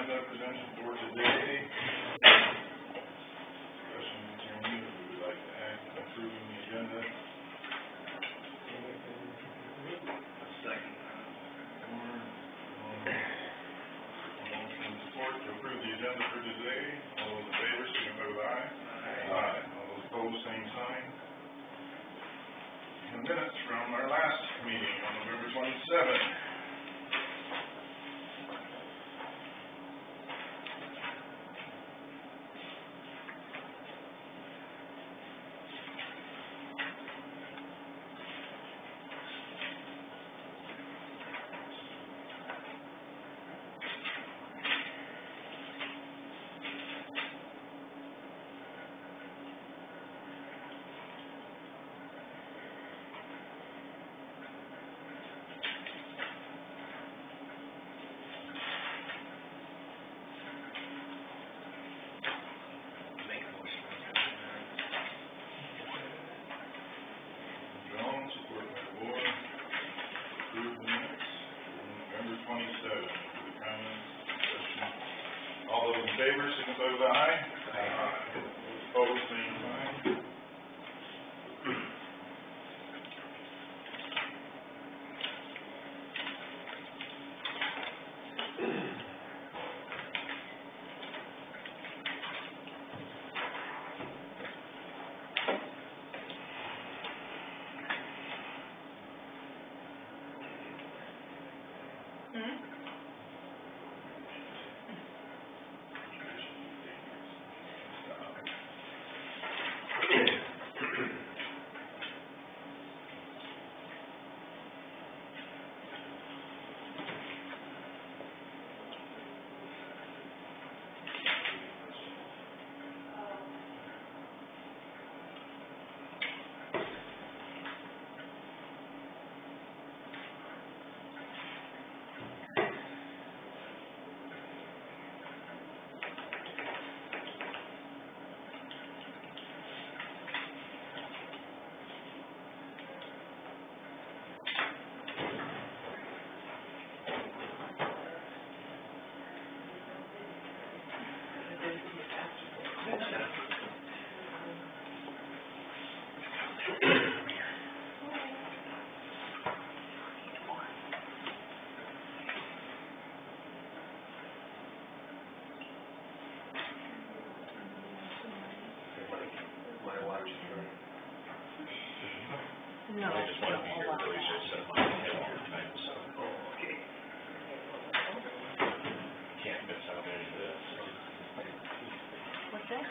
agenda presented for today. Discussion continued. Who would like to act on approving the agenda? Second. Motion and support to approve the agenda for today. All those in favor, signify with aye. Aye. All those opposed, same sign. And minutes from our last meeting on November 27th. Favor, signify with aye. Aye. Opposed, same sign. No, I just want to be here really just set my calendar time, so. Okay. Can't miss out any of this. What's that?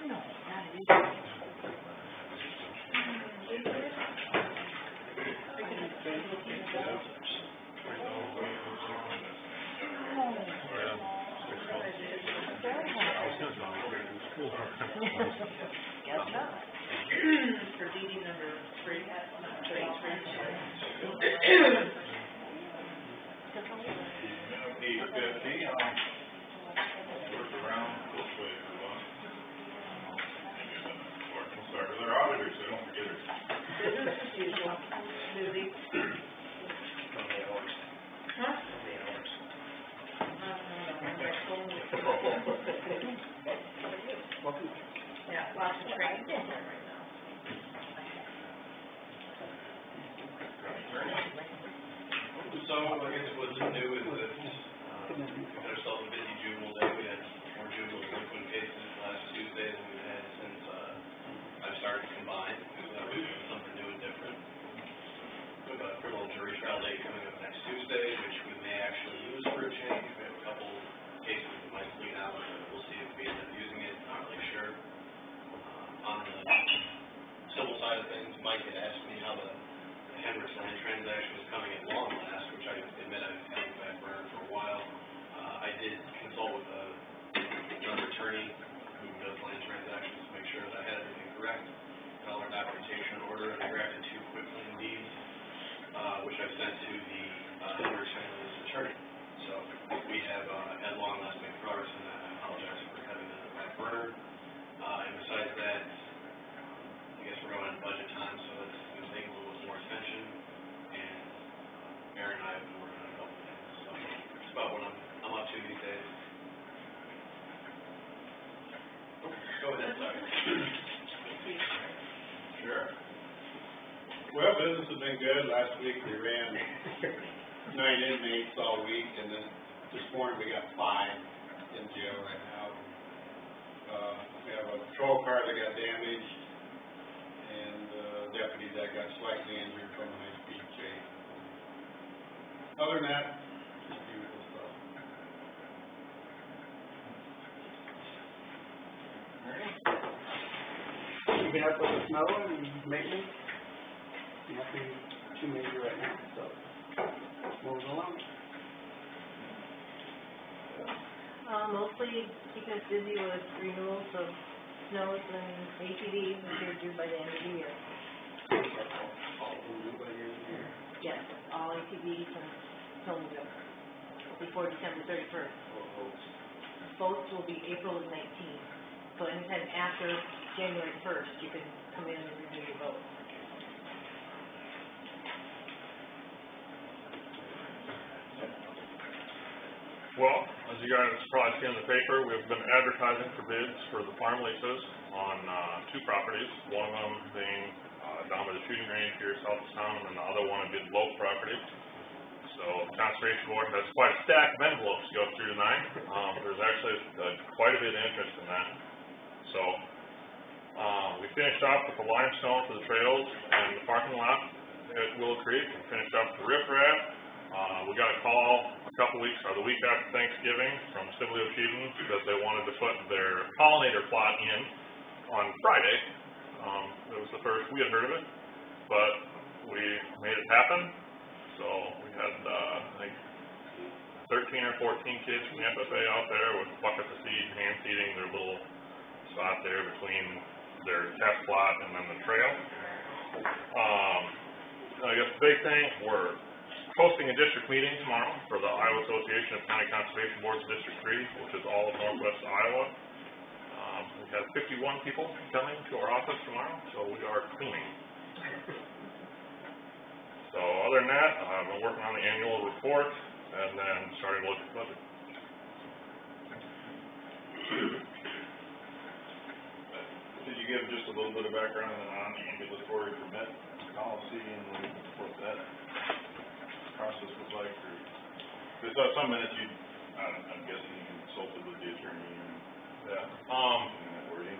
No, not easy. Guess not. For DD number 3, Work around this way for one. We'll start with our auditors, so don't forget her. Business as usual. Busy. How many hours? Huh? How many hours? Yeah, lots of training going on right now. So I guess what's new is that we got ourselves a busy juvenile day. We had more juvenile delinquent cases last Tuesday than we've had since I've started to combine. We're doing something new and different. We have a criminal jury trial date coming up next Tuesday, which we may actually use for a change. We have a couple cases that might bleed out, but we'll see if we end up using it. Not really sure. On the civil side of things, Mike had asked me how the Hendricks land transaction was coming at long last, which I admit I've had in the back burner for a while. I did consult with another attorney who does land transactions to make sure that I had everything correct. Got all our documentation in order, and I drafted 2 quick claim deeds, which I sent to the Hendricks family's attorney. So we have at long last made progress in that. I apologize for having that in the back burner. And besides that, we Go ahead, sorry. Sure. Well, business has been good. Last week we ran 9 inmates all week, and then this morning we got 5 in jail right now. We have a patrol car that got damaged, and a deputy that got slightly injured from a high-speed chase. Other than that, just usual stuff. Keeping up with the snow and maintenance, nothing too major right now, so moving along. Mostly keeping us busy with renewals of snows and ATVs, which are due by the end of the year. Yes, all ATVs and snowmobiles before December 31st. Boats will be April 19th, so anytime after January 1st, you can come in and renew your boat. Well, as you guys probably see in the paper, we've been advertising for bids for the farm leases on 2 properties, one of them being down by the shooting range here south of town, and the other one would be the Lowe property. So the Conservation Board has quite a stack of envelopes to go through tonight. There's actually quite a bit of interest in that. So we finished off with the limestone for the trails and the parking lot at Willow Creek, and finished off with the riprap. We got a call a couple weeks, or the week after Thanksgiving, from Sibley O'Sheeden because they wanted to put their pollinator plot in on Friday. It was the first we had heard of it, but we made it happen. So we had, I think, 13 or 14 kids from the FFA out there with buckets of seed, hand seeding their little spot there between their test plot and then the trail. I guess the big thing, we're hosting a district meeting tomorrow for the Iowa Association of County Conservation Boards District 3, which is all of northwest Iowa. We have 51 people coming to our office tomorrow, so we are cleaning. So other than that, I've been working on the annual report and then starting to look at the budget. Could you give just a little bit of background on the ambulatory permit policy and what that process was like? Or, is that something that you, I'm guessing you consulted with the attorney and that wording?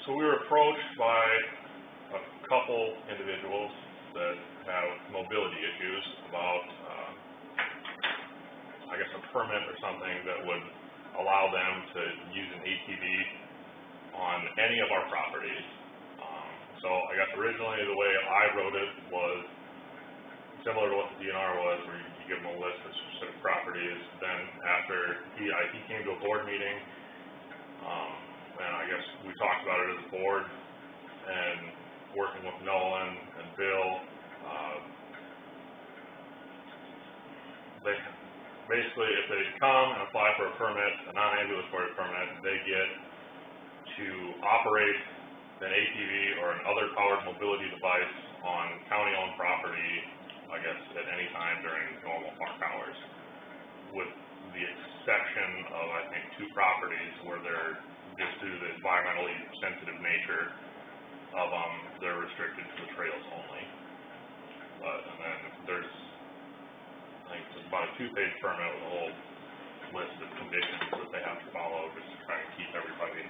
So we were approached by a couple individuals that have mobility issues about, I guess, a permit or something that would allow them to use an ATV on any of our properties. So I guess originally the way I wrote it was similar to what the DNR was, where you give them a list of specific properties. Then after he came to a board meeting, and I guess we talked about it as a board, and working with Nolan and Bill, they basically, if they come and apply for a permit, a non-ambulatory permit, they get to operate an ATV or another powered mobility device on county-owned property, I guess, at any time during normal farm hours, with the exception of, I think, 2 properties where they're, just due to the environmentally sensitive nature of them, they're restricted to the trails only. But, and then there's, I think it's about a 2-page permit with a whole list of conditions that they have to follow just to try and keep everybody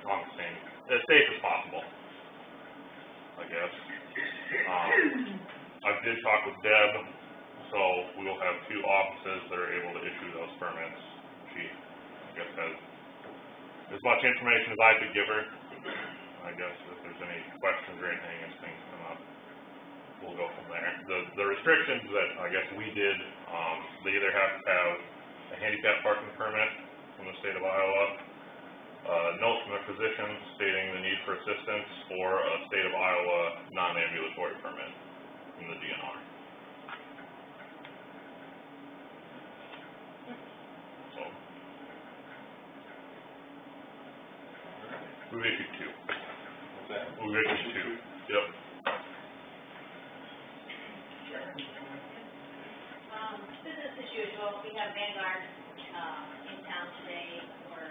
on the same, as safe as possible, I guess. I did talk with Deb, so we will have 2 offices that are able to issue those permits. She, I guess, has as much information as I could give her. I guess if there's any questions or anything as things come up, we'll go from there. The restrictions that I guess we did, they either have to have a handicap parking permit from the state of Iowa, note from their physician stating the need for assistance, or a state of Iowa non-ambulatory permit from the DNR. So we've issued 2. What's that? We've issued 2. Yep. Business as usual, we have Vanguard in town today for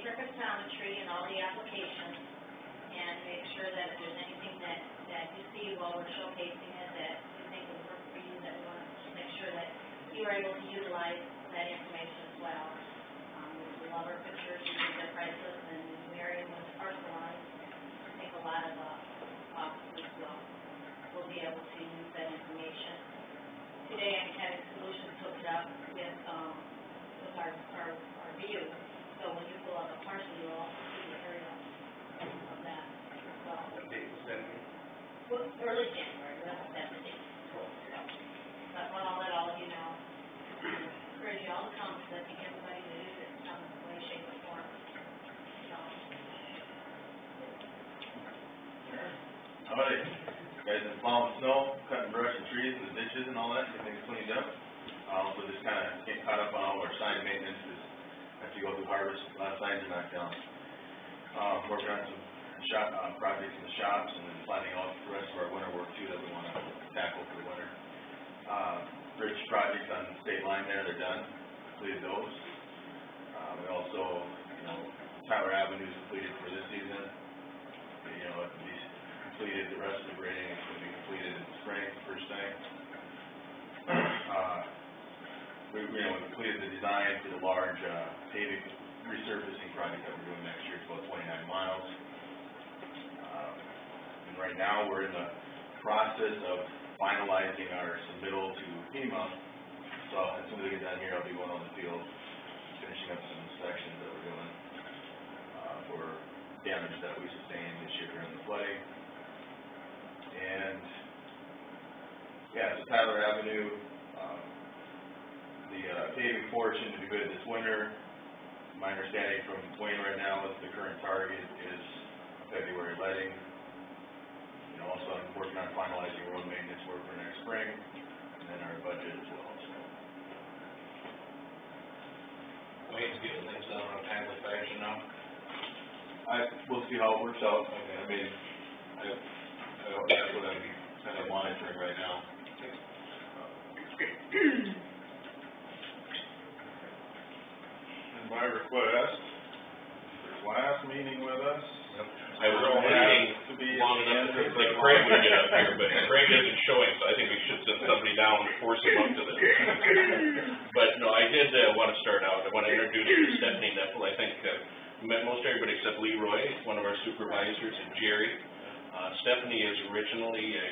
trigonometry and all the applications, and make sure that if there's anything that you see while we're showcasing it, that you think will work for you, that we want to make sure that you are able to utilize that information as well. We love our pictures, we think they're priceless, and Mary with parcel lines, I think a lot of officers will be able to use that information. Today, Mechanic Solutions hooked up with our view, so when you pull up a parcel, you'll also see the aerial of that as well. What date was that? Well, early January, we don't set the date. But I'll let all of you know. Encourage you all to come, because I think everybody will use it in some way, shape, or form. So, All right, guys been plowing snow, cutting brush and trees and the ditches and all that, get things cleaned up. So just kind of get caught up on all our sign maintenance, because after you go through harvest, a lot of signs are knocked down. Working on some shop, projects in the shops, and then planning out the rest of our winter work too that we want to tackle for the winter. Bridge projects on the state line there, they're done, completed those. We also, Tyler Avenue's completed for this season. At least completed the rest of the grading, it's going to be completed in the spring, first thing. We completed the design for the large paving resurfacing project that we're doing next year. It's about 29 miles. And right now, we're in the process of finalizing our submittal to FEMA. So as soon as we get done here, I'll be going on the field, finishing up some inspections that we're doing for damage that we sustained this year during the flooding. And so Tyler Avenue, the paving portion to be good this winter. My understanding from Wayne right now is the current target is February letting. Also I'm working on finalizing road maintenance work for next spring, and then our budget as well. So. Wayne's getting things done in a timely fashion now. We'll see how it works out. That's what I'm kind of monitoring right now. And by request, his last meeting with us. I was waiting long enough to think Craig would get up here, but Craig isn't showing, so I think we should send somebody down and force him up to this. But no, I did want to start out. I want to introduce you to Stephanie Neffel. I think met most everybody except Leroy, one of our supervisors, and Jerry. Stephanie is originally a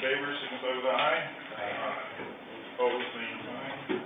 favor, signify with aye. Opposed, same sign.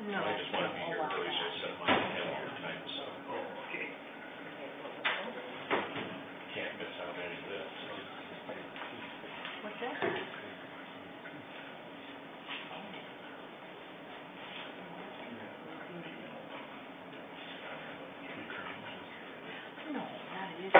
No. I just wanna be here early, so I set my calendar time, so. Can't miss out any of this. What's that? No, not it.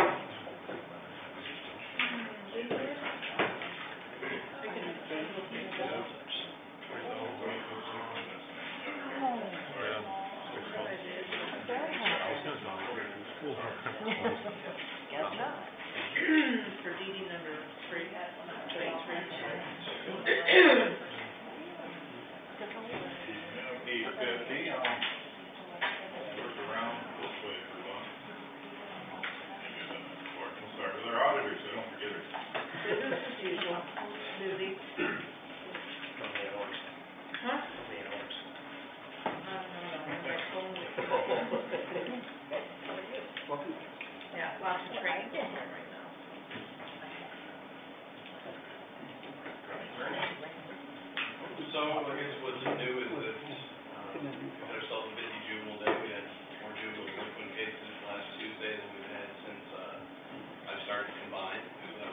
Guess not. For DD number 3, 33. Eight fifty, work around this way for lunch. We'll start with our auditor, so don't forget her. Business as usual, busy. Huh? Yeah, lots of training going on right now. So, I guess what's new is that, we had ourselves a busy juvenile day, we had more juvenile delinquent cases last Tuesday than we've had since, I've started to combine,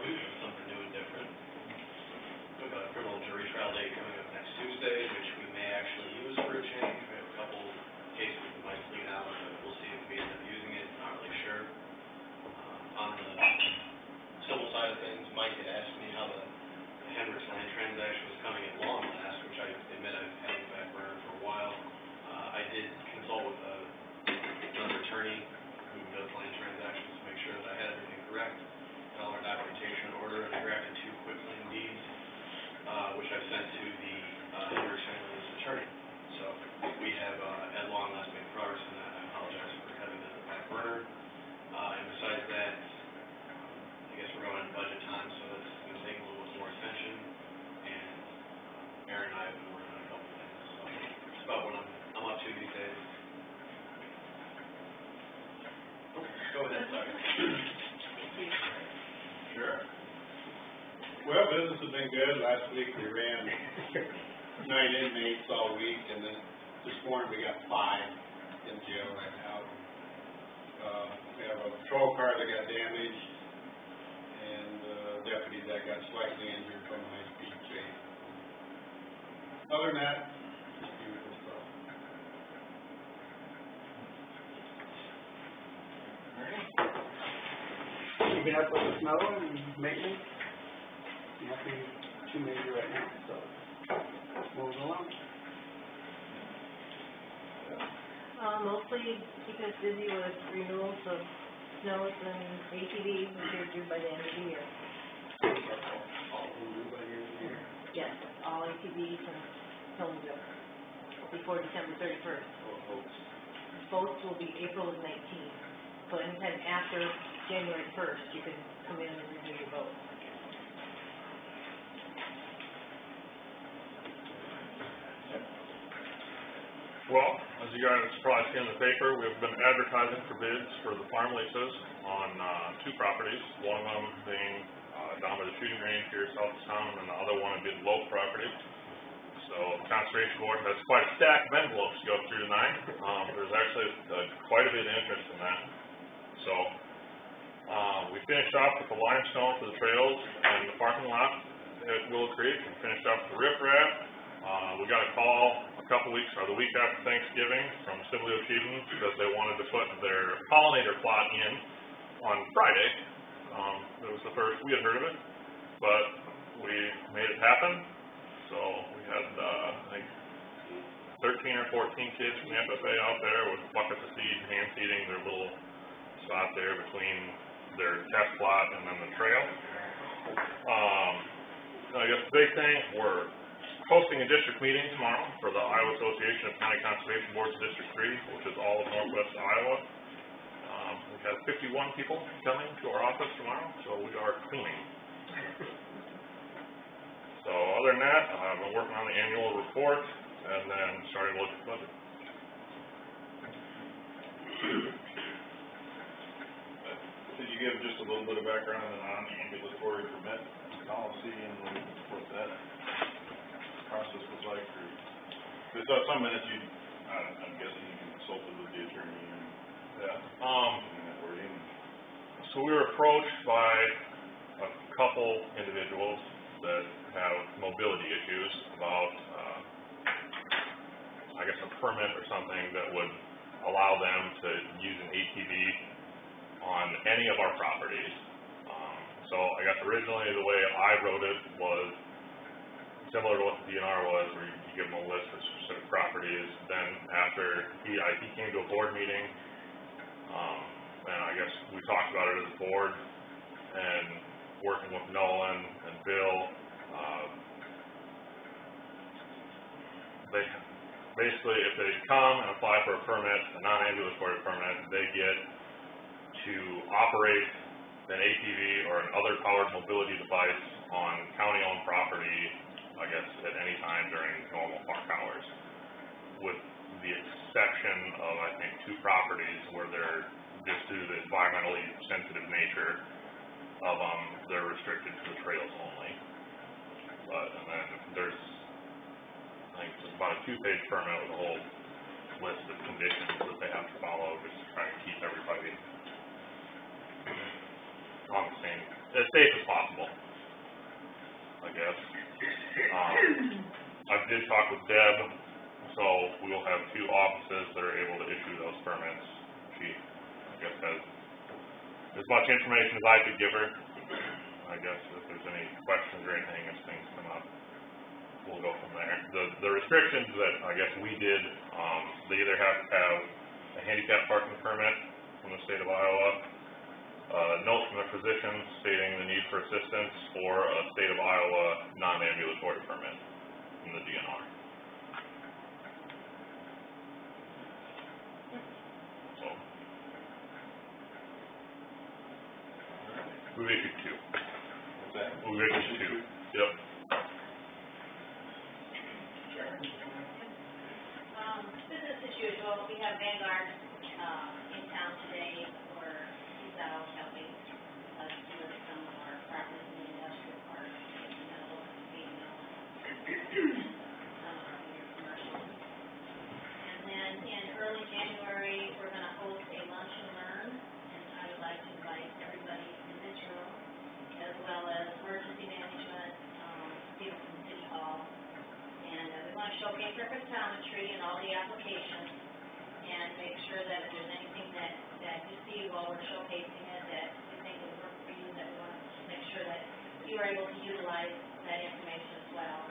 we do something new and different. We have a criminal jury trial date coming up next Tuesday, which we may actually use for a change, we have a couple cases that might bleed out, but we'll see if we end up using it, not really sure. On the civil side of things, Mike had asked me how the Hendricks land transaction was coming along last, which I admit I've had in the back burner for a while. I did consult with another attorney who does land transactions to make sure that I had everything correct, and all our documentation in order, and I drafted 2 quitclaim deeds, which I sent to the Hendricks family's attorney. So we have at long last made progress on that. I apologize for having that in the back burner. And besides that, I guess we're going on budget time, so that's going to take a little bit more attention. And Aaron and I have been working on a couple things, so it's about what I'm up to these days. Go ahead, sorry. Sure. Well, business has been good. Last week we ran 9 inmates all week, and then this morning we got 5 in jail right now. We have a patrol car that got damaged, and a deputy that got slightly injured from a high-speed chase. Other than that, just usual stuff. Keeping up with the snow and maintenance, nothing too major right now, so moving along. Mostly because busy with renewals of snows and ATVs, which are due by the end of the year. All moving by the end of the year. Yes, all ATVs and snowmobiles before December 31st. Boats will be April 19th, so anytime after January 1st, you can come in and renew your boat. Well, as you guys probably see in the paper, we've been advertising for bids for the farm leases on, 2 properties. One of them being, down by the shooting range here south of town, and the other one would be the Lowe property. So the Conservation Board has quite a stack of envelopes to go through tonight. There's actually, quite a bit of interest in that. So, we finished off with the limestone for the trails and the parking lot at Willow Creek, and finished off with the riprap. We got a call the week after Thanksgiving from Sibley O'Keefe, because they wanted to put their pollinator plot in on Friday. It was the first we had heard of it, but we made it happen. So we had, I think, 13 or 14 kids from the FFA out there with buckets of seed, hand seeding their little spot there between their test plot and then the trail. I guess the big thing, we're hosting a district meeting tomorrow for the Iowa Association of County Conservation Boards District 3, which is all of northwest Iowa. We have 51 people coming to our office tomorrow, so we are cleaning. So other than that, I've been working on the annual report and then starting to look at the budget. Could you give just a little bit of background on the non-ambulatory permit policy and what that process was like? Or, so some minutes I'm guessing you consulted with the attorney and, that wording. So we were approached by a couple individuals that have mobility issues about, I guess a permit or something that would allow them to use an ATV on any of our properties. So I guess originally the way I wrote it was similar to what the DNR was, where you give them a list of specific properties. Then after he came to a board meeting, and I guess we talked about it as a board, and working with Nolan and Bill, they basically, if they come and apply for a permit, a non-ambulatory permit, they get to operate an ATV or another powered mobility device on county-owned property, I guess, at any time during normal park hours, with the exception of, I think, 2 properties where they're, just due to the environmentally sensitive nature of them, they're restricted to the trails only. But, and then there's, I think it's about a 2-page permit with a whole list of conditions that they have to follow, just to try to keep everybody on the same, as safe as possible, I guess. I did talk with Deb, so we will have 2 offices that are able to issue those permits. She, I guess, has as much information as I could give her. I guess if there's any questions or anything, as things come up, we'll go from there. The restrictions that I guess we did, they either have to have a handicap parking permit from the state of Iowa, note from their physician stating the need for assistance, or a state of Iowa non-ambulatory permit from the DNR. So, we've issued 2. What's that? We've issued 2. Yep. Business as usual, we have Vanguard, in town today, or he's out helping us with some of our properties in the industrial park, some of our commercial. And then in early January, we're gonna host a lunch and learn, and I would like to invite everybody in this room, as well as emergency management, people from City Hall. And we want to showcase our pictometry and all the applications, and make sure that if there's anything that you see while we're showcasing it that you think would work for you, that we want to make sure that you are able to utilize that information as well.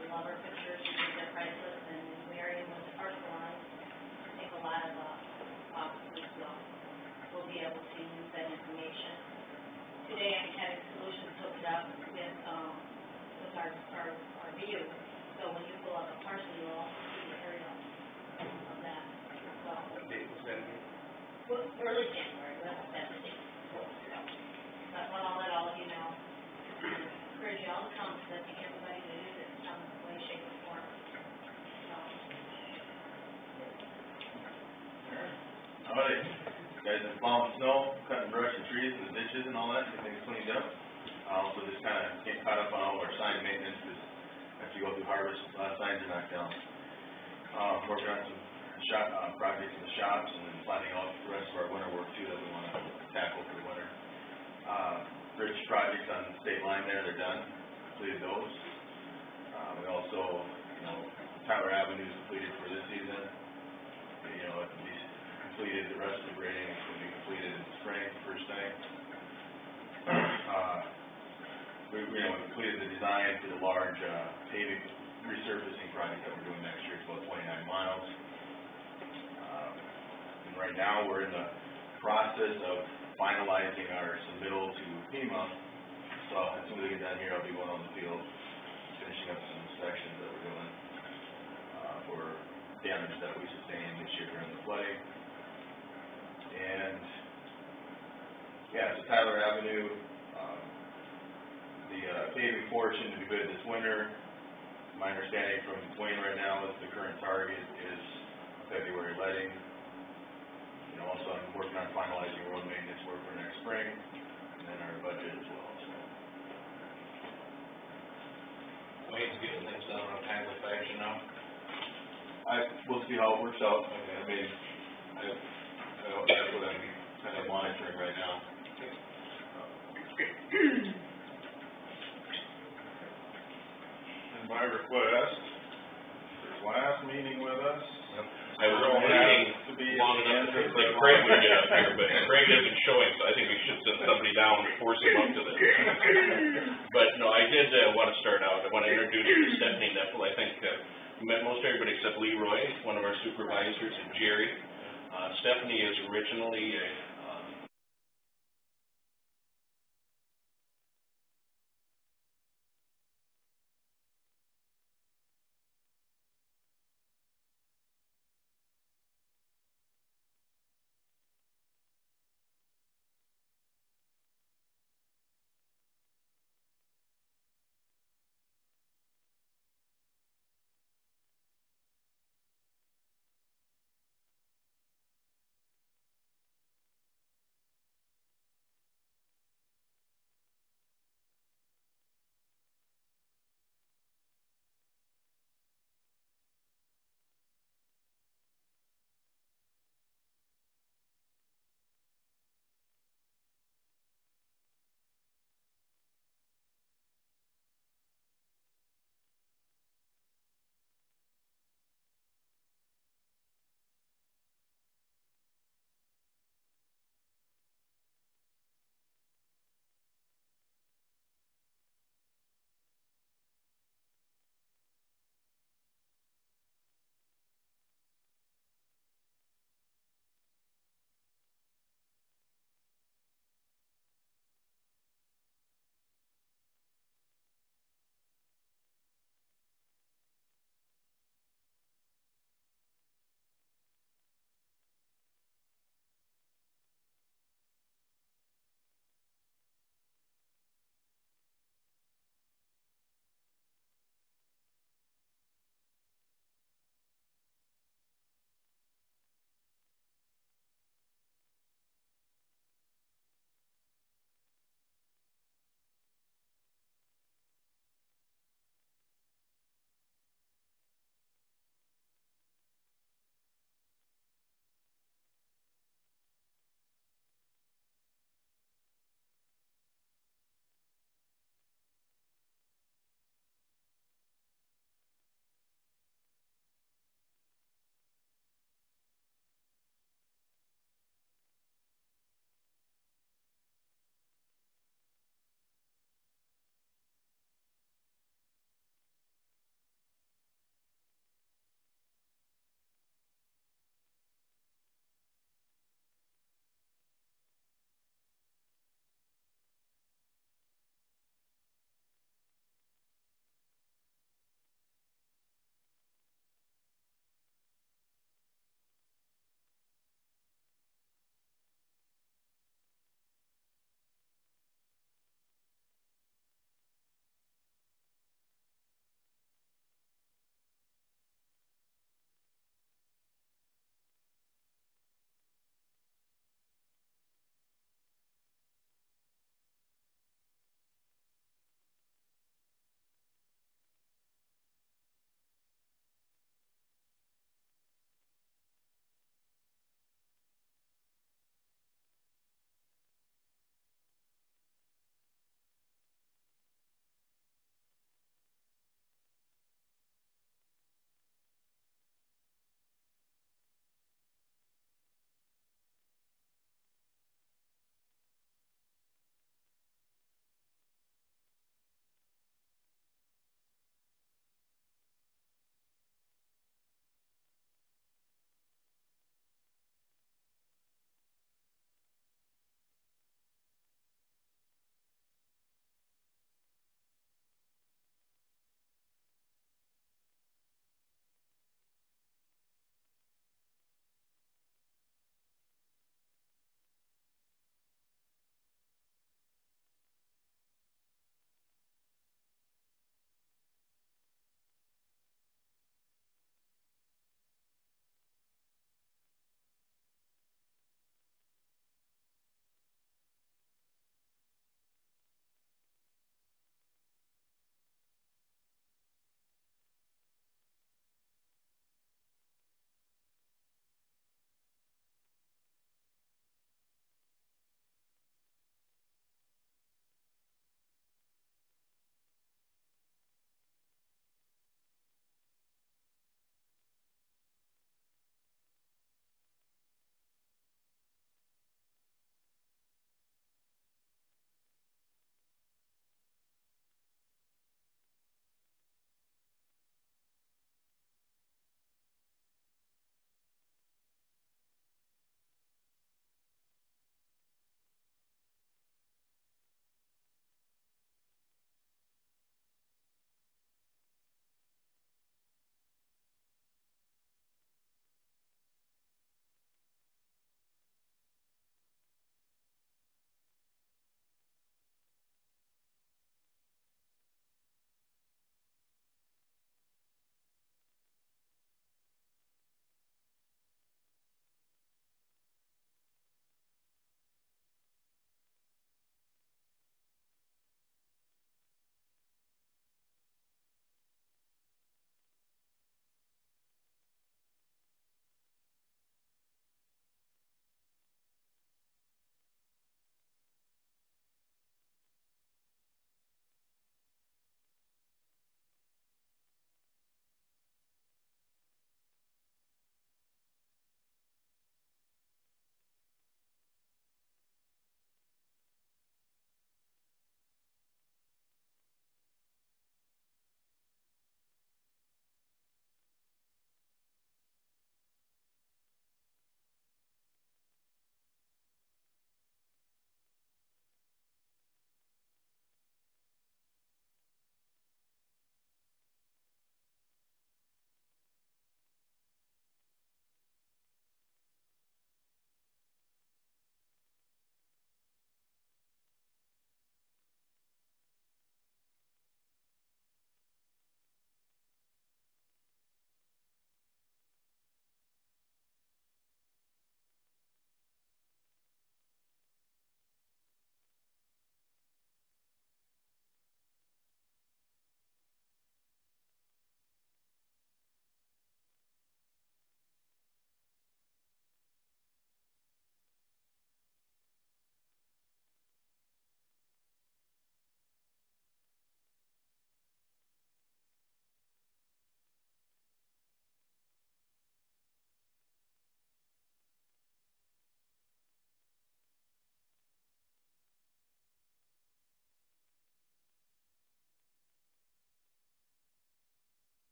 We love our pictures, we think they're priceless, and marrying with our forums, I think a lot of offices will be able to use that information. Today, I'm having Solutions hooked up with our view. So when you pull up a parcel, you'll also see the aerial of that as well. What date was that again? Well, early January, that's the date. But I'll let all of you know. Encourage you all to come, because I think everybody will use it in some way, shape, or form. So, Howdy. Guys been plowing snow, cutting brush and trees and the ditches and all that, get things cleaned up. Also just kinda get caught up on all our sign maintenance, 'cause after you go through harvest, a lot of signs are knocked down. Working on some shop, projects in the shops, and then planning out the rest of our winter work too that we wanna tackle for the winter. Bridge projects on the state line there, they're done, completed those. We also, Tyler Avenue's completed for this season. It can be completed, the rest of the grading is gonna be completed in the spring, first thing. We completed the design for the large, paving resurfacing project that we're doing next year, it's about 29 miles. And right now, we're in the process of finalizing our submittal to FEMA. So as soon as we get done here, I'll be going on the field, finishing up some inspections that we're doing, for damage that we sustained this year during the flooding. And, yeah, so Tyler Avenue, the paving portion to be good this winter. My understanding from Dwayne right now is the current target is February letting. Also I'm working on finalizing road maintenance work for next spring, and then our budget as well, so. Wayne's getting things done on a timely fashion now. We'll see how it works out. That's what I'm kind of monitoring right now. And by request, his last meeting with us. I was waiting To be long at the enough end of that Craig would get up here, but Craig isn't showing, so I think we should send somebody down and force him up to this. But no, I did, want to start out, I want to introduce you to Stephanie Neffel. I think, we met most everybody except Leroy, one of our supervisors, and Jerry. Stephanie is originally a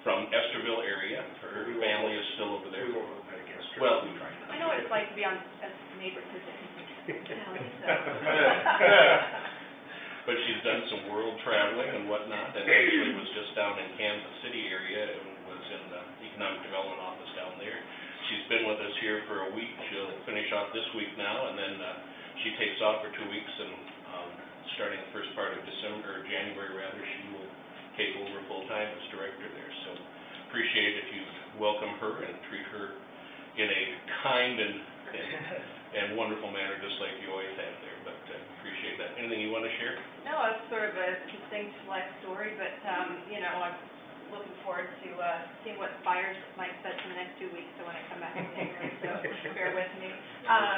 from Esterville area. Her family is still over there. Well, we tried. I know what it's like to be on a neighbor position. But she's done some world traveling and whatnot, and actually was just down in Kansas City area, and was in the economic development office down there. She's been with us here for a week. She'll finish off this week now, and then, she takes off for 2 weeks, and, starting the first part of December, or January rather, she will take over full-time as director there. So appreciate if you welcome her and treat her in a kind and wonderful manner, just like you always have there, but, appreciate that. Anything you want to share? No, it's sort of a distinct life story, but, you know, I'm looking forward to, seeing what fires might set in the next 2 weeks, so when I come back in January, so bear with me.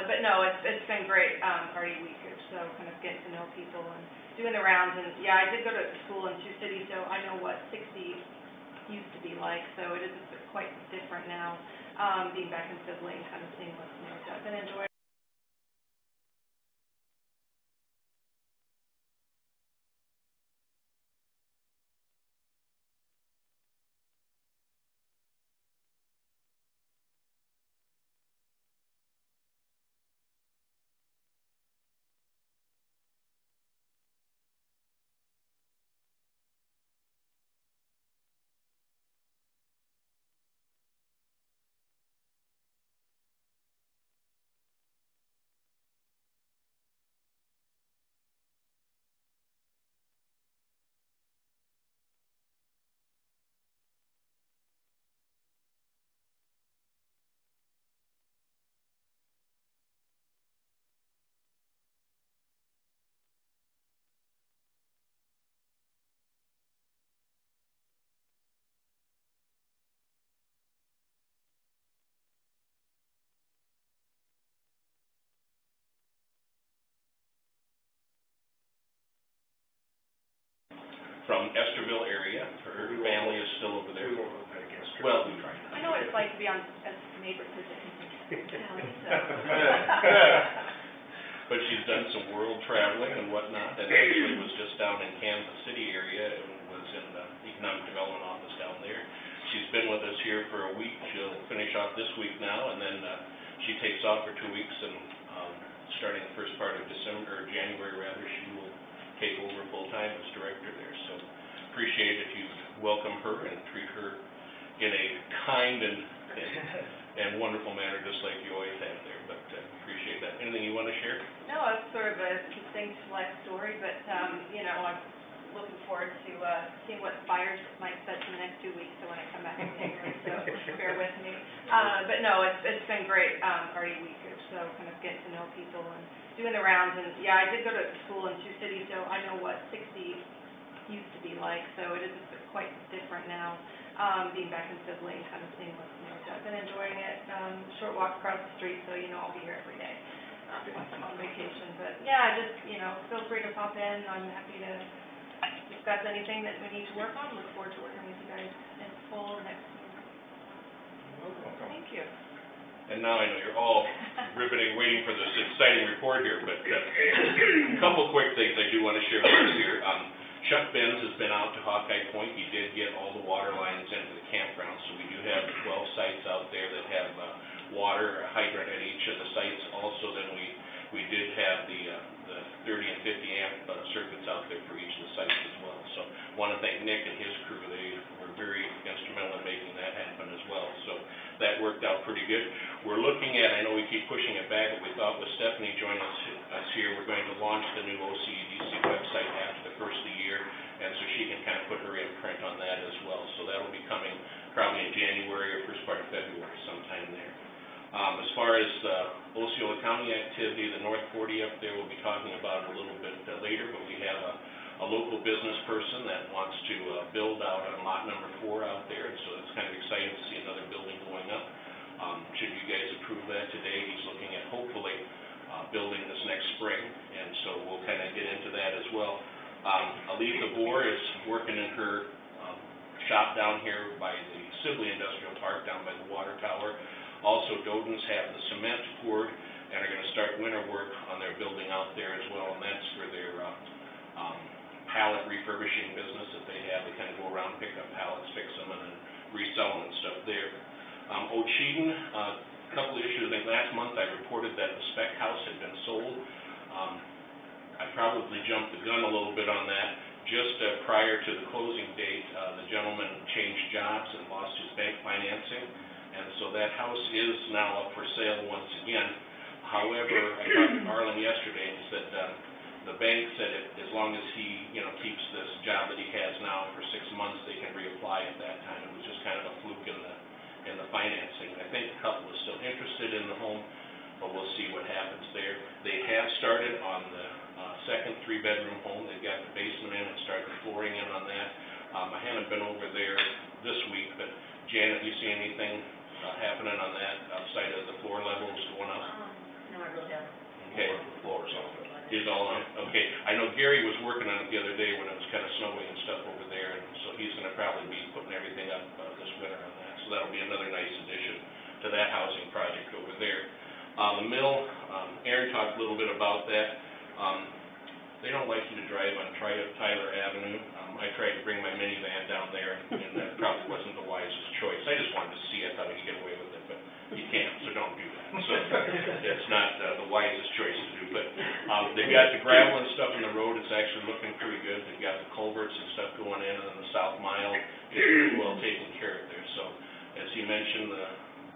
But no, it's been great, already a week or so, kind of getting to know people and doing the rounds, and, yeah, I did go to school in Sioux City, so I know what 60 used to be like, so it is quite different now, being back in Sibling, kind of seeing what's new, so I've been enjoying. From Esterville area. Her family is still over there. Well, we tried. I know what it's like to be on a neighbor position. But she's done some world traveling and whatnot, and actually was just down in Kansas City area, and was in the economic development office down there. She's been with us here for a week. She'll finish off this week now, and then, she takes off for 2 weeks, and, starting the first part of December, or January rather, she will take over full-time as director there. So appreciate if you welcome her and treat her in a kind and wonderful manner, just like you always have there, but, appreciate that. Anything you want to share? No, it's sort of a distinct life story, but, you know, I'm looking forward to, seeing what fires might set in the next 2 weeks, so when I come back in January, so bear with me. But no, it's been great, already a week or so, kind of getting to know people and doing the rounds, and, yeah, I did go to school in Sioux City, so I know what 60 used to be like, so it is quite different now, being back in Sibling, kind of seeing what's new, so I've been enjoying it, short walk across the street, so you know I'll be here every day, once I'm on vacation, but, yeah, just, you know, feel free to pop in, I'm happy to discuss anything that we need to work on, look forward to working with you guys in full next year. Thank you. And now I know you're all riveting, waiting for this exciting report here, but, a couple quick things I do want to share with you here. Chuck Benz has been out to Hawkeye Point. He did get all the water lines into the campground, so we do have 12 sites out there that have, water hydrant at each of the sites. Also, then we did have the 30 and 50 amp circuits out there for each of the sites as well. So want to thank Nick and his crew. They were very instrumental in making that happen as well. So that worked out pretty good. We're looking at, I know we keep pushing it back, but we thought with Stephanie joining us here, we're going to launch the new OCEDC website after the first of the year, and so she can kind of put her imprint on that as well. So that'll be coming probably in January or first part of February, sometime there. As far as Osceola County activity, the North 40 up there, we'll be talking about it a little bit later, but we have a local business person that wants to build out on lot number 4 out there, and so it's kind of exciting to see another building going up. Should you guys approve that today, he's looking at hopefully building this next spring, and so we'll kind of get into that as well. Alisa Boer is working in her shop down here by the Sibley Industrial Park, down by the water tower. Also, Dodens have the cement poured and are going to start winter work on their building out there as well, and that's for their pallet refurbishing business that they have. They kind of go around, pick up pallets, fix them, and then reselling and stuff there. Ocheeden, a couple of issues. I think last month I reported that the spec house had been sold. I probably jumped the gun a little bit on that. Just prior to the closing date, the gentleman changed jobs and lost his bank financing, and so that house is now up for sale once again. However, I talked to Arlen yesterday, and he said the bank said as long as he, keeps this job that he has now for 6 months, they can reapply at that time. It was just kind of a fluke in the financing. I think the couple is still interested in the home, but we'll see what happens there. They have started on the second 3-bedroom home. They've got the basement in and started flooring in on that. I haven't been over there this week, but Janet, do you see anything happening on that outside of the floor levels going up? No, I really haven't. Okay. The floor is all good. Is all on, okay. I know Gary was working on it the other day when it was kind of snowy and stuff over there, and so he's gonna probably be putting everything up this winter on that. So that'll be another nice addition to that housing project over there. The mill, Aaron talked a little bit about that. They don't like you to drive on Tyler Avenue. I tried to bring my minivan down there, and that probably wasn't the wisest choice. I just wanted to see it, thought I could get away with it, but you can't, so don't do that. So it's not the wisest choice to do, but they've got the gravel and stuff in the road. It's actually looking pretty good. They've got the culverts and stuff going in, and then the south mile is pretty well taken care of there. So as he mentioned, the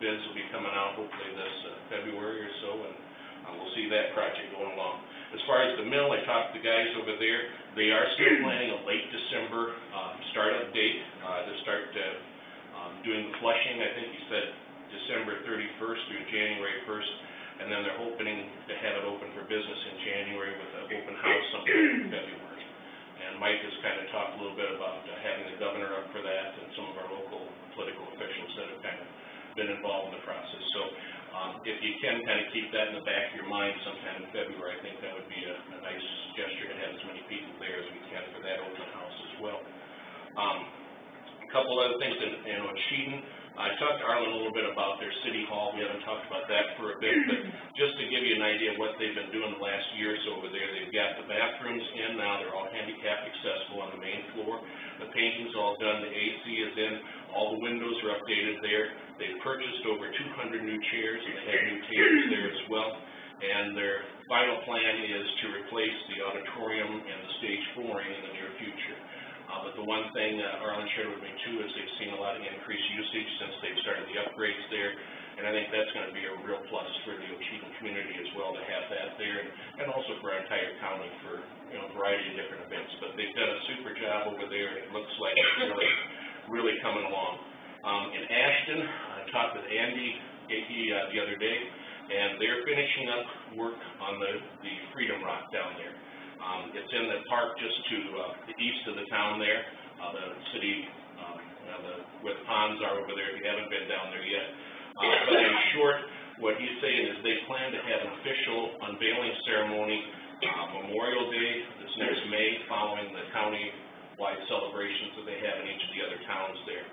bids will be coming out hopefully this February or so, and we'll see that project going along. As far as the mill, I talked to the guys over there. They are still planning a late December startup date to start doing the flushing. I think he said December 31st through January 1st, and then they're hoping to have it open for business in January with an open house sometime in February. And Mike has kind of talked a little bit about having the governor up for that and some of our local political officials that have kind of been involved in the process. So if you can kind of keep that in the back of your mind sometime in February, I think that would be a nice gesture to have as many people there as we can for that open house as well. A couple other things in Ocheeden. I talked to Arlen a little bit about their city hall. We haven't talked about that for a bit, but just to give you an idea of what they've been doing the last year or so over there, they've got the bathrooms in now. They're all handicap accessible on the main floor. The painting's all done. The AC is in. All the windows are updated there. They've purchased over 200 new chairs, and they have new tables there as well. And their final plan is to replace the auditorium and the stage flooring in the near future. But the one thing Arlen shared with me too is they've seen a lot of increased usage since they've started the upgrades there, and I think that's going to be a real plus for the Ocheeden community as well to have that there, and also for our entire county for a variety of different events. But they've done a super job over there, and it looks like it's really coming along. In Ashton, I talked with Andy the other day, and they're finishing up work on the Freedom Rock down there. It's in the park just to the east of the town there, the city, where the ponds are over there, if you haven't been down there yet. But in short, what he's saying is they plan to have an official unveiling ceremony Memorial Day, this next May, following the county-wide celebrations that they have in each of the other towns there.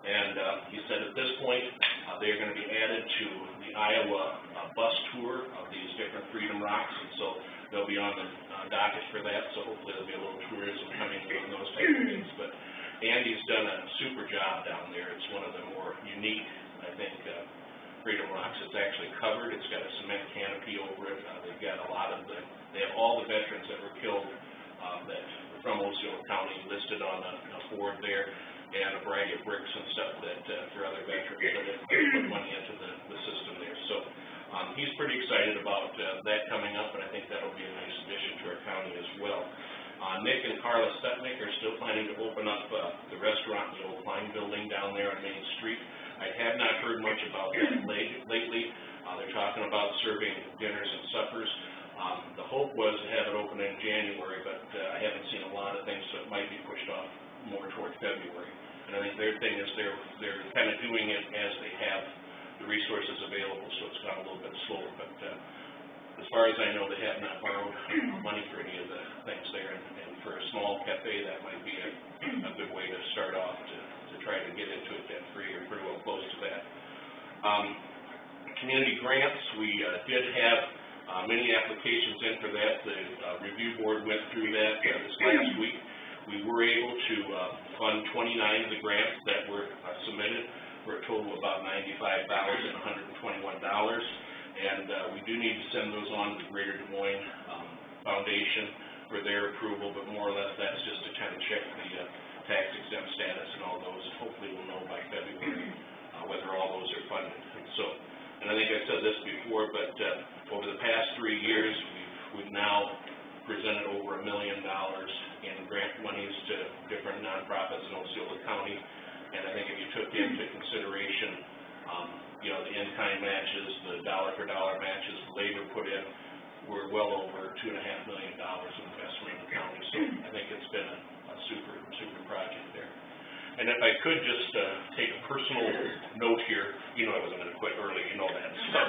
And he said at this point, they're going to be added to the Iowa bus tour of these different Freedom Rocks, and so they'll be on the docket for that, so hopefully there'll be a little tourism coming in those type of things. But Andy's done a super job down there. It's one of the more unique, I think, Freedom Rocks. It's actually covered. It's got a cement canopy over it. They've got they have all the veterans that were killed from Osceola County listed on a board there, and a variety of bricks and stuff that for other veterans that have put money into the system there. So he's pretty excited about that coming up, and I think that'll be a nice addition to our county as well. Nick and Carla Stepnick are still planning to open up the restaurant in the old Klein building down there on Main Street. I have not heard much about that lately. They're talking about serving dinners and suppers. The hope was to have it open in January, but I haven't seen a lot of things, so it might be pushed off more toward February. And I think their thing is they're kind of doing it as they have the resources available, so it's gone a little bit slower. But as far as I know, they have not borrowed money for any of the things there, and for a small cafe, that might be a good way to start off to try to get into it debt-free or pretty well close to that. Community grants, we did have many applications in for that. The review board went through that this last week. We were able to, fund 29 of the grants that were submitted for a total of about $95,121. And, we do need to send those on to the Greater Des Moines, Foundation for their approval, but more or less that's just to kind of check the, tax exempt status and all those. Hopefully we'll know by February, whether all those are funded. And so, and I think I said this before, but, over the past 3 years, we've now presented over $1 million in grant monies to different nonprofits in Osceola County. And I think if you took into consideration, you know, the in-kind matches, the dollar-for-dollar matches, the labor put in, we're well over $2.5 million in investment in the county. So I think it's been a super project there. And if I could just take a personal note here, you know I wasn't going to quit early, you know that. So,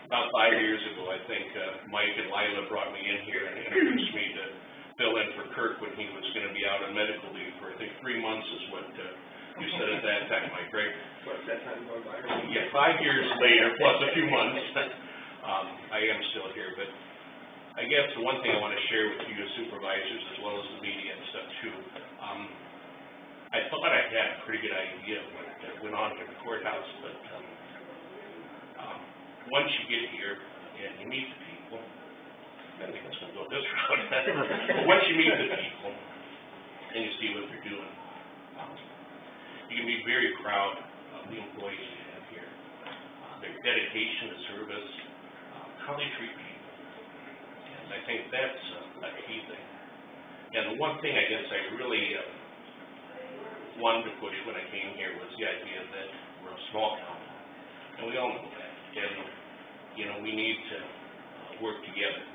about 5 years ago, I think, Mike and Lila brought me in here and introduced me to fill in for Kirk when he was going to be out on medical leave for, I think, 3 months is what you said at that time, Mike, right? What's that time going by? Yeah, 5 years later, plus a few months, I am still here. But I guess the one thing I want to share with you as supervisors, as well as the media and stuff too, I thought I had a pretty good idea of what went on here at the courthouse, but once you get here and you meet the people, I think it's going to go this route, but once you meet the people and you see what they're doing, you can be very proud of the employees you have here, their dedication to service, how they treat people, and I think that's a key thing. And the one thing I guess I really wanted to push when I came here was the idea that we're a small county, and we all know that. And, you know, we need to work together.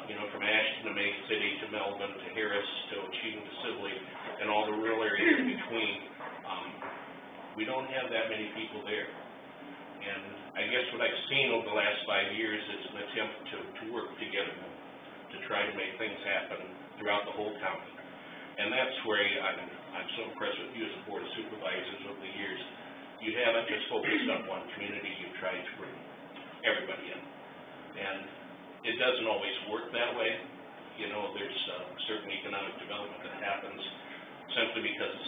You know, from Ashton to May City to Melvin to Harris to Ocheyedan to Sibley and all the rural areas in between, we don't have that many people there. And I guess what I've seen over the last 5 years is an attempt to work together to try to make things happen throughout the whole county. And that's where I'm so impressed with you as a board of supervisors over the years. You haven't just focused on one community, you've tried to bring everybody in. And it doesn't always work that way. You know, there's certain economic development that happens simply because of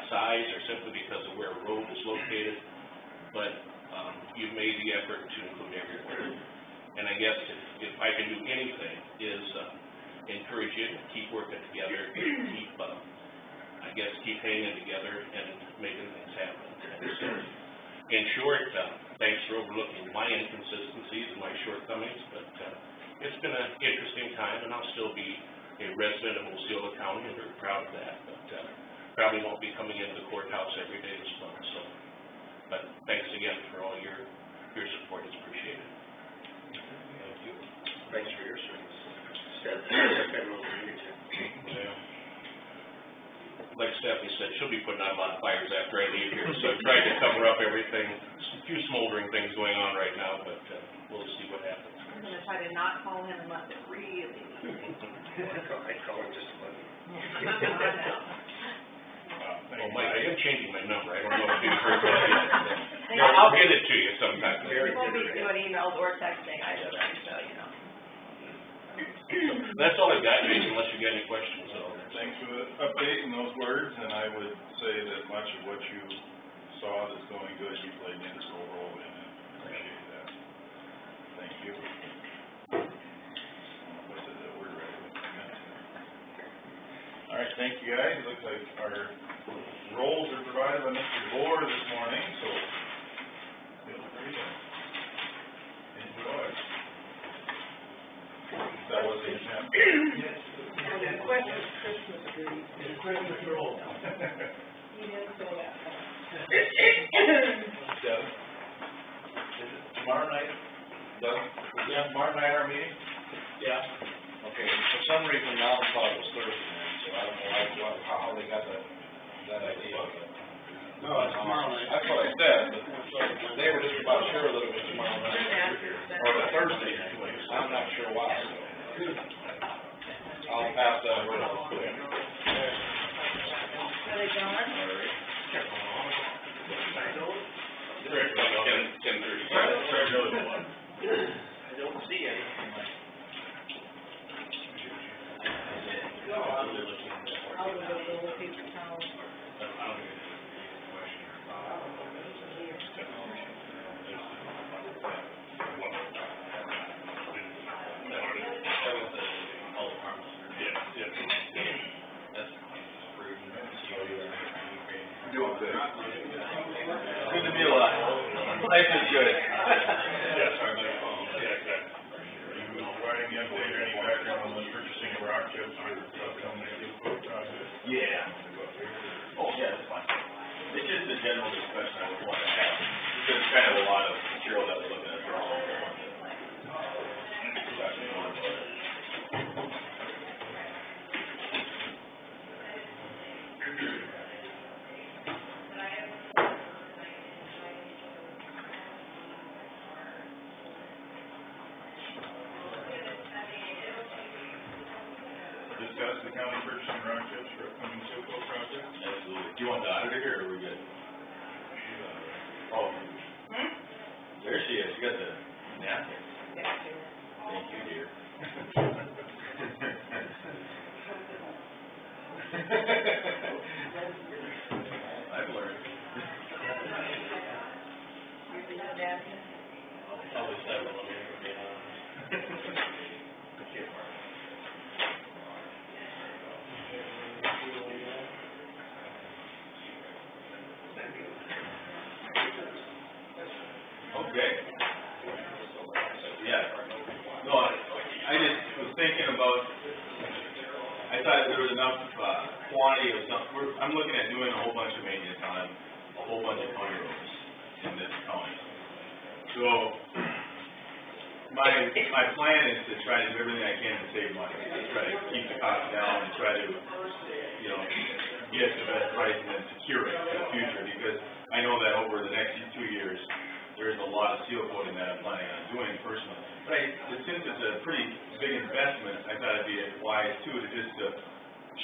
size or simply because of where a road is located. But you've made the effort to include everyone. And I guess if I can do anything is encourage you to keep working together, keep hanging together and making things happen. And so, in short, thanks for overlooking my inconsistencies and my shortcomings, but it's been an interesting time, and I'll still be a resident of Osceola County and very proud of that, but probably won't be coming into the courthouse every day this month, so. But thanks again for all your support, it's appreciated. Thank you. Thanks for your service. Like Stephanie said, she'll be putting out a lot of fires after I leave here, so I've tried to cover up everything. A few smoldering things going on right now, but we'll see what happens. I'm gonna try to not call him unless it really needs to be. I call him just a buddy. Oh, Mike, I am changing my number, I don't know if you've heard that yet. I'll get it to you sometime. We won't be doing emails or texting either, then, so, you know. That's all I've got, Jason, unless you got any questions. Thanks for the update and those words, and I would say that much of what you saw that's going good, you played an integral role in, and appreciate that. Thank you. I said that word right. All right, thank you guys. It looks like our roles are provided by Mr. Bohr this morning, so feel free to enjoy. That was the attempt. Yes. Christmas tree. It's Christmas roll. You didn't say that. Doug, is it tomorrow night? Doug? Yeah, tomorrow night our meeting? Yeah. Okay, for some reason Mountain Talk was Thursday night, so I don't know how they got that idea. No, it's tomorrow night. That's what I said, but they were just about sure that it was tomorrow night. Or the Thursday night, I'm not sure why, so. I'll pass that word on. Are they gone? 10:30. I don't see any. Life is good. Yes, yeah, exactly. You providing the update or any background on the purchasing of rock chips or upcoming steel coat project? Yeah. Oh, yeah, that's fine. It's just a general discussion I would want to have, because it's kind of a lot of material that we're looking at drawing. Discuss the county purchasing rock chips for upcoming steel coat project? Absolutely. Do you want the auditor here, or are we good? Oh. There she is, you got the napkin. Thank you, dear. I've learned. Probably several of them, you know. Okay. Yeah. No, I just was thinking about, I thought there was enough, quantity of something, I'm looking at doing a whole bunch of maintenance on a whole bunch of county roads in this county. So, my plan is to try to do everything I can to save money, to try to keep the cost down and try to, you know, get the best price and then secure it for the future, because I know that over the next 2 years, there's a lot of seal coating that I'm planning on doing personally. But since it's a pretty big investment, I thought it'd be wise too to just to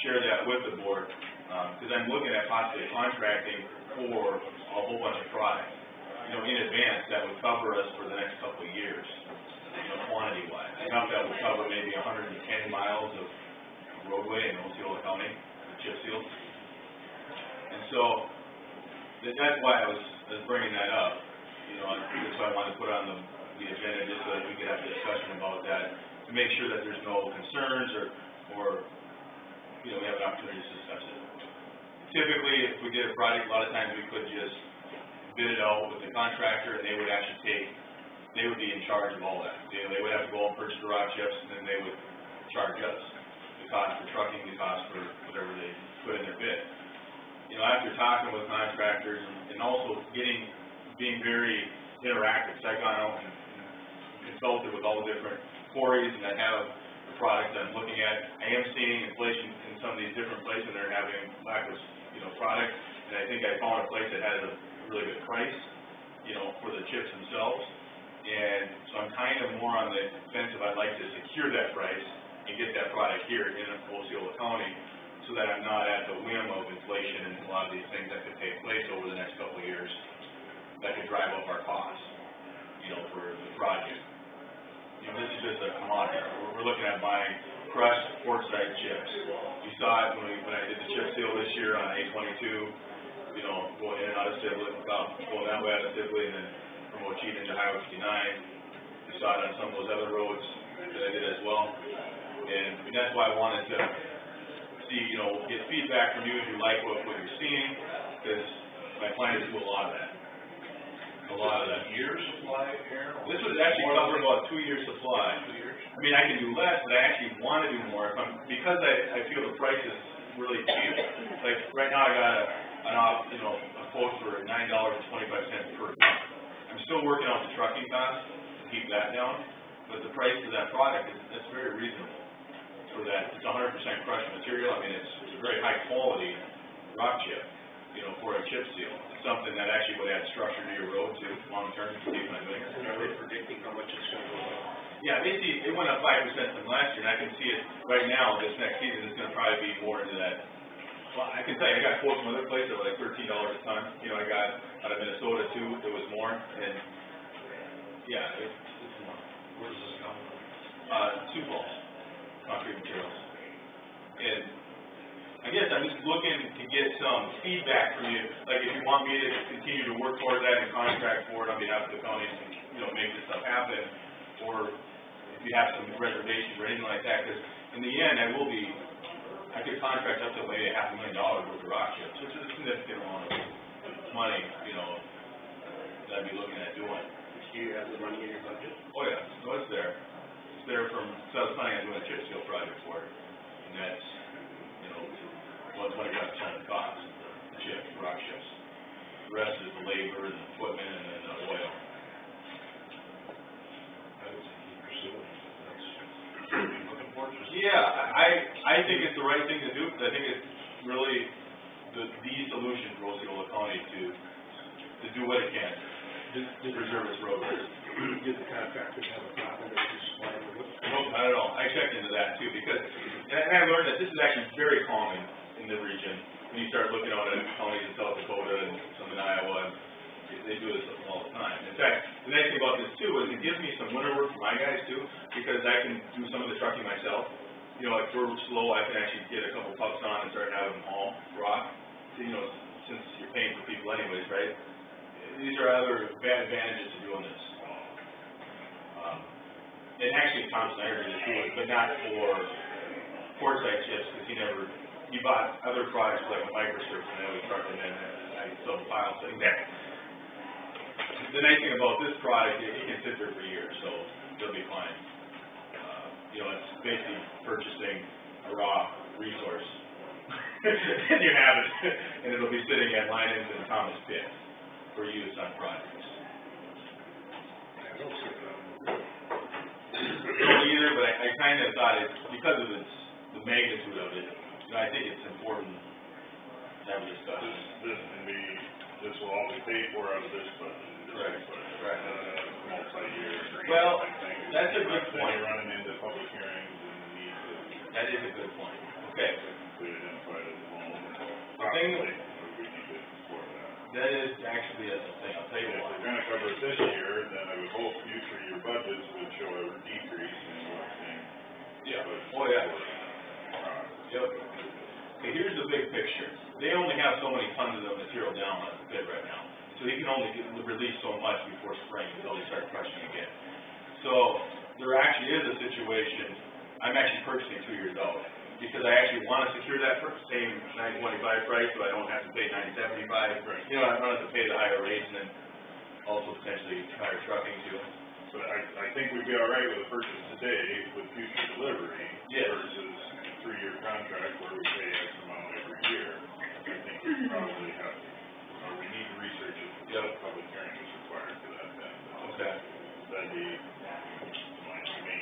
share that with the board, because I'm looking at possibly contracting for a whole bunch of products, you know, in advance that would cover us for the next couple of years, you know, quantity-wise. Enough that would cover maybe 110 miles of roadway in Osceola County, chip seals. And so, that's why I was bringing that up. You know, that's why I wanted to put on the agenda, just so that we could have a discussion about that, to make sure that there's no concerns or, you know, we have an opportunity to discuss it. Typically, if we did a project, a lot of times we could just bid it out with the contractor, and they would actually they would be in charge of all that. You know, they would have to go and purchase the rock chips, and then they would charge us the cost for trucking, the cost for whatever they put in their bid. You know, after talking with contractors and also being very interactive, so I've gone out and consulted with all the different quarries that have the product that I'm looking at. I am seeing inflation in some of these different places, and they're having lack of, you know, product, and I think I found a place that has a really good price, you know, for the chips themselves. And so I'm kind of more on the fence if I'd like to secure that price and get that product here in Osceola County, so that I'm not at the whim of inflation and a lot of these things that could take place over the next couple of years that could drive up our costs, you know, for the project. You know, this is just a commodity. We're looking at buying crushed quartzite chips. You saw it when I did the chip seal this year on A22, you know, going in and out of Sibley, going that way out of Sibley, and then from Ochita into Highway 59. You saw it on some of those other roads that I did as well. And that's why I wanted to see, you know, get feedback from you if you like what you're seeing, because my plan is to do a lot of that. A lot of that. Year supply, Aaron? This would actually cover about 2 years' supply. 2 years? I mean, I can do less, but I actually want to do more because I feel the price is really cheap. Like, right now I got a quote for $9.25 per ton. I'm still working on the trucking cost to keep that down, but the price of that product that's very reasonable for that. It's 100% crushed material. I mean, it's a very high quality rock chip, you know, for a chip seal. It's something that actually would add structure to your road too, long term, to keep my doing it. And are they predicting how much it's gonna go up? Yeah, it went up 5% from last year, and I can see it right now, this next season, it's gonna probably be more into that. Well, I can tell you, I got quotes from other places that were like $13 a ton. You know, I got out of Minnesota too, it was more, and yeah, it's more. Where does this come from? Sioux Falls, concrete materials. And I guess I'm just looking to get some feedback from you, like if you want me to continue to work toward that and contract for it on behalf of the county to, you know, make this stuff happen, or if you have some reservations or anything like that, because in the end, I could contract up to maybe $500,000 worth of rock chips, which is a significant amount of money, you know, that I'd be looking at doing. Do you have the money in your budget? Oh, yeah, no, it's there. It's there from, so I was planning on doing a chip seal project for it, and that's, you know, 25% of the cost, the chips, rock chips. The rest is the labor and the equipment and then the oil. I would say keep pursuing it. That's what we're looking for, just. Yeah, I think it's the right thing to do, because I think it's really the solution for Osceola County to do what it can to preserve its roadways. Did the contractors have a problem that you supplied with? Nope, not at all. I checked into that too, because, and I learned that this is actually very common in the region. When you start looking out at counties in South Dakota and some in Iowa, they do this all the time. In fact, the nice thing about this too is it gives me some winter work for my guys too, because I can do some of the trucking myself. You know, if we're slow, I can actually get a couple pucks on and start having them haul rock. So, you know, since you're paying for people anyways, right? These are other advantages to doing this. And actually, Tom Snyder did do it, but not for quartzite chips, because he bought other products like a microstrip, and I always trucked them in, and I still have a pile sitting there. The nice thing about this product, it can sit there for years, so it'll be fine. You know, it's basically purchasing a raw resource, and you have it, and it'll be sitting at Linens and Thomas Pit for use on projects. I don't see that. Don't either, but I kind of thought it, because of the magnitude of it, you know, I think it's important to have a discussion. This will all be paid for out of this budget. Right. Multi-year. Well, thing. that's a good point. You're running into public hearings and the need to. That is a good point. Okay. We identified as a loan. thing- We need to explore that. That is actually a thing, I'll tell you If what. we're gonna cover it this year, then I would hope future year budgets would show a decrease in what's being. Yeah. Oh, yeah. Yep. Okay, here's the big picture. They only have so many tons of the material down on the pit right now. So he can only release so much before spring until they start crushing again. So there actually is a situation, I'm actually purchasing 2 years out, because I actually want to secure that same $9.25 price, so I don't have to pay $9.75. Right. You know, I don't have to pay the higher rates and then also potentially higher trucking too. But I think we'd be all right with a purchase today with future delivery. Yes. Versus a 3-year contract where we pay X amount every year. I think we probably have, or we need to research it. Yep. Public hearing is required for that then. Okay. That'd be, fine to me.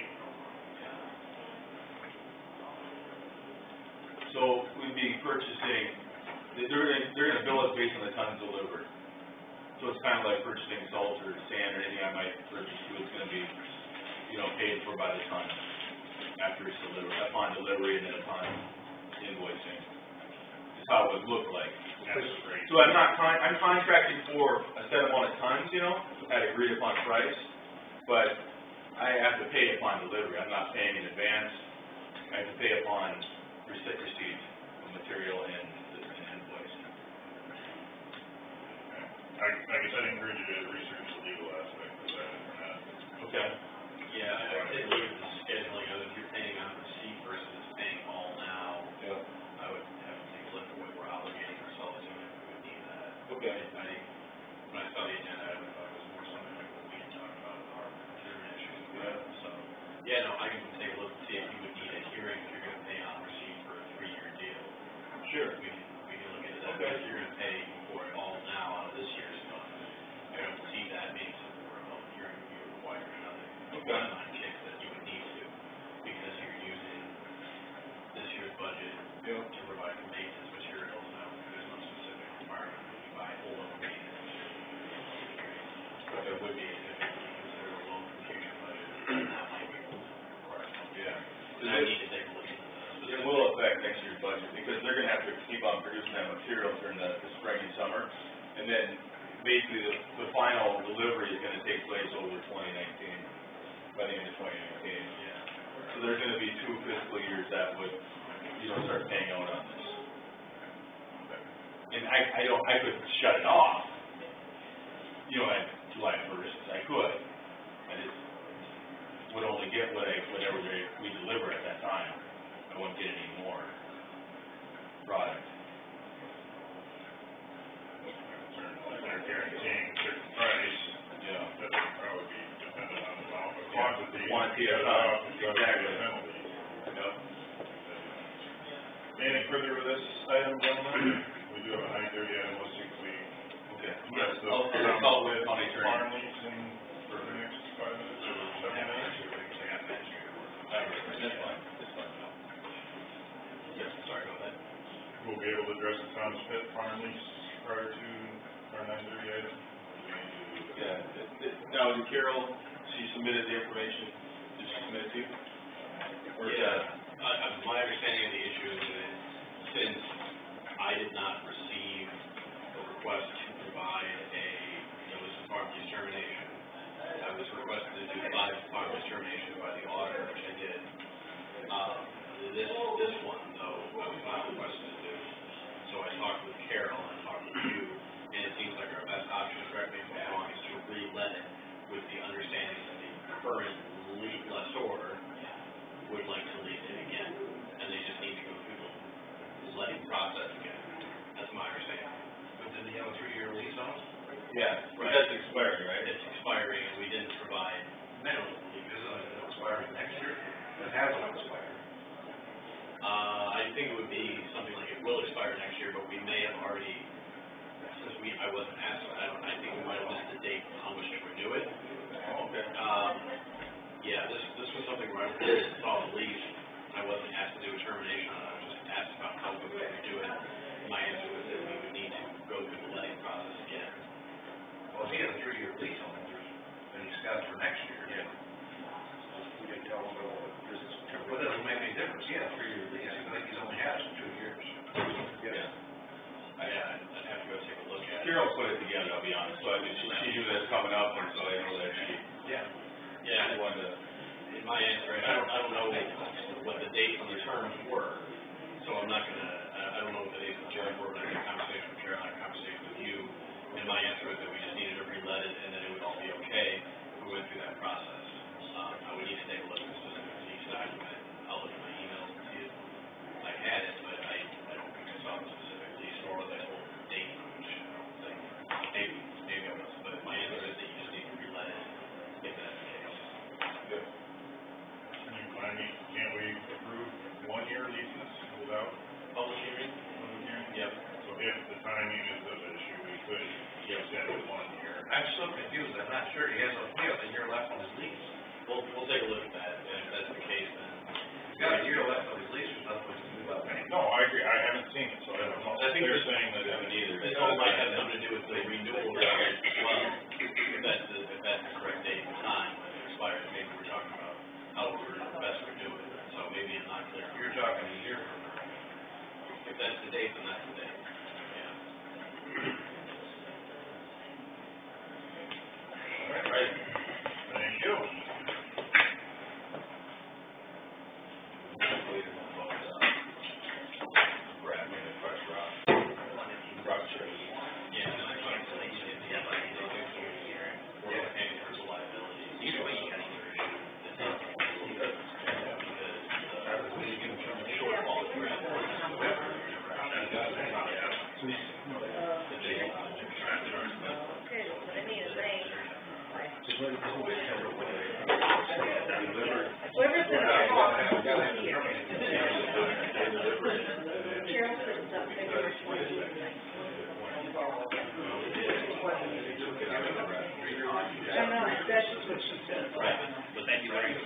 So we'd be purchasing, they're gonna bill us based on the tons delivered. So it's kind of like purchasing salt or sand or anything I might purchase too, it's gonna be, you know, paid for by the ton after it's delivered, upon delivery and then upon invoicing. Is how it would look like. That's great. So I'm contracting for a set amount of tons, you know, at agreed upon price, but I have to pay upon delivery, I'm not paying in advance, I have to pay upon receipt of material and invoice. I guess I'd encourage you to research the legal aspect of that and that. Okay. Yeah, I would take a look at the scheduling of if you're paying on receipt versus paying all now. Yep. I would have to take a look at what we're obligating ourselves to if we would need that. Okay. When I saw the agenda, I thought it was more something like what we had talked about with our procurement issues. Yeah. So, yeah, no, I can take a look and see if you would need a hearing if you're gonna pay on receipt for a 3-year deal. Sure. We can look into that, Okay. because you're gonna pay for it all now out of this year's fund. I don't see that being something where a public hearing would be required or nothing. Okay. One-time kicks that you would need to, because you're using this year's budget Yep. to provide for maintenance materials. Now, there's no specific requirement when you buy whole of maintenance materials. But there would be if you consider a loan for future budget, that might be required. Yeah. And I need to take a look into that. It will affect next year's budget, because they're gonna have to keep on producing that material during the spring and summer. And then basically the final delivery is gonna take place over 2019, by the end of 2019. Yeah. So there's gonna be 2 fiscal years that would, you know, start paying out on this. And I could shut it off, you know, at July 1st, I could. I just would only get whatever we deliver at that time. I wouldn't get any more product. They're guaranteeing a certain price, quantity. Quantity Cut of it time. off, instead of Exactly. the penalty. Yep. Anything further with this item, gentlemen? We do have a 9:30 item, let's see if we. Okay. Rest of I'll the call with county attorney. farm lease in for the next 5 minutes or 7 minutes. That's fine, that's fine. Yes, sorry about that. We'll be able to address the Thomas Pitt farm lease prior to our 9:30 item. Yeah, now, in Carol, she submitted the information, did she submit it to you? Or, My understanding of the issue is that since I did not receive a request to provide a notice of farm lease termination, I was requested to do 5 farm lease terminations by the auditor, which I did. This one, though, I was not requested to do. So I talked with Carol and talked with you, and it seems like our best option, correct me if I'm wrong, is to re-let it with the understanding that the current lessor would like to lease it again, and they just need to go through the letting process again. That's my understanding. But did he have a 3-year lease on it? Yeah, Right. that's expiring, right? It's expiring, and we didn't provide. No, because it'll expire next year. It hasn't expired. I think it would be something like it will expire next year, but we may have already, since I wasn't asked, I think we might have missed the date on which to renew it. Oh, okay. Yeah, this was something where I saw the lease, I wasn't asked to do a termination on it, I was just asked about how we would redo it. My answer was that we would need to go through the letting process again. Well, if he has a 3-year lease on it, then he's got it for next year. Yeah. We can tell him, well, that doesn't make any difference. He had a 3-year lease. I think he's only had it 2 years. Yeah. I'd have to go take a look at it. Carol put it together, I'll be honest, so I mean, she knew that's coming up, and so I know that she Yeah, wanted to. in my answer, I don't know what the dates on the terms were, so I'm not gonna, I don't know what the dates on the terms were, but I had a conversation with Carol, I had a conversation with you, and my answer was that we just needed to re-let it, and then it would all be okay if we went through that process. I would need to take a look at the specifics of each document, I'll look at my emails and see if I had it, but I don't think I saw the specific lease or the whole date on which, I don't think, maybe I was, but my answer is that you just need to re-let it, if that's the case. Good. I mean, can't we approve 1-year leases without Public hearing? public hearing? Yep. So if the timing is of the issue, we could extend it 1 year. I'm so confused. I'm not sure. He has a year left on his lease. We'll take a look at that, and if that's the case, then. He's got a year left on his lease. There's nothing we can do about it. No, I agree, I haven't seen it, so I don't know. I think They're they're saying that. I haven't either, it might have something to do with the renewal rate as well, if that's the correct date and time when it expires, maybe we're talking about how we're best to do it, so maybe it's not clear. You're talking a year from now. If that's the date, then that's the date, yeah. All right, thank you. Brad, maybe fresh rock. Rock chairs. Yeah, and I thought that they did the FID, they do for a year, or paying for his liability. Usually you can either issue the same thing, because the shortfall is great. Whoever's in the call, here. Carol sits up February 20th. I know, that's just what she said. Right, but thank you very much.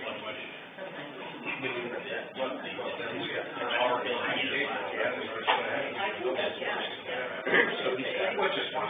Which is fine.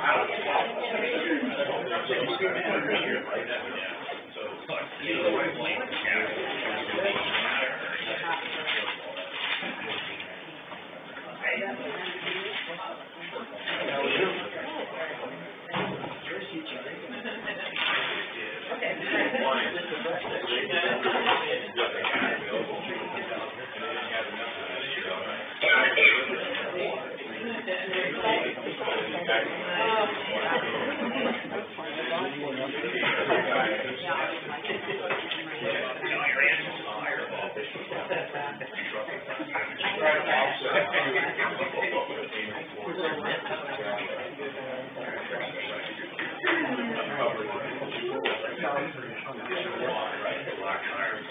Right. black tires.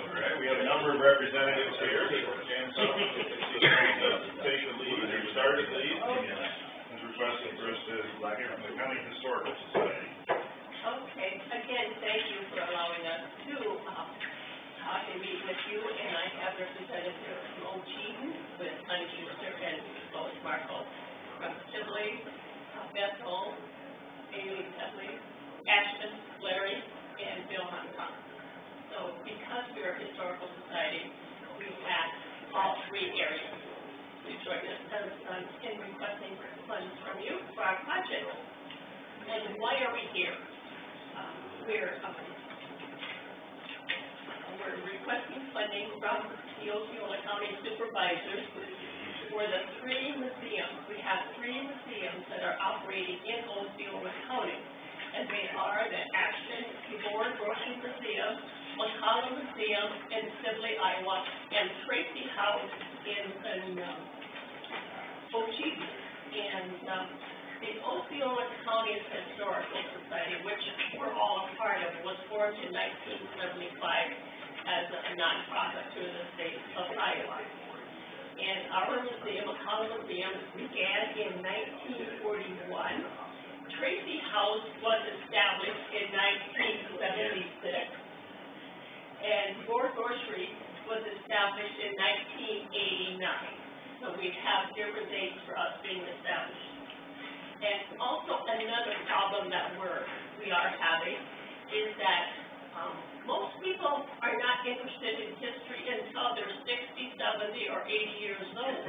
All right, we have a number of representatives here, and so, take the lead, or start the lead, as requested for us to, hear from the County Historical Society. Okay, again, thank you for allowing us to, talk and meet with you, and I have Representative Mo Cheaton with Honey Schuster and Lois Marco from Sibley, Bethel, Amy Sibley, Ashton, Larry, and Bill Huntcom. So because we are a historical society, we have all three areas. We join us in requesting funds from you for our project. And why are we here? We're requesting funding from the Osceola County supervisors for the three museums. We have three museums that are operating in Osceola County, and they are the Ashton Keyboard Grocery Museum, McCollum Museum in Sibley, Iowa, and Tracy House in Ocheedan. And the Osceola County Historical Society, which we're all a part of, was formed in 1975 as a nonprofit through the state of Iowa. And our museum, McCollum Museum, began in 1941. Tracy House was established in 1976. And Keyboard Grocery was established in 1989. So we have different dates for us being established. And also another problem that we are having is that most people are not interested in history until they're 60, 70, or 80 years old.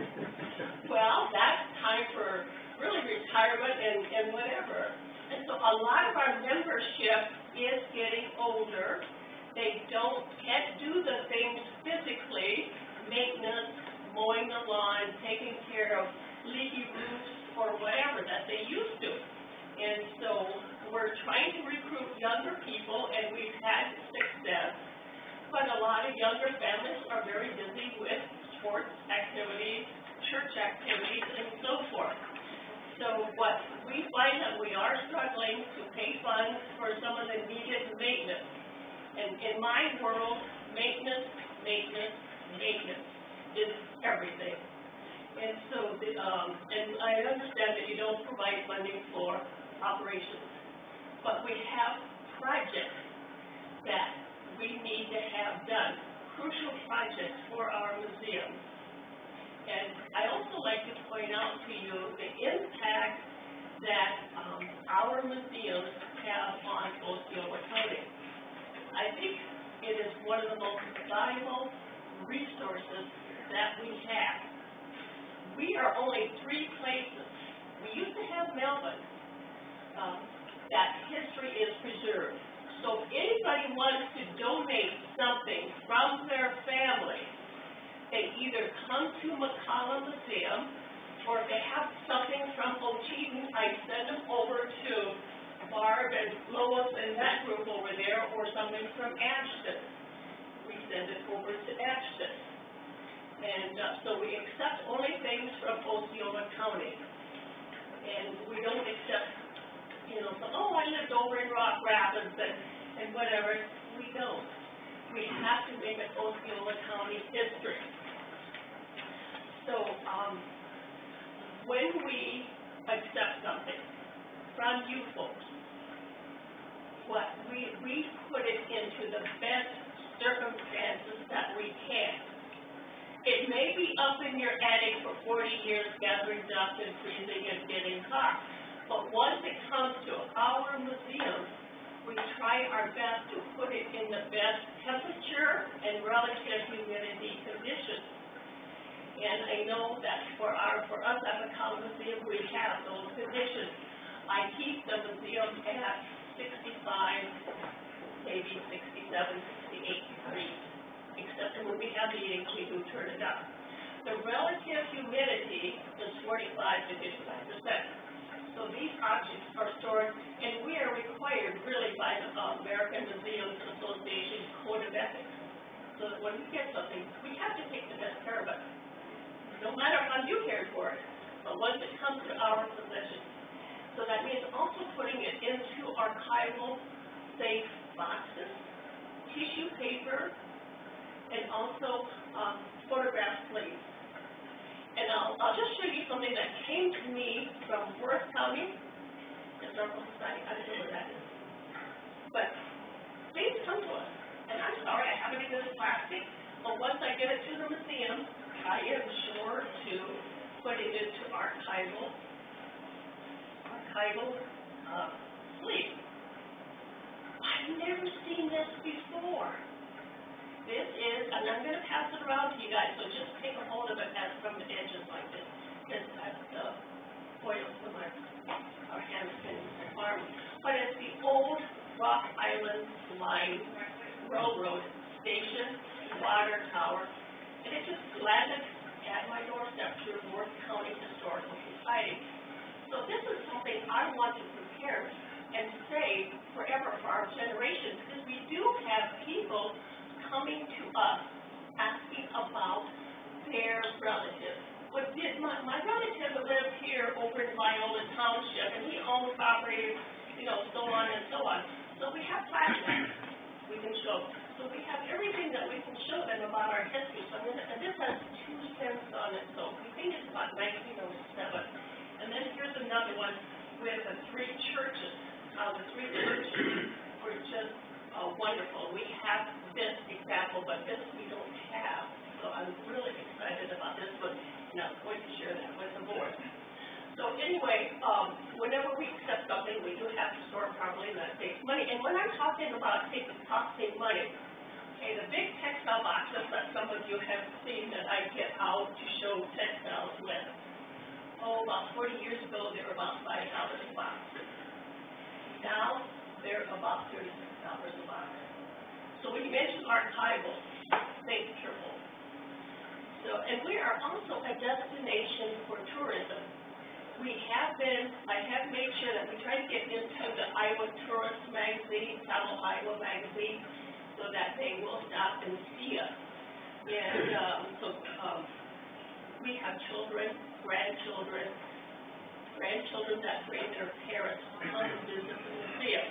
Well, that's time for really retirement and whatever. And so a lot of our membership is getting older. They can't do the things physically, maintenance, mowing the lawn, taking care of leaky roofs, or whatever that they used to. And so we're trying to recruit younger people, and we've had success, but a lot of younger families are very busy with sports activities, church activities, and so forth. So what we find that we are struggling to pay funds for some of the needed maintenance. And in my world, maintenance is everything. And so, and I understand that you don't provide funding for operations, but we have projects that we need to have done, crucial projects for our museum. And I also like to point out to you the impact that our museums have on Osceola County. I think it is one of the most valuable resources that we have. We are only three places. We used to have Melbourne, that history is preserved. So if anybody wants to donate something from their family, they either come to McCollum Museum, or if they have something from Ocheedan, I send them over to Barb and Lois and that group over there, or something from Ashton. We send it over to Ashton. And so we accept only things from Osceola County. And we don't accept, I lived over in Rock Rapids and whatever. We don't. We have to make it Osceola County history. So when we accept something from you folks, we put it into the best circumstances that we can. It may be up in your attic for 40 years gathering dust and freezing and getting hot, but once it comes to our museum, we try our best to put it in the best temperature and relative humidity conditions. And I know that for us at the McCollum Museum, we have those conditions. I keep the museum at 65, maybe 67, 68 degrees. Except when we have meetings, we do turn it up. The relative humidity is 45 to 55%. So these objects are stored, and we are required really by the American Museums Association Code of Ethics. So that when we get something, we have to take the best care of it. No matter how you cared for it, but once it comes to our possession. So that means also putting it into archival safe boxes. tissue paper, and also, photograph plates. And I'll just show you something that came to me from Worth County Historical Society. I don't know where that is. But please come to us. And I'm sorry, I have it in this plastic, but once I get it to the museum, I am sure to put it into archival sleeve. I've never seen this before. This is, and I'm gonna pass it around to you guys, so just take a hold of it from the edges like this. It's the foil for our hands and arms. But it's the old Rock Island Line Railroad Station water tower, and it just landed at my doorstep through Worth County Historical Society. So this is something I want to prepare and save forever for our generations, because we do have people coming to us asking about their relatives. What did my relative lived here over in Viola Township, and he owned property, so on and so on. So we have flashbacks we can show. So we have everything that we can show them about our history. So and this has 2 cents on it, so we think it's about 1907. And then here's another one with the 3 churches. The 3 churches were just wonderful. We have this example, but this we don't have. So I'm really excited about this one, and I'm going to share that with the board. So anyway, whenever we accept something, we do have to store it properly, and that takes money. And when I'm talking about costing money, okay, the big textile boxes that some of you have seen that I get out to show textiles with, about 40 years ago, they were about $5 a box. Now, they're about $36 a box. So when you mention archival, think triple. So, and we are also a destination for tourism. I have made sure that we try to get into the Iowa Tourist Magazine, Travel Iowa Magazine, so that they will stop and see us. And we have children, grandchildren that bring their parents to come and visit the museum.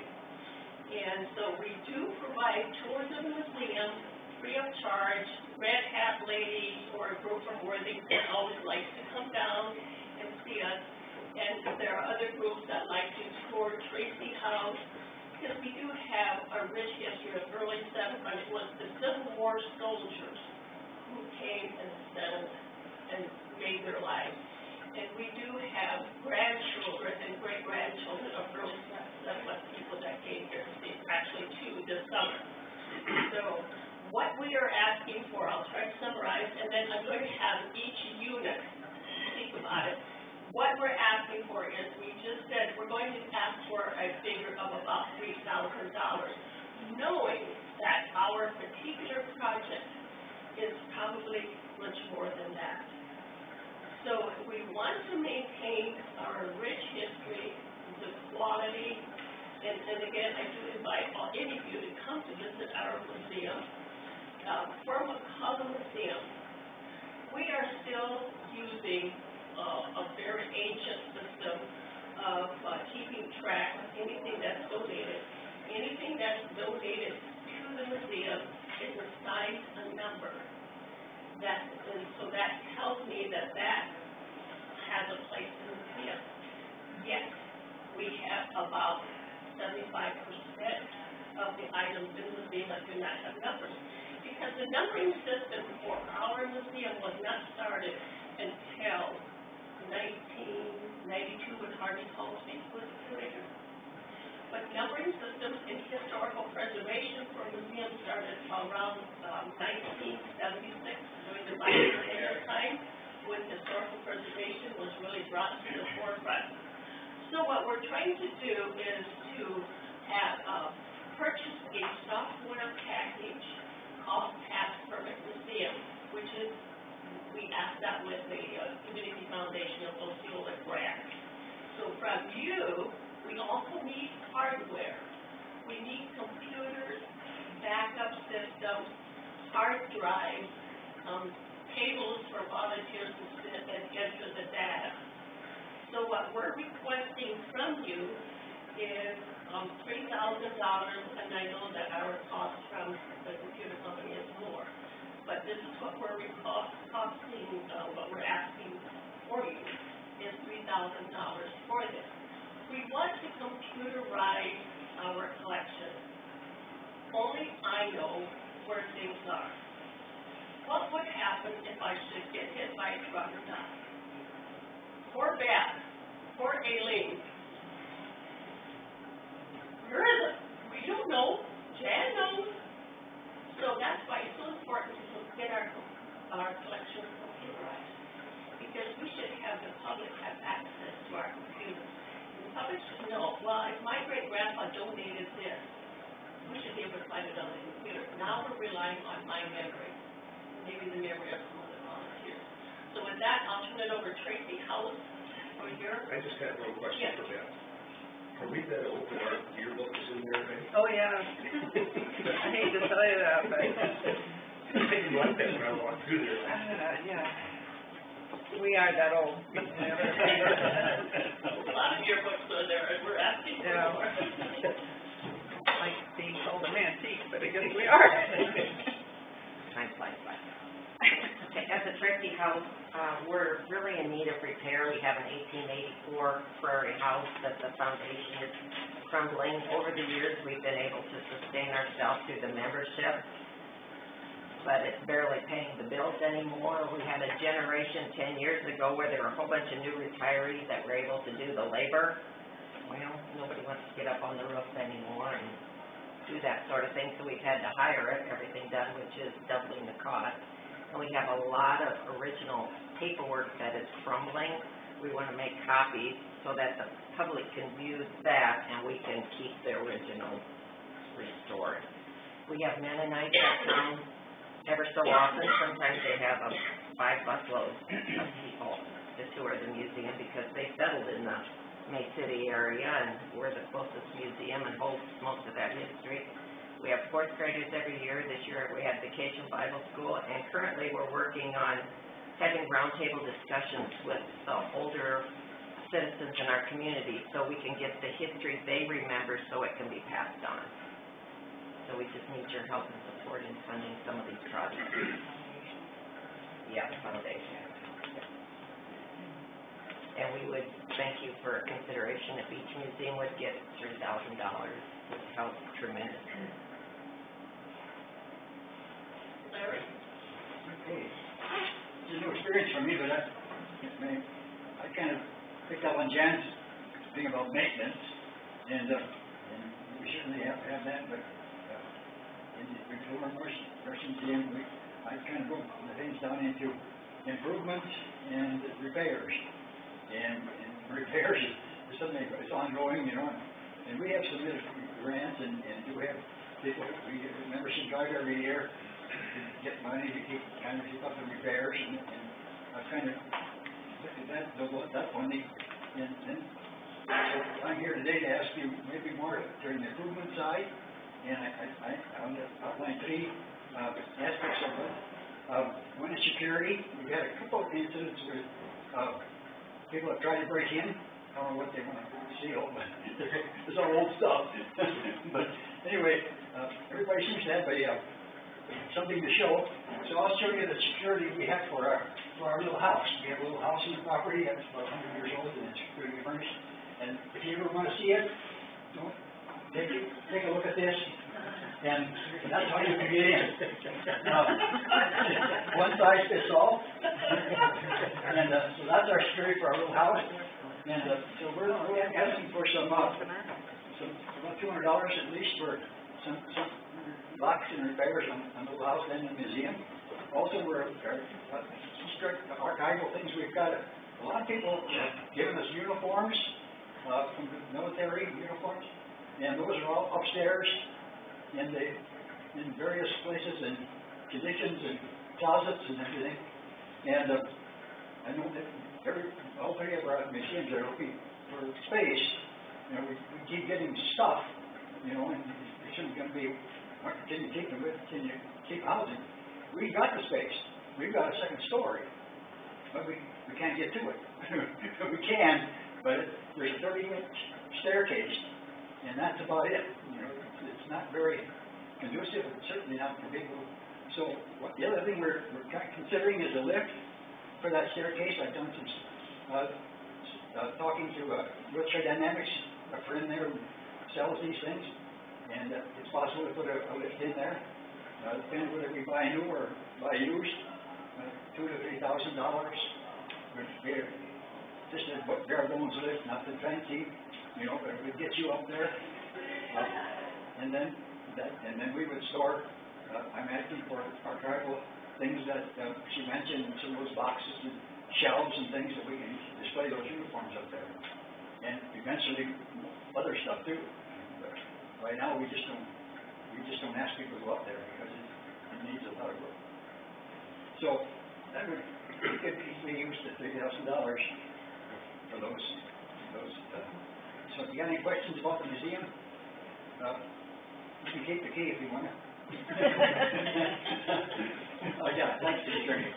And so we do provide tours of the museum free of charge. Red Hat ladies or a group from Worthington always likes to come down and see us. And there are other groups that like to tour Tracy House, because we do have a rich history of early 700s. It was the Civil War soldiers who came and settled and made their lives. And we do have grandchildren and great-grandchildren of early settlement people that came here to see, actually 2 this summer. So what we are asking for, I'll try to summarize, and then I'm going to have each unit think about it. What we're asking for is, we just said we're going to ask for a figure of about $3,000, knowing that our particular project is probably much more than that. So we want to maintain our rich history, the quality, and again, I do invite any of you to come to visit our museum. For McCullough Museum, we are still using a very ancient system of keeping track of anything that's donated. Anything that's donated to the museum is assigned a number. And so that tells me that has a place in the museum. Yes, we have about 75% of the items in the museum that do not have numbers. Because the numbering system for our museum was not started until 1992 when Harvey Holstein was the curator. But numbering systems in historical preservation for museums started around 1976, during the Bicentennial time, when historical preservation was really brought to the forefront. So what we're trying to do is to have purchase a software package called Past Permit Museum, which is, we asked that with the Community Foundation of Osceola grant. So from you, we also need hardware. We need computers, backup systems, hard drives, tables for volunteers to sit and enter the data. So what we're requesting from you is, $3,000, and I know that our cost from the computer company is more. But this is what we're costing, what we're asking for you, is $3,000 for this. We want to computerize our collection. Only I know where things are. What would happen if I should get hit by a truck or die? Poor Beth, poor Aileen. Where is it? We don't know. Jan knows. So that's why it's so important to get our collection computerized. Because we should have the public have access to our computers. The public should know, well, if my great-grandpa donated this, we should be able to find it on the computer. Now we're relying on my memory, maybe the memory of some other volunteers. So with that, I'll turn it over to Tracy House for your... I just had one question for Beth. Are we that open, our yearbook is in there, right? Oh, yeah. I hate to tell you that, but. I didn't like that when I walked through there. Yeah. We are that old. A lot of yearbooks are there, and we're asking for more. Like being called an antique, but I guess we are. Time flies by. Okay, at the Tracy House, we're really in need of repair. We have an 1884 Prairie house that the foundation is crumbling. Over the years, we've been able to sustain ourselves through the membership, but it's barely paying the bills anymore. We had a generation 10 years ago where there were a whole bunch of new retirees that were able to do the labor. Well, nobody wants to get up on the roof anymore and do that sort of thing, so we've had to hire everything done, which is doubling the cost. And we have a lot of original paperwork that is crumbling. We want to make copies so that the public can view that and we can keep the original restored. We have Mennonites that come ever so often. Sometimes they have 5 busloads of people to tour the museum because they settled in the May City area and we're the closest museum and holds most of that history. We have 4th graders every year. This year we had Vacation Bible School, and currently we're working on having roundtable discussions with the older citizens in our community so we can get the history they remember so it can be passed on. So we just need your help and support in funding some of these projects. Yeah, foundation. And we would thank you for consideration if each museum would get $3,000, which helps tremendously. Larry? Okay. It's a new experience for me, but I kind of picked up on Jan's thing about maintenance, and we certainly have to have that, but in the reform museum, I kind of broke the things down into improvements and repairs. And repairs is something that's ongoing, you know, and we have submitted grants and do have people, we get membership drive every year, to get money to keep up the repairs, and I've kind of looked at that funding, and so I'm here today to ask you maybe more during the improvement side, and I want to outline 3 aspects of it. One is security. We've had a couple of incidents with people have tried to break in. I don't know what they want to steal, but it's all old stuff. But anyway, everybody seems to have something to show. So I'll show you the security we have for our little house. We have a little house in the property that's about 100 years old and it's pretty furnished. And if you ever want to see it, take a look at this. And that's how you can get in. One size fits all. And so that's our security for our little house. And so we're asking for some about $200 at least for some locks and repairs on the little house and the museum. Also, we're strict archival things. We've got a lot of people have given us uniforms from the military uniforms, and those are all upstairs in various places and conditions and closets and everything. And I know that all 3 of our museums are looking for space. You know, we keep getting stuff, you know, and it's going to be, can you keep housing? We got the space. We've got a 2nd story, but we can't get to it. We can, but there's a 30-inch staircase and that's about it, you know, it's not very conducive, it's certainly not for people. So, the other thing we're considering is a lift for that staircase. I've done some, talking to, Wheelchair Dynamics, a friend there who sells these things, and it's possible to put a lift in there. Depending whether we buy new or buy used, $2,000 to $3,000. We're just a bare bones lift, nothing fancy, you know, but it would get you up there. And then we would store, I'm asking for our tribal things that she mentioned, some of those boxes and shelves and things that we can display those uniforms up there. And eventually, other stuff too. But right now, we just don't ask people to go up there because it needs a lot of work. So, that would, we could easily use the $3,000 for those. So if you got any questions about the museum, you can keep the key if you want to. Oh, yeah, thanks to the attorney.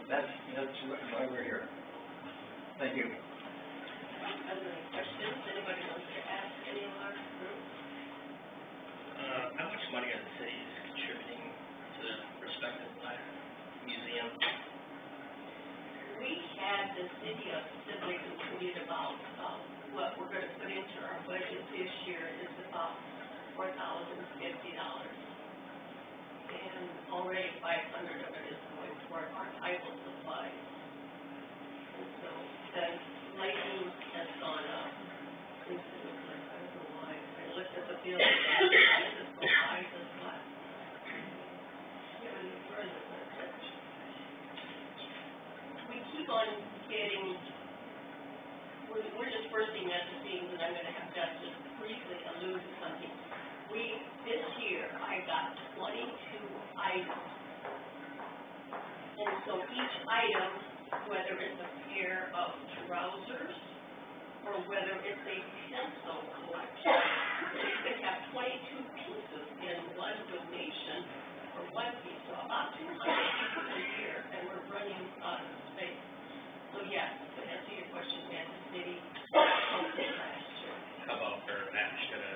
That's why we're here. Thank you. Other questions, anybody wants to ask any of our group? How much money are the cities contributing to the respective museum? We had the city of Sibley contribute about, what we're gonna put into our budget this year is about $4,050. And already 500 of it is going toward our title supplies. And so the lighting has gone up. I don't know why. I looked at the bill, the prices go high as much. We keep on getting, we're just bursting at the seams, and I'm gonna have Jeff just briefly allude to something. This year, I got 22 items. And so each item, whether it's a pair of trousers, or whether it's a pencil collection, you could have 22 pieces in one donation for one piece. So about 200 pieces a year, and we're running out of space. So yes, to answer your question, Kansas City, last year. How about for match to the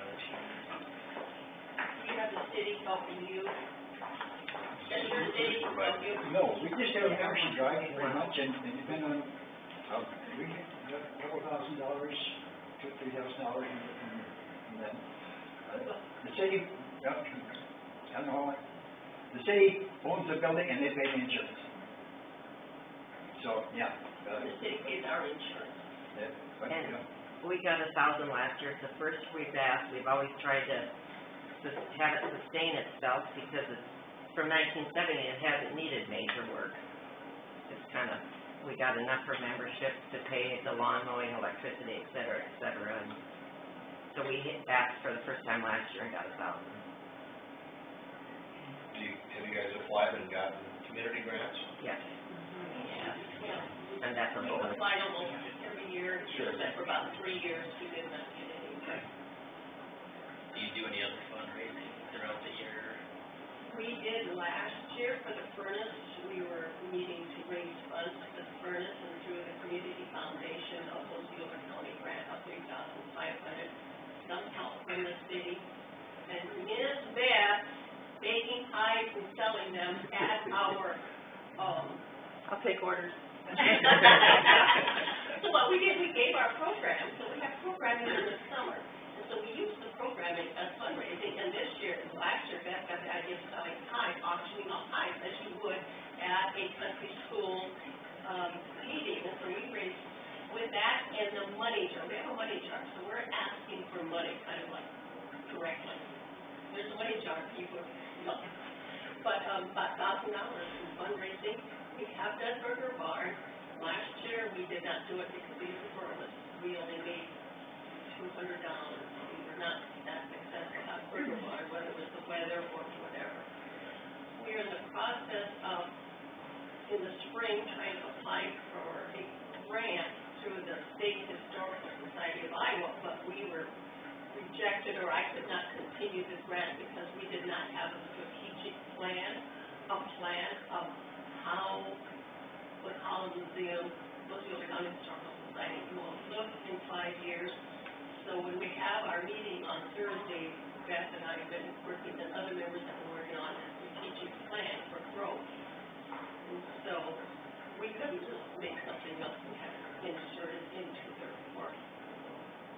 You have the city helping you. Does your city help you? No, we just have a membership drive very much, and depend on, we get a couple $1,000, $2,000 to $3,000, and then, the city, I don't know, the city owns the building and they pay the insurance. So, yeah. The city pays our insurance. Yeah, but, And we got 1,000 last year. It's the first we've asked. We've always tried to have it sustain itself because it's, from 1970, it hasn't needed major work. It's kind of, we got enough for membership to pay the lawn mowing, electricity, et cetera, and so we asked for the first time last year and got 1,000. Have you guys applied and gotten community grants? Yes. Yeah. And that's a We little. apply almost every year, Sure. except for about 3 years, we did not get any. Do you do any other fundraising throughout the year? We did last year for the furnace. We were needing to raise funds for the furnace, and through the community foundation, also Wheeler County grant of $3,500, some help from the city. And Ms. Beth baking pies and selling them at our, I'll take orders. So what we did, we gave our program, so we have programming in the summer. And so we used the programming as fundraising, and last year, Beth got the idea of selling pies, auctioning off pies, as you would at a country school, meeting. And so we raised with that and the money jar. We have a money jar, so we're asking for money, kind of like directly. There's a money jar, you would, no. But, about $1,000 in fundraising. We have done Burger Barn. Last year, we did not do it because we only made $200. We were not that successful at Burger Barn, whether it was the weather or whatever. We're in the process of, in the spring, trying to apply for a grant through the State Historical Society of Iowa, but we were rejected, or I could not continue the grant because we did not have a strategic plan of how the College Museum, Wheeler County Historical Society will look in 5 years. so when we have our meeting on Thursday, Beth and I have been working, and other members have been working on a strategic plan for growth. And so we couldn't just make something up and have it inserted into the report.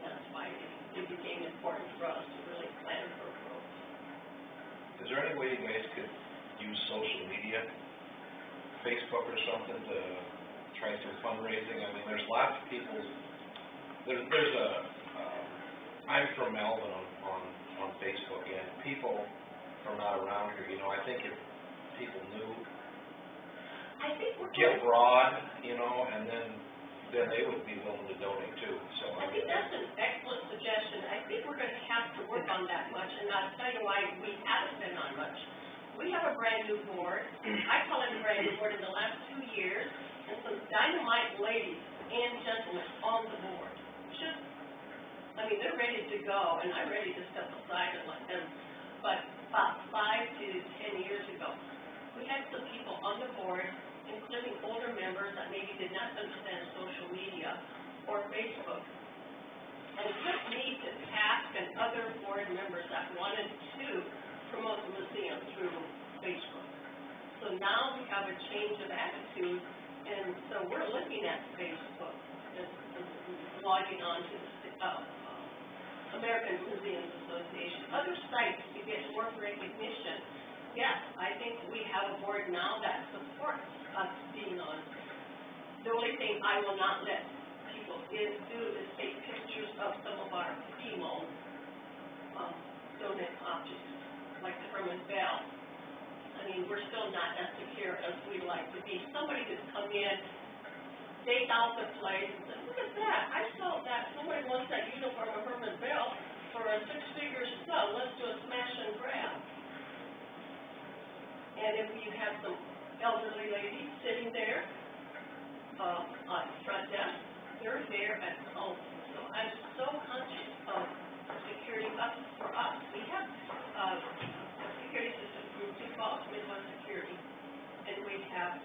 That's why it became important for us to really plan for growth. Is there any way you guys could use social media, Facebook or something, to try some fundraising? I mean, there's lots of people, I'm from Melvin on Facebook, and people from not around here, you know, I think if people knew, I think we're get broad, you know, and then they would be willing to donate too, so. I think that's an excellent suggestion. I think we're gonna have to work on that much, and I'll tell you why we haven't been on much. We have a brand new board, I call it a brand new board, in the last 2 years, and some dynamite ladies and gentlemen on the board. They're ready to go, and I'm ready to step aside and let them, but about 5 to 10 years ago, we had some people on the board, including older members that maybe did not understand social media or Facebook. And it took me to task and other board members that wanted to promote the museum through Facebook. So now we have a change of attitude, and so we're looking at Facebook and logging on to the American Museums Association, other sites to get more recognition. Yes, I think we have a board now that supports us being on. The only thing I will not let people do is take pictures of some of our FEMO donate objects, like the Herman Bell. We're still not as secure as we'd like to be. Somebody could come in, stake out the place, and say, look at that, I saw that, somebody wants that uniform of Herman Bell for a 6-figure sum, let's do a smash and grab. And if you have some elderly ladies sitting there, on the front desk, they're there at home. So I'm so conscious of security buttons for us. We have a security system group called Midwest Security, and we have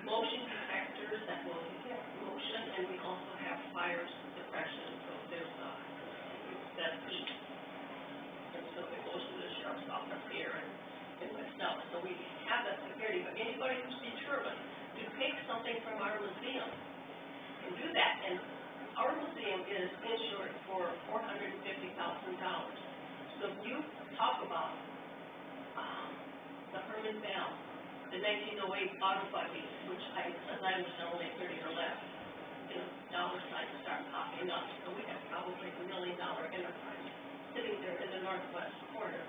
motion detectors that will detect motion, and we also have fire suppression. So there's that heat, and so it goes to the sheriff's office here and myself. So we have that security, but anybody who's determined to take something from our museum can do that. And our museum is insured for $450,000. So if you talk about the Herman Bell, the 1908 auto buggy, which as I understand, only 30 or less, dollar signs start popping up. So we have probably $1 million enterprise sitting there in the northwest corner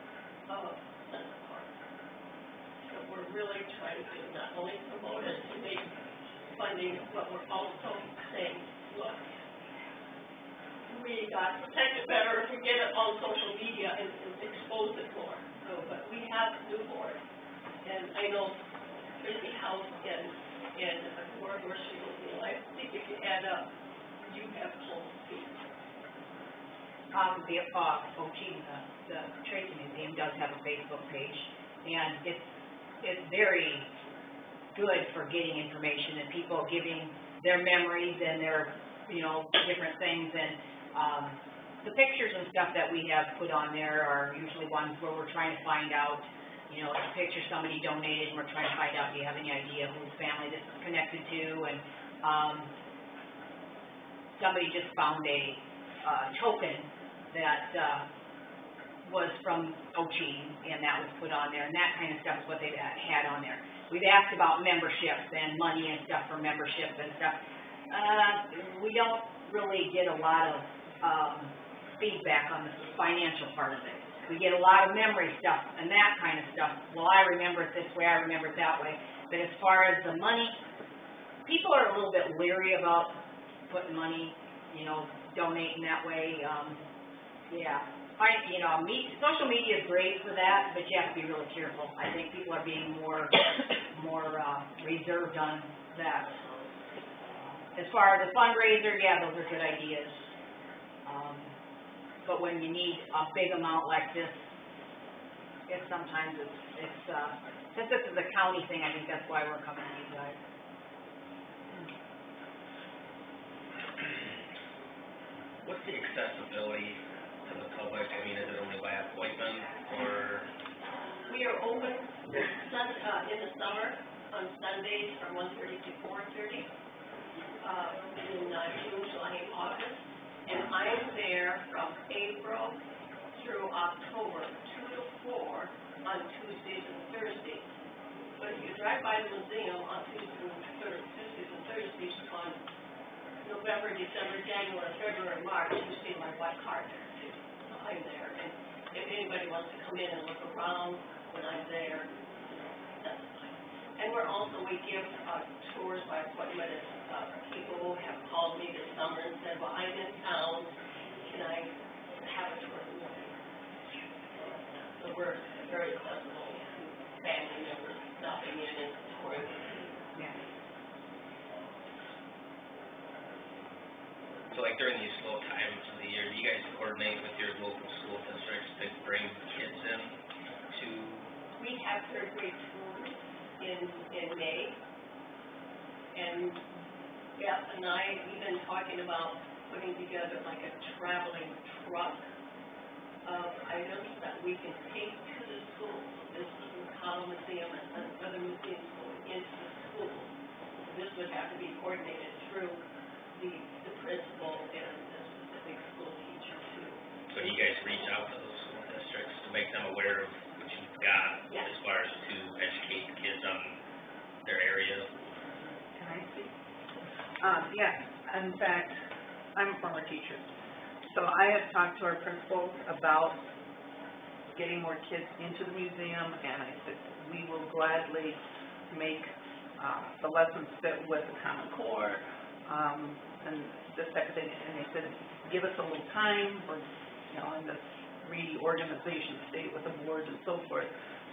of Central Park. So we're really trying to not only promote it to make funding, but we're also saying, look, we got to protect it better if we get it on social media and expose it more. So, but we have a new board, and I know Christie House and Ward where she will be. I think if you add up, you have close feet. The Tracy Museum does have a Facebook page, and it's very good for getting information and people giving their memories and their, different things. And the pictures and stuff that we have put on there are usually ones where we're trying to find out, it's a picture somebody donated, and we're trying to find out, do you have any idea whose family this is connected to? And somebody just found a token that was from Ochene, and that was put on there, and that kind of stuff is what they had on there. We've asked about memberships and money and stuff for membership and stuff. We don't really get a lot of feedback on the financial part of it. We get a lot of memory stuff and that kind of stuff. Well, I remember it this way, I remember it that way. But as far as the money, people are a little bit leery about putting money, donating that way. Social media is great for that, but you have to be really careful. I think people are being more reserved on that. As far as the fundraiser, those are good ideas. But when you need a big amount like this, sometimes it's since this is a county thing, I think that's why we're coming to you guys. what's the accessibility to the public? I mean, is it only by appointment, or? We are open in the summer on Sundays from 1:30 to 4:30, in June, July, and August. And I'm there from April through October, 2 to 4 on Tuesdays and Thursdays. But if you drive by the museum on Tuesdays and Thursdays on November, December, January, February, March, you see my white car there too. So I'm there, and if anybody wants to come in and look around when I'm there, that's fine. And we give tours by appointment. People have called me this summer and said, well, I'm in town, can I have a tour of the museum? So we're very accessible, family members stopping in and touring. Yeah. So like during these slow times of the year, do you guys coordinate with your local school districts to bring kids in to? We have third grade tours in May. And Beth and I even talking about putting together like a traveling truck of items that we can take to the school. This is the McConnell Museum and other museums going into the school. This would have to be coordinated through the principal and the specific school teacher too. So do you guys reach out to those school districts to make them aware of what you've got as far as to educate the kids on their area? Can I speak? Yes, in fact, I'm a former teacher. So I have talked to our principals about getting more kids into the museum, and I said we will gladly make the lessons fit with the Common Core, and this type of thing. And they said, give us a little time, or in this reorganization state with the board and so forth.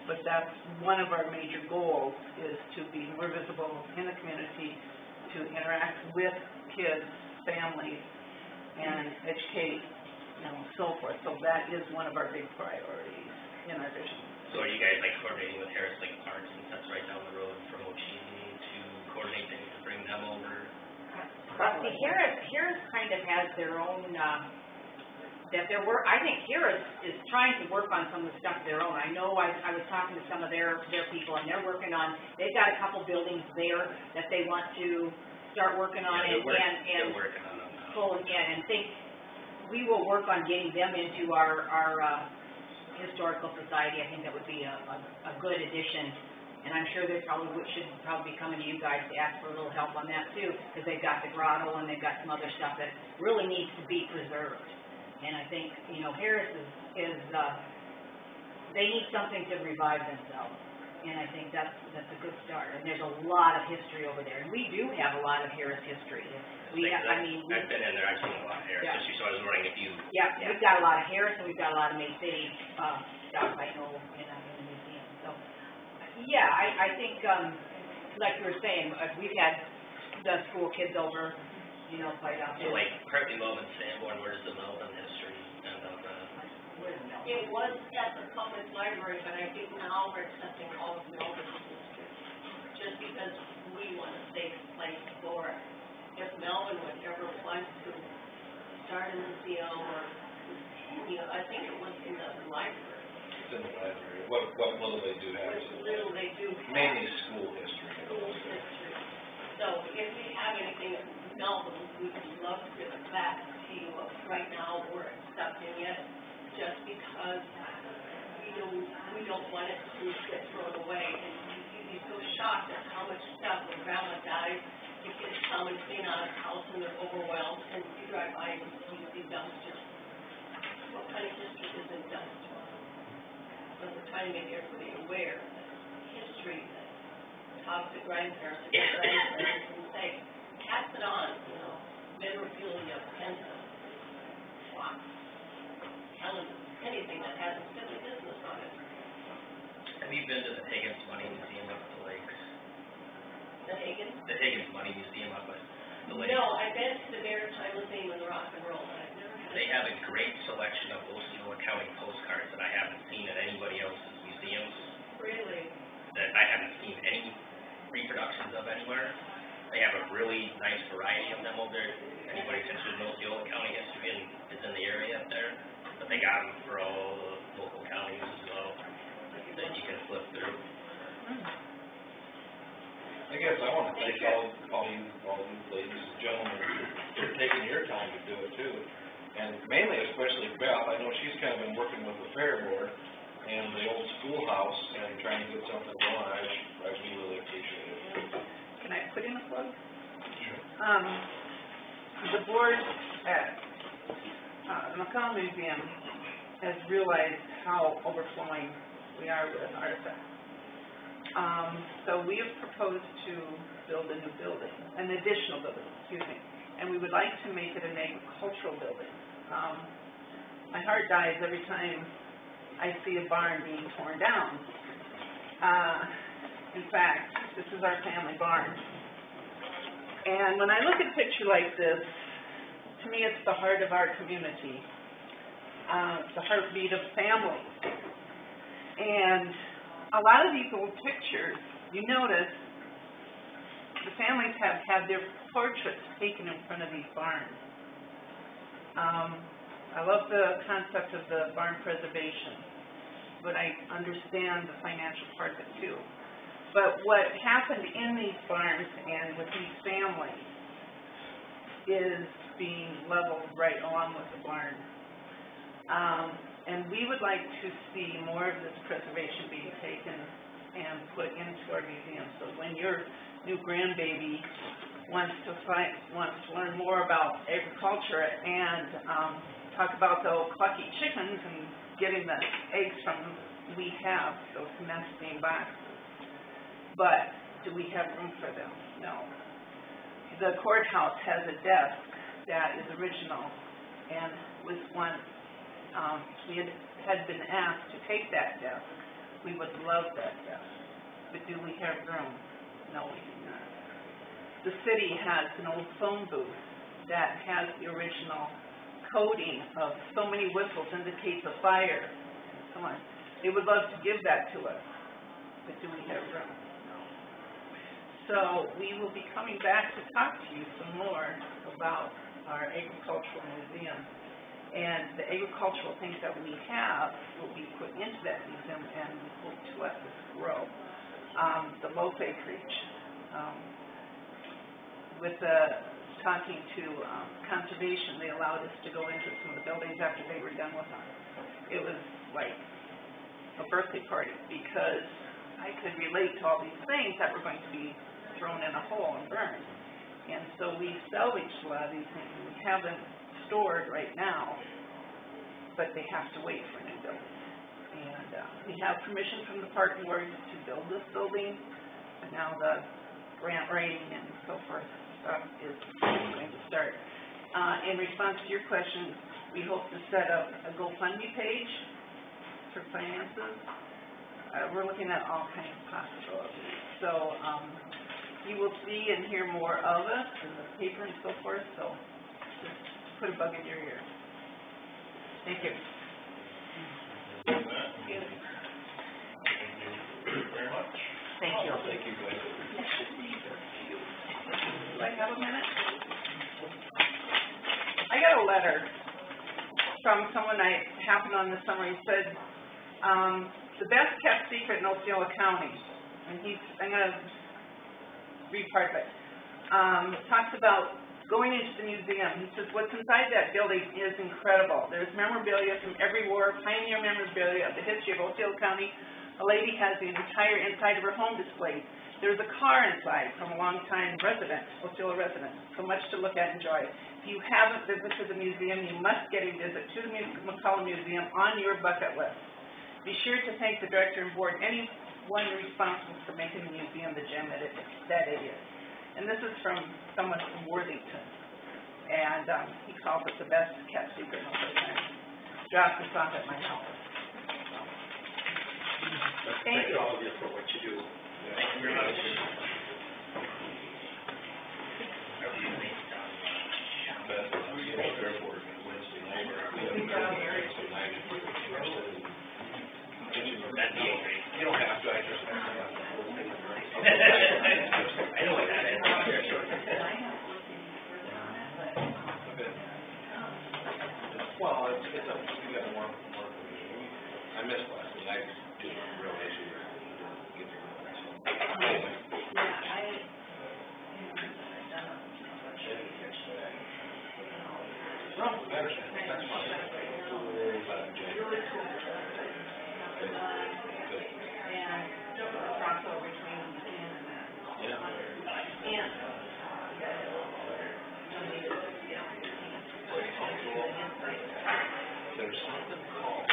But that's one of our major goals, is to be more visible in the community, to interact with kids, families, and educate, so forth. So that is one of our big priorities in our vision. So are you guys like coordinating with Harris Lake Park, since that's right down the road from Ochini, to coordinate things to bring them over? See, Harris kind of has their own, I think Harris is trying to work on some of the stuff their own. I know I was talking to some of their people, and they're working on, they've got a couple buildings there that they want to start working on, they're working on them now. Pull in, and think we will work on getting them into our historical society. I think that would be a good addition. And I'm sure they should be coming to you guys to ask for a little help on that too, because they've got the grotto and they've got some other stuff that really needs to be preserved. And I think, Harris is they need something to revive themselves. And I think that's a good start. And there's a lot of history over there. And we do have a lot of Harris history. I've been in there, I've seen a lot of Harris history, so I was wondering if you... Yeah, we've got a lot of Harris, and we've got a lot of May City stuff I know in the museum. So, yeah, I think, like you were saying, we've had the school kids over, quite often. So like Hartley, Melvin, Sanborn, where's the Melvin history end up at? It was at the public library, but I think now we're accepting all of Melbourne districts, just because we want a safe place for it. If Melbourne would ever want to start a museum or, I think it was in the library. It's in the library. What little they do have. Little they do have. Mainly school history. School history. So if we have anything in Melbourne, we would love to give it back to you. Right now, we're accepting it just because we don't want it to get thrown away. And you'd be so shocked at how much stuff when grandma died, the kids come and clean out a house and they're overwhelmed, and you drive by and you see dumpsters. What kind of history is in dumpsters? So we're trying to make everybody aware that history, talk to grandparents and say, pass it on, memorabilia, pencil, clock, calendar, anything that has a silly business on it. Have you been to the Higgins Money Museum up at the lakes? The Higgins? The Higgins Money Museum up at the lakes? No, I've been to the Maritime Museum and the Rock and Roll, but I've never had. They have a great selection of Osceola County postcards that I haven't seen at anybody else's museums. Really? That I haven't seen any reproductions of anywhere. they have a really nice variety of them over there. Anybody that's interested in Osceola County history and is in the area up there, but they got them for all the local counties as well, that you can flip through. I guess I want to thank all you ladies and gentlemen for taking your time to do it too. And mainly, especially Beth, I know she's kind of been working with the fair board and the old schoolhouse and trying to get something going. I really appreciate it. Can I put in a plug? Sure. The board at the McCall Museum has realized how overflowing we are with artifacts. So we have proposed to build a new building, an additional building, excuse me, and we would like to make it an agricultural building. My heart dies every time I see a barn being torn down. In fact, this is our family barn. And when I look at a picture like this, to me it's the heart of our community. It's the heartbeat of families. And a lot of these old pictures, you notice, the families have had their portraits taken in front of these barns. I love the concept of the barn preservation, but I understand the financial part of it too. But what happened in these barns and with these families is being leveled right along with the barn. And we would like to see more of this preservation being taken and put into our museum. So when your new grandbaby wants to learn more about agriculture and talk about the old clucky chickens and getting the eggs from them, we have those nesting boxes. But do we have room for them? No. The courthouse has a desk that is original and was once we had been asked to take that desk. We would love that desk. But do we have room? No, we do not. The city has an old phone booth that has the original coding of so many whistles indicates a fire. Come on. They would love to give that to us. But do we have room? No. So we will be coming back to talk to you some more about our agricultural museum. And the agricultural things that we have will be put into that museum and we hope to let this grow. The low acreage, with talking to conservation, they allowed us to go into some of the buildings after they were done with them. It was like a birthday party because I could relate to all these things that were going to be thrown in a hole and burned. And so we salvaged a lot of these things. We have them stored right now, but they have to wait for a new building. And we have permission from the park board to build this building, and now the grant writing and so forth stuff is going to start. In response to your question, we hope to set up a GoFundMe page for finances. We're looking at all kinds of possibilities. So you will see and hear more of us in the paper and so forth, so just put a bug in your ear. Thank you. Thank you very much. Thank you. Thank you, guys. Do I have a minute? I got a letter from someone I happened on this summer. He said, the best kept secret in Osceola County. And I'm going to read part of it. Talks about going into the museum. He says, what's inside that building is incredible. There's memorabilia from every war, pioneer memorabilia of the history of Osceola County. A lady has the entire inside of her home displayed. There's a car inside from a longtime resident, Osceola resident. So much to look at and enjoy. If you haven't visited the museum, you must get a visit to the McCollum Museum on your bucket list. Be sure to thank the director and board, anyone responsible for making the museum the gem that it is. And this is from someone from Worthington. And he calls it the best kept secret in Osceola County. Dropped this off at my house. So, thank you. all of you for what you do. Thank you very much. You don't have to, I just. I know what that is. between Stan and that. Yeah. And, There's something called,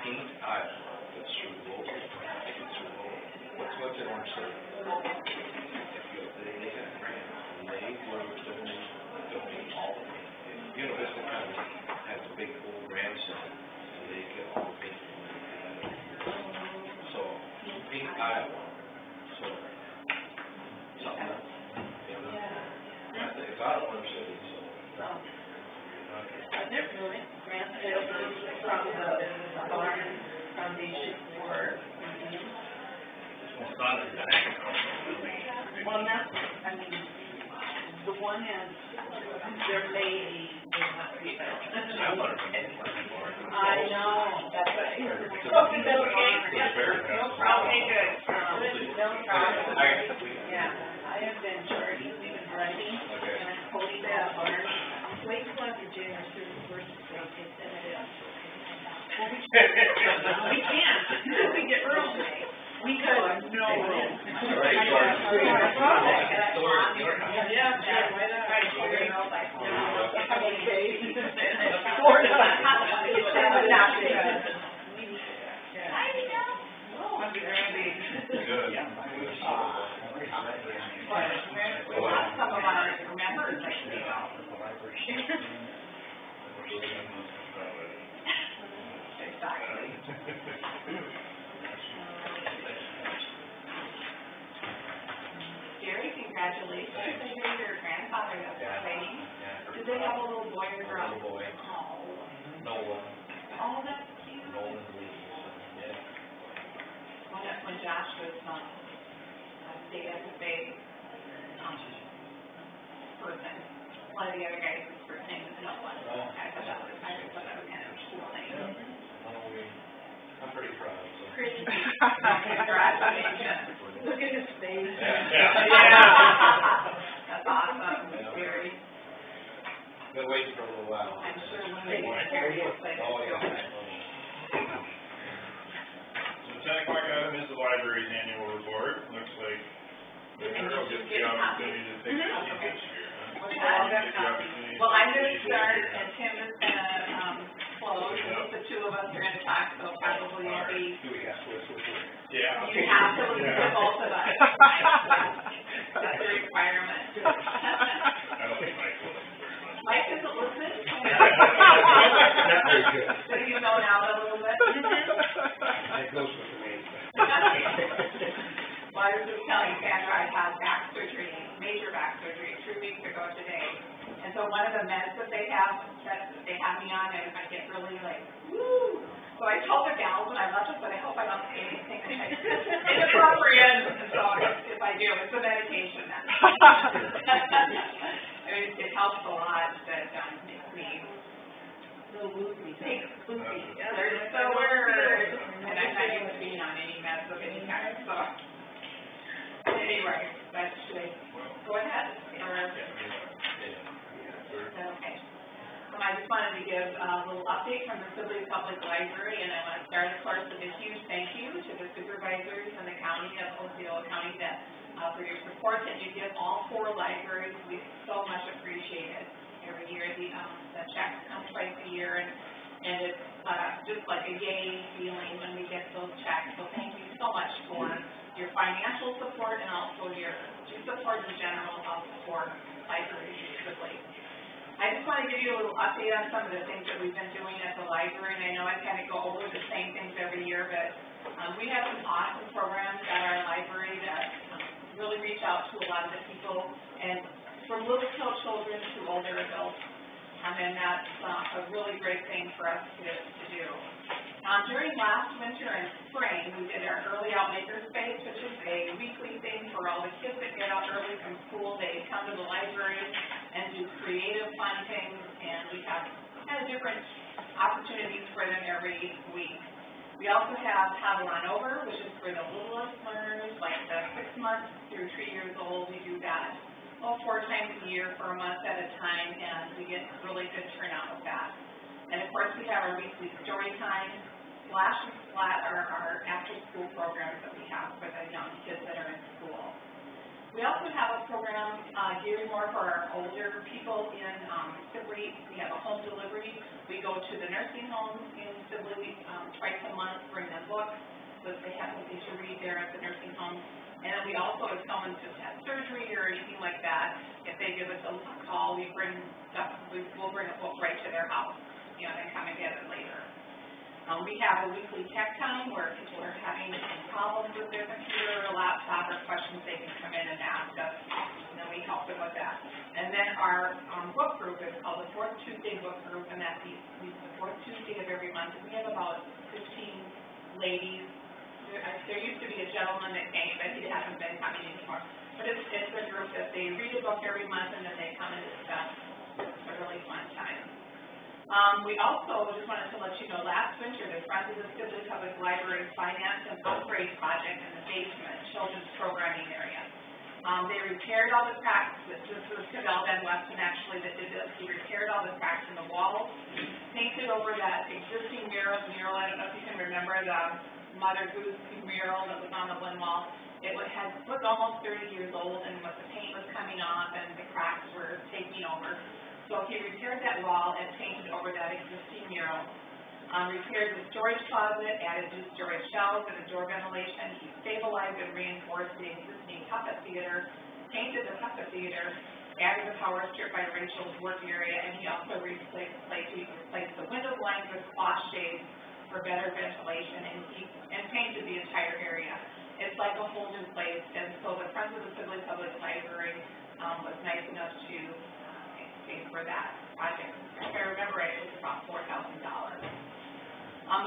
Pink Isle, it's through Lowell, I think it's through Lowell. What's in Orange City? They got grants, and they were donate all of it. Vista County has a big old grandstand, and they get all the big money. So, Pink Iowa, so, something else. It's out of Orange City, so. they're doing grant sales from the Barn Foundation for museums. Well, it's not a thing, Well, that's, I mean, the one is, there may be, I want to be more. I know, that's what. Okay, no problem. Okay, good. No problem. Yeah, I have been charged with writing, and I'm holding that barn. Wait till after January 31st, so they send it out. We can't, we get room. We could, no room. Some of our members, exactly. Gary, congratulations. I hear your grandfather was exciting. Did they have a little boy or girl? Little boy. Oh. Noah. Oh, that's cute. Nolan Lee. Yeah. When Josh was, state SFA, person, one of the other guys, his first name was Noah. Oh. I thought that was kind of a cool name. I'm pretty proud, so. Congratulations. Look at his face. That's awesome, Gary. Been waiting for a little while. I'm sure when they get there, you'll say. Oh, yeah. So the 10 o'clock item is the library's annual report. Looks like the girl gets the opportunity to take a seat this year, huh? Get the opportunity Well, I'm to gonna take a seat start, this year, and Tim is gonna, close, and the two of us are gonna talk, so probably will be, Do we have to switch? Yeah. you have to listen to both of us. That's a requirement. I don't think Mike will listen very much. Mike doesn't listen? Not very good. So you zone out a little bit? It goes with the main. Well, I was just telling Sandra I had back surgery, major back surgery, 3 weeks ago today. And so one of the meds that they have me on, and I get really like, woo. So I told the gals when I left them, but I hope I don't say anything inappropriate. So if I do, it's a medication then. I mean, it helps a lot, but makes me take loopy. They're so weird. And I'm not used to being on any meds of any kind, so. Anyway, that's, should I go ahead? Okay. I just wanted to give a little update from the Sibley Public Library, and I want to start, of course, with a huge thank you to the supervisors in the county of Osceola County that, for your support that you give all 4 libraries. We so much appreciate it. Every year, the checks come twice a year, and it's just like a yay feeling when we get those checks. So thank you so much for your financial support and also your support in general of the 4 libraries in Sibley. I just want to give you a little update on some of the things that we've been doing at the library, and I know I kind of go over the same things every year, but we have some awesome programs at our library that really reach out to a lot of the people, and from little children to older adults, and then that's a really great thing for us to do. During last winter and spring, we did our Early Out Makerspace, which is a weekly thing for all the kids that get out early from school. They come to the library and do creative fun things, and we have kind of different opportunities for them every week. We also have Paddle On Over, which is for the littlest learners, like the 6 months through 3 years old. We do that 4 times a year for a month at a time, and we get really good turnout with that. And of course, we have our weekly story time, Splash and Splat are our after-school programs that we have for the young kids that are in school. We also have a program geared more for our older people in Sibley. We have a home delivery. We go to the nursing homes in Sibley twice a month, bring them books, so they have something to read there at the nursing home. And then we also, if someone just had surgery or anything like that, if they give us a call, we'll bring a book right to their house, you know, and come and get it later. We have a weekly tech time where people are having problems with their computer or laptop or questions, they can come in and ask us, and then we help them with that. And then our book group is called the Fourth Tuesday Book Group, and that's the fourth Tuesday of every month. We have about 15 ladies. There used to be a gentleman that came, but he hasn't been coming anymore. But it's a group that they read a book every month, and then they come and discuss. It's a really fun time. We also just wanted to let you know, last winter, the Friends of the Sibley Public Library financed an upgrade project in the basement children's programming area. They repaired all the cracks. This was Cavell Van Weston actually that did this. He repaired all the cracks in the walls, painted over that existing mural. I don't know if you can remember the Mother Goose mural that was on the one wall. It was almost 30 years old, and the paint was coming off and the cracks were taking over. So he repaired that wall and painted over that existing mural. Repaired the storage closet, added new storage shelves and a door ventilation. He stabilized and reinforced the existing puppet theater, painted the puppet theater, added the power strip by Rachel's work area, and he also replaced the window blinds with cloth shades for better ventilation, and painted the entire area. It's like a whole new place, and so the Friends of the Sibley Public Library was nice enough to for that project. If I remember right, it was about $4,000.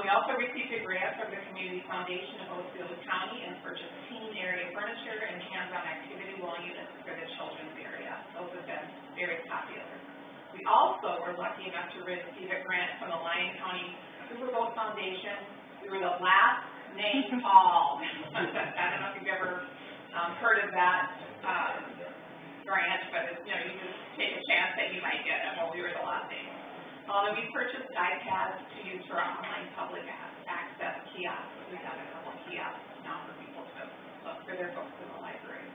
We also received a grant from the Community Foundation of Osceola County and purchased teen area furniture and hands-on activity wall units for the children's area. Those have been very popular. We also were lucky enough to receive a grant from the Lyon County Superboat Foundation. We were the last named call. I don't know if you've ever heard of that grant, but you know, you just take a chance that you might get it. Well, we were the last name. And we purchased iPads to use for online public access kiosks. We have a couple of kiosks now for people to look for their books in the library.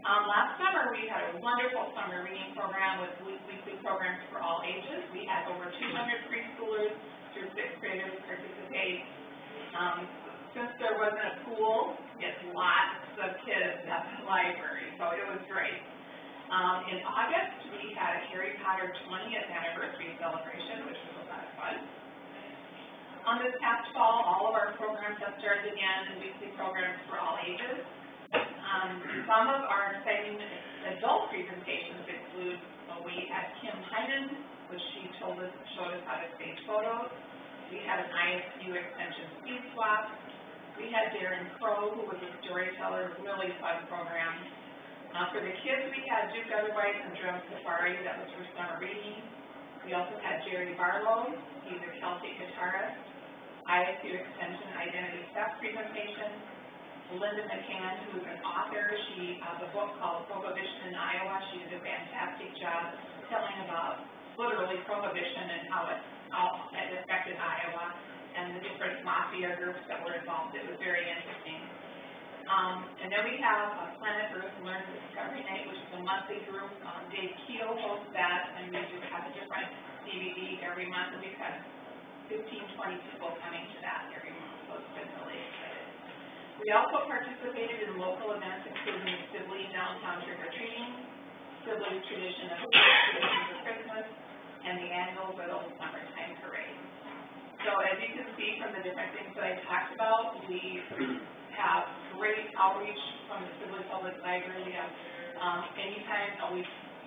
Last summer, we had a wonderful summer reading program with weekly programs for all ages. We had over 200 preschoolers through 6th graders participate. Since there wasn't a pool, it's lots of kids at the library, so it was great. In August, we had a Harry Potter 20th anniversary celebration, which was a lot of fun. This past fall, all of our programs have started again, and weekly programs for all ages. Some of our exciting adult presentations include, we had Kim Heinen, which she showed us how to stage photos. We had an ISU extension speed swap. We had Darren Crow, who was a storyteller, really fun program. For the kids, we had Duke Otherwise and Drum Safari, that was for summer reading. We also had Jerry Barlow, he's a Celtic guitarist. ISU Extension Identity Theft presentation. Linda McCann, who's an author, she has a book called Prohibition in Iowa. She did a fantastic job telling about literally prohibition and how it affected Iowa and the different mafia groups that were involved. It was very interesting. And then we have Planet Earth Learn Discovery Night, which is a monthly group. Dave Keogh hosts that, and we just have a different DVD every month, and we've had 15, 20 people coming to that every month, so it's been really exciting. We also participated in local events, including the Sibley Downtown Trick-or-Treating, Sibley's Tradition of Christmas, and the annual Little Summertime Parade. So as you can see from the different things that I talked about, we have great outreach from the Sibley Public Library. We have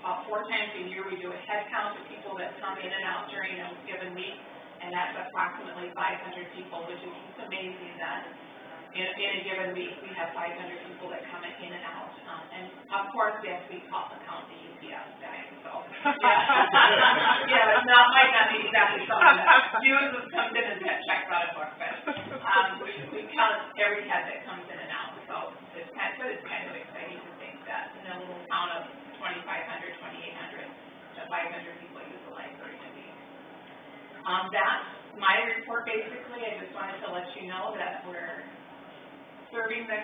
about 4 times a year, we do a head count of people that come in and out during a given week, and that's approximately 500 people, which is amazing that in a given week we have 500 people that come in and out. And of course, yes, we count the UPS guys, so yeah, it might not be exactly someone that comes in and checks out a book, but we count every head that comes in and out, so it's kind of exciting to think that in a little town of 2,500, 2,800, that 500 people use the library a week. That my report basically. I just wanted to let you know that we're serving the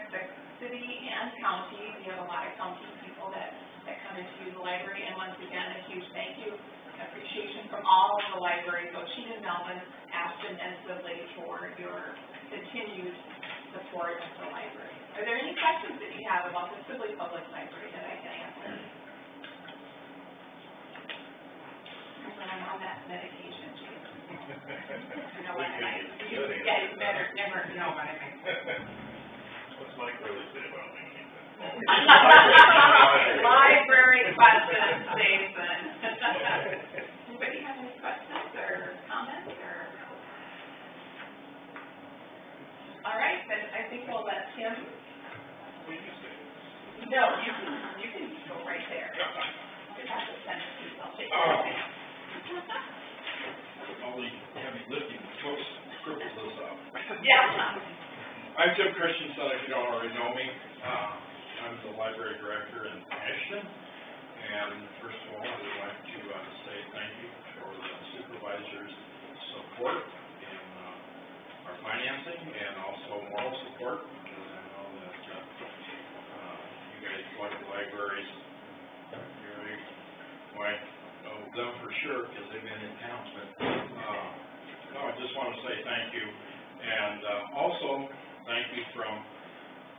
city and county. We have a lot of county people that come into the library, and once again, a huge thank you, appreciation from all of the libraries, Ocheyedan, Melvin, Ashton, and Sibley, for your continued support of the library. Are there any questions that you have about the Sibley Public Library that I can answer? When I'm on that medication, Jason. You know what I mean? You guys better never know what I mean. What's Mike really say about me? Library questions, Jason. Anybody have any questions or comments or? All right, then I think we'll let Tim. No, you can go right there. If that's a sentence, I'll take it. All the heavy lifting, folks, scribbles those out. Yeah. I'm Tim Christensen, if you don't already know me. I'm the library director in Ashton. And first of all, I would like to say thank you for the supervisor's support in our financing and also moral support, because I know that you guys like the libraries. You're quite know them for sure because they've been in town. But no, I just want to say thank you. And also, thank you from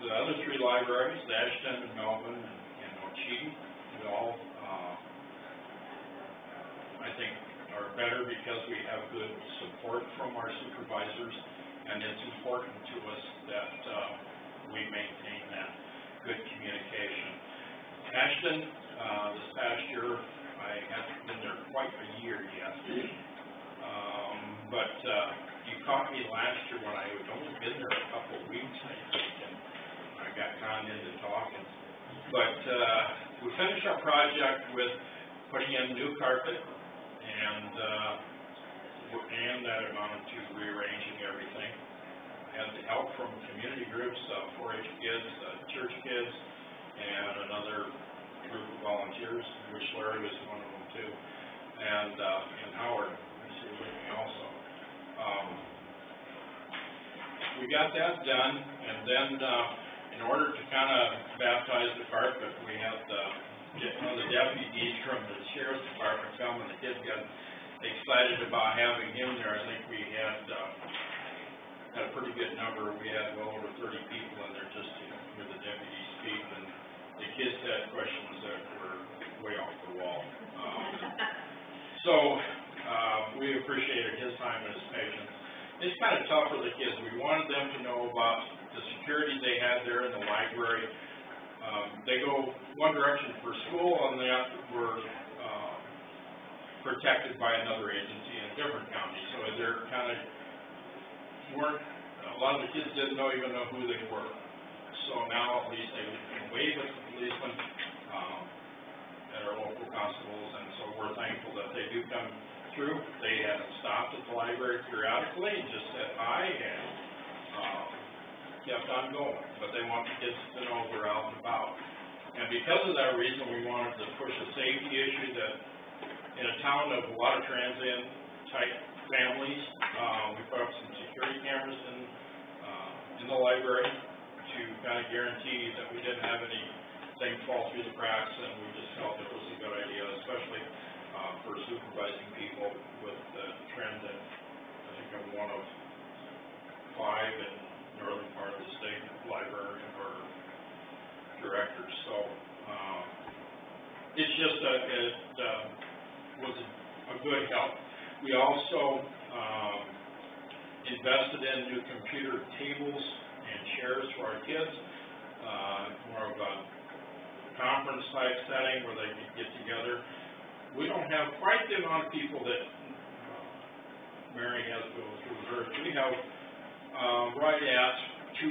the other three libraries, Ashton, Melvin, and Ocheyedan. We all, I think, are better because we have good support from our supervisors, and it's important to us that we maintain that good communication. Ashton, this past year, I haven't been there quite a year yet, but you caught me last year when I had only been there a couple of weeks, I think, and I got conned into talking. But we finished our project with putting in new carpet, and that amounted to rearranging everything. I had the help from community groups, 4-H kids, church kids, and another group of volunteers, which Larry was one of them too, and Howard is here with me also. We got that done, and then in order to kind of baptize the carpet, we had one of the deputies from the sheriff's department come, and the kids got excited about having him there. I think we had a pretty good number. We had well over 30 people in there just to hear the deputy speak, and the kids had questions that were way off the wall. So we appreciated his time and his patience. It's kind of tough for the kids. We wanted them to know about the security they had there in the library. They go one direction for school, and that were protected by another agency in a different county. So they're kind of weren't, a lot of the kids didn't even know who they were. So now at least they can wave at the policemen at our local constables, and so we're thankful that they do come through. They haven't stopped at the library periodically and just said hi and kept on going. But they want the kids to know they're out and about. And because of that reason, we wanted to push a safety issue that in a town of a lot of transient type families, we put up some security cameras in the library to kind of guarantee that we didn't have anything fall through the cracks, and we just felt it was a good idea, especially for supervising people with transit. I think I'm one of 5 in the northern part of the state library or directors. So it's just it was a good help. We also invested in new computer tables and chairs for our kids, more of a conference type setting where they could get together. We don't have quite the amount of people that Mary has to go through hers. We have right at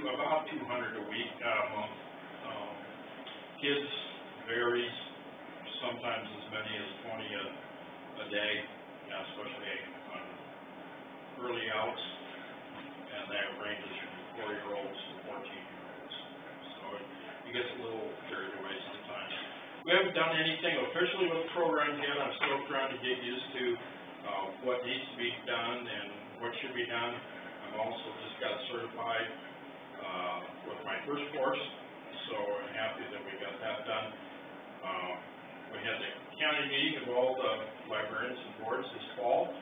about 200 a week, a month. Kids varies, sometimes as many as 20 a day, especially on early outs, and that ranges from 4-year-olds to 14-year-olds. So it gets a little carried away sometimes. We haven't done anything officially with the program yet. I'm still trying to get used to what needs to be done and what should be done. I've also just got certified, with my first course, so I'm happy that we got that done. We had the county meeting of all the librarians and boards this fall,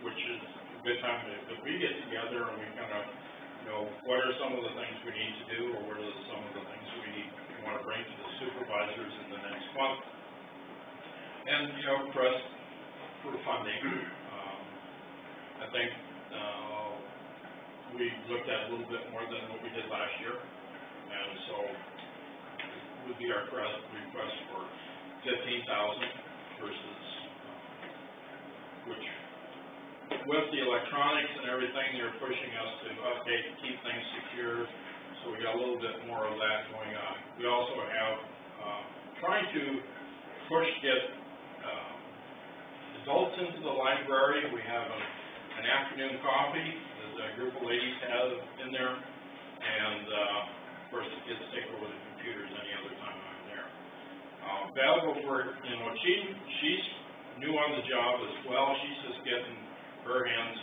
which is a good time that we get together and we kind of, you know, what are some of the things we need to do, or what are some of the things we want to bring to the supervisors in the next month. And, you know, press for funding. I think, we looked at a little bit more than what we did last year, and so it would be our request for $15,000 versus, which, with the electronics and everything, they're pushing us to update, keep things secure, so we got a little bit more of that going on. We also have, trying to push, get, adults into the library. We have an afternoon coffee that a group of ladies have in there, and, of course, the kids take over the computers any other time I'm there. Val Gilbert, you know, she's new on the job as well. She's just getting her hands,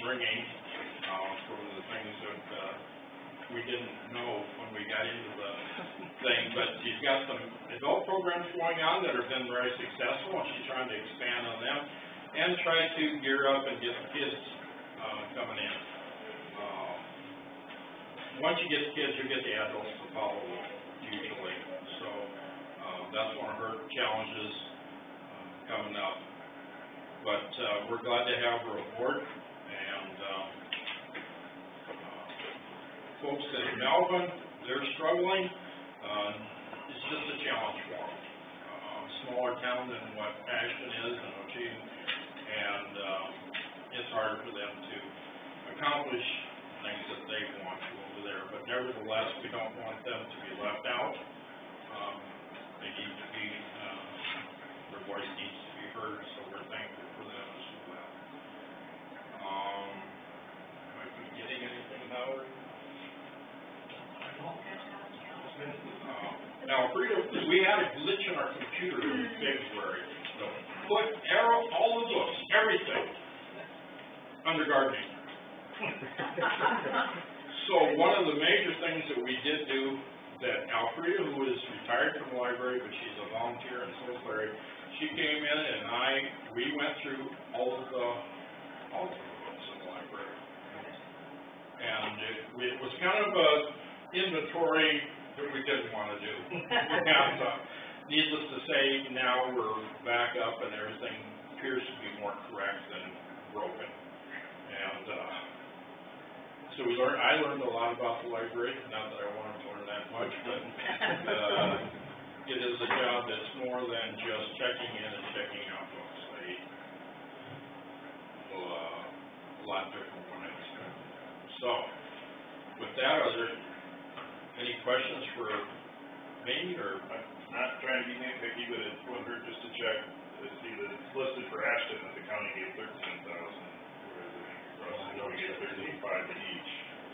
ringing, for the things that, we didn't know when we got into the thing, but she's got some adult programs going on that have been very successful, and she's trying to expand on them, and try to gear up and get the kids, coming in. Once you get the kids, you get the adults to follow usually, so, that's one of her challenges, coming up. But, we're glad to have her aboard, and, folks in Melvin, they're struggling, it's just a challenge for them. Smaller town than what Ashton is and Ocean, and, it's harder for them to accomplish things that they want to over there, but nevertheless, we don't want them to be left out. They need to be, their voice needs to be heard, so we're thankful for them as well. Am I forgetting anything, Howard? Now, we had a glitch in our computer in February. Put all the books, everything, under gardening. So one of the major things that we did do, that Alfreda, who is retired from the library, but she's a volunteer, and so is Larry, she came in and we went through all of the books in the library. And it was kind of a inventory that we didn't want to do. And, needless to say, now we're back up and everything appears to be more correct than broken. And, so I learned a lot about the library, not that I wanted to learn that much, but, it is a job that's more than just checking in and checking out books. They do a lot different than I expected. So, with that, are there any questions for me, or? I'm not trying to be nitpicky, but it wouldn't hurt just to check, to see that it's listed for Ashton that the county gave $13,000, whereas I think across the board we gave $13,500 to each.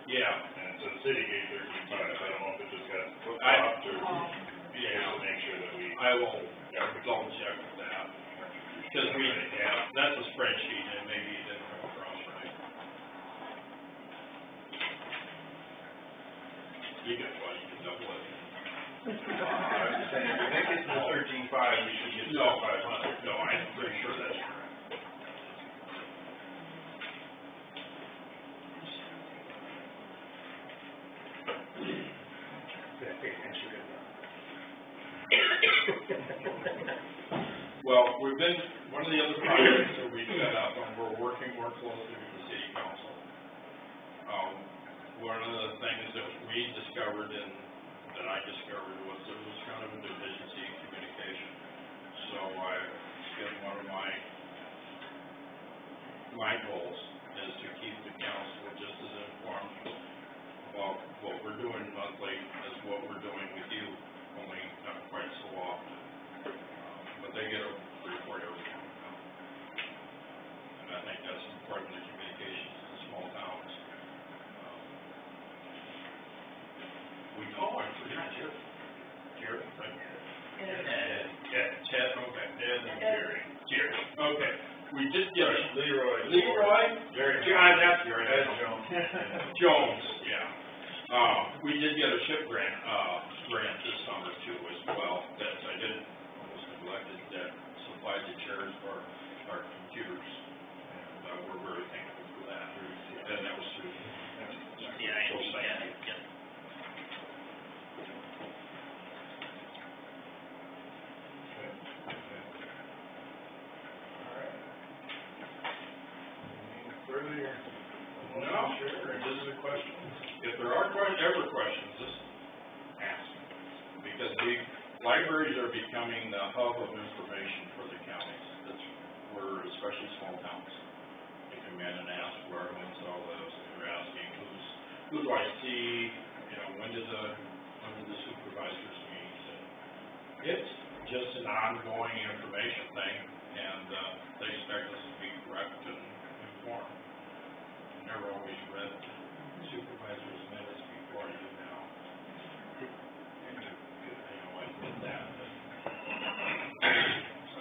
Yeah. And so the city gave $13,500, I don't know if it just got flipped or, to make sure that we. I will double check with that, because that's a spreadsheet, and maybe it didn't come across right. You get one, you can double it. I was saying, if we think it's the $13,500, we should get $500. No, I'm pretty sure that's correct. Well, one of the other projects that we set up, and we're working more closely with the city council. One of the things that we discovered that I discovered was there was kind of a deficiency in communication. So it's been one of my goals is to keep the council just as informed about what we're doing monthly as what we're doing with you, only not quite so often. But they get a report every month now. And I think that's important in communications in small towns. I forgot Jared. Jared, right? Ted, okay. Ted and Jerry. Okay. we did get a. Leroy. Leroy? John, that's your name. That's Jones. Jones, yeah. We did get a SHIP grant this summer too as well, that I didn't, almost neglected, that supplied the chairs for our computers. And, we're very thankful for that. And that was through. Yeah, So thank you. yeah. Further here? No, sure, this is a question. If there are ever questions, just ask. Because libraries are becoming the hub of information for the counties. That's where, especially small towns, they come in and ask where so lives, and they're asking who do I see, when did the supervisors meet? And it's just an ongoing information thing, and they expect us to be correct and informed. Never always read supervisors' minutes before you now. I did that. So,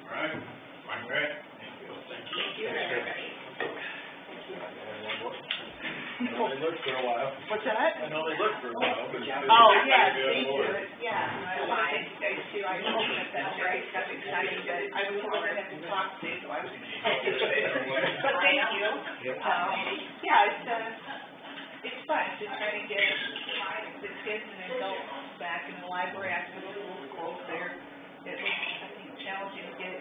all right, I'm ready. Thank you. Thank you, everybody. I know they looked for a while. What's that? I know they looked for a while, but. Oh, yes, thank you. Yeah, I want to thank you guys too. I know that very stuff exciting, but I was hoping to talk today, so I was excited. But thank you. Yeah, it's fun, just trying to get the kids and adults back in the library after the little schools there. It was, I think, challenging to get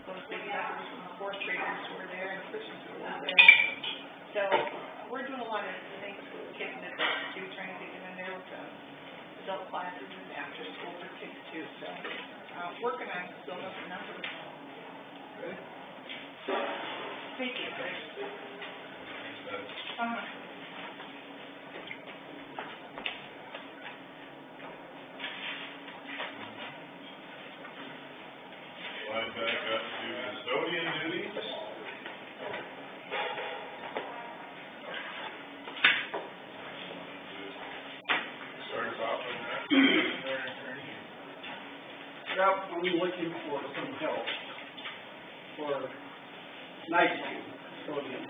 those big numbers from the fourth graders who were there and Christian schools there. So, we're doing a lot of things with kids and adults too, trying to get them in there with adult classes and after school for kids too, so, working on building up the numbers. Good. Thank you. Slide back up to custodian duties. Start us off on that. Well, I'm looking for some help for night custodian.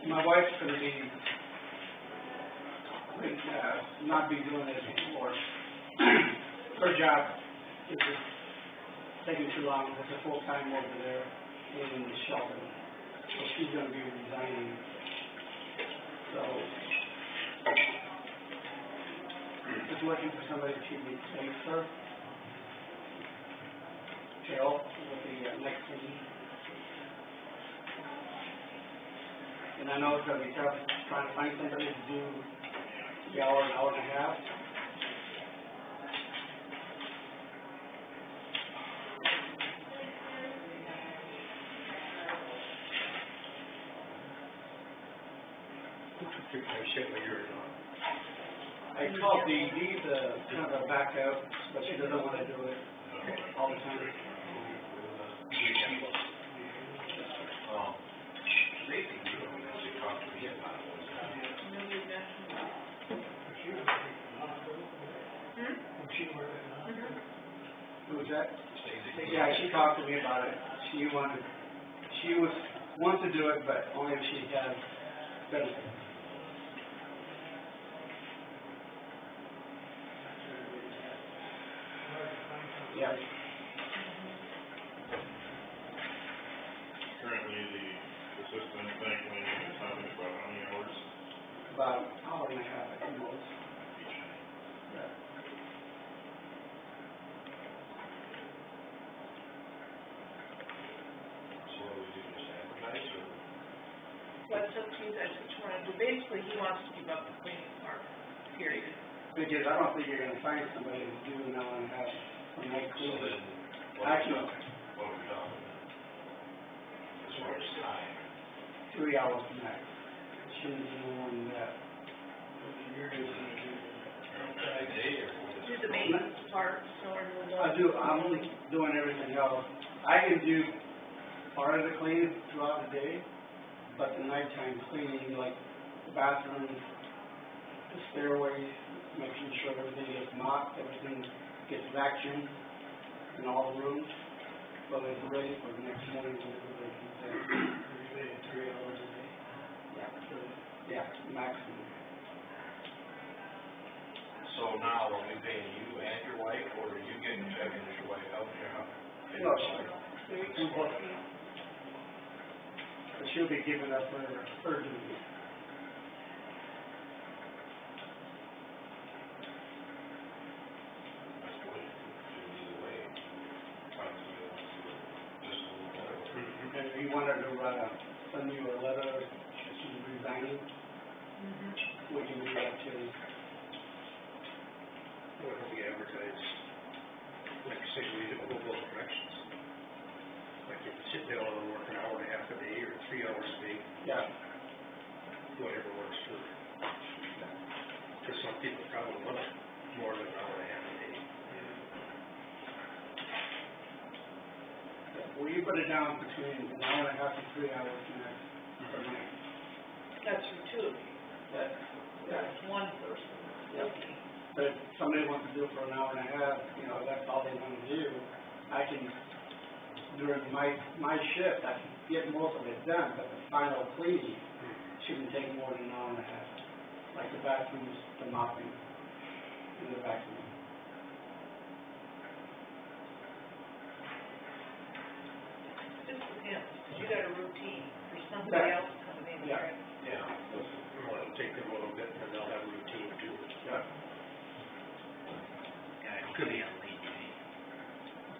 My wife's gonna be, not be doing this anymore. Her job is just taking too long, it's a full-time over there in the shelter. So she's gonna be resigning. So, just looking for somebody to replace her. To help with the next meeting. And I know it's gonna be tough trying to find somebody to do the hour and a half. I called Dee to kind of a backup, but she doesn't want to do it all the time. Who was that? Yeah, she talked to me about it. She wants to do it, but only if she has benefits. Yeah. Currently, the assistant bank lady is talking about how many hours? About an hour and a half at the most. Yeah. So what do we do, just advertise or? Well, it's up to you guys what you want to do. Basically, he wants to give up the cleaning part, period. Because I don't think you're gonna find somebody to do an hour and a half on night So cleaning. then, what are we talking? As far as time? 3 hours max. Shouldn't be more than that. A day or what is Do it? the maintenance part, so I'm only doing everything else. I can do part of the cleaning throughout the day, but the nighttime cleaning, like the bathrooms, the stairways, making sure everything gets mopped, everything gets vacuumed in all the rooms. Well, it's ready for the next morning, whenever they can say, usually 3 hours a day. Yeah, maximum. So now, are we paying you and your wife, or are you getting a check and is your wife helping you out? No, we both. But she'll be giving up her duty. That's the way, either way. Find somebody that wants to do it just a little better. And if you wanted to send you a letter, she's resigning, we can do that too. What if we advertise, like say we do Hopewell Corrections? Like if you sit down and work an hour and a half a day or 3 hours a day, Yeah. whatever works for, because some people probably want more than an hour and a half a day. Well, you put it down between an hour and a half to 3 hours max per night. That's for two of you. That's one person. Yep. But if somebody wants to do it for an hour and a half, that's all they want to do, I can, during my shift, I can get most of it done, but the final cleaning shouldn't take more than an hour and a half. Like the bathrooms, the mopping, and the vacuuming. This is him, you got a routine, there's somebody else coming in, Yeah. right? Yeah, well, it'll take them a little bit, and they'll have a routine too. Yeah.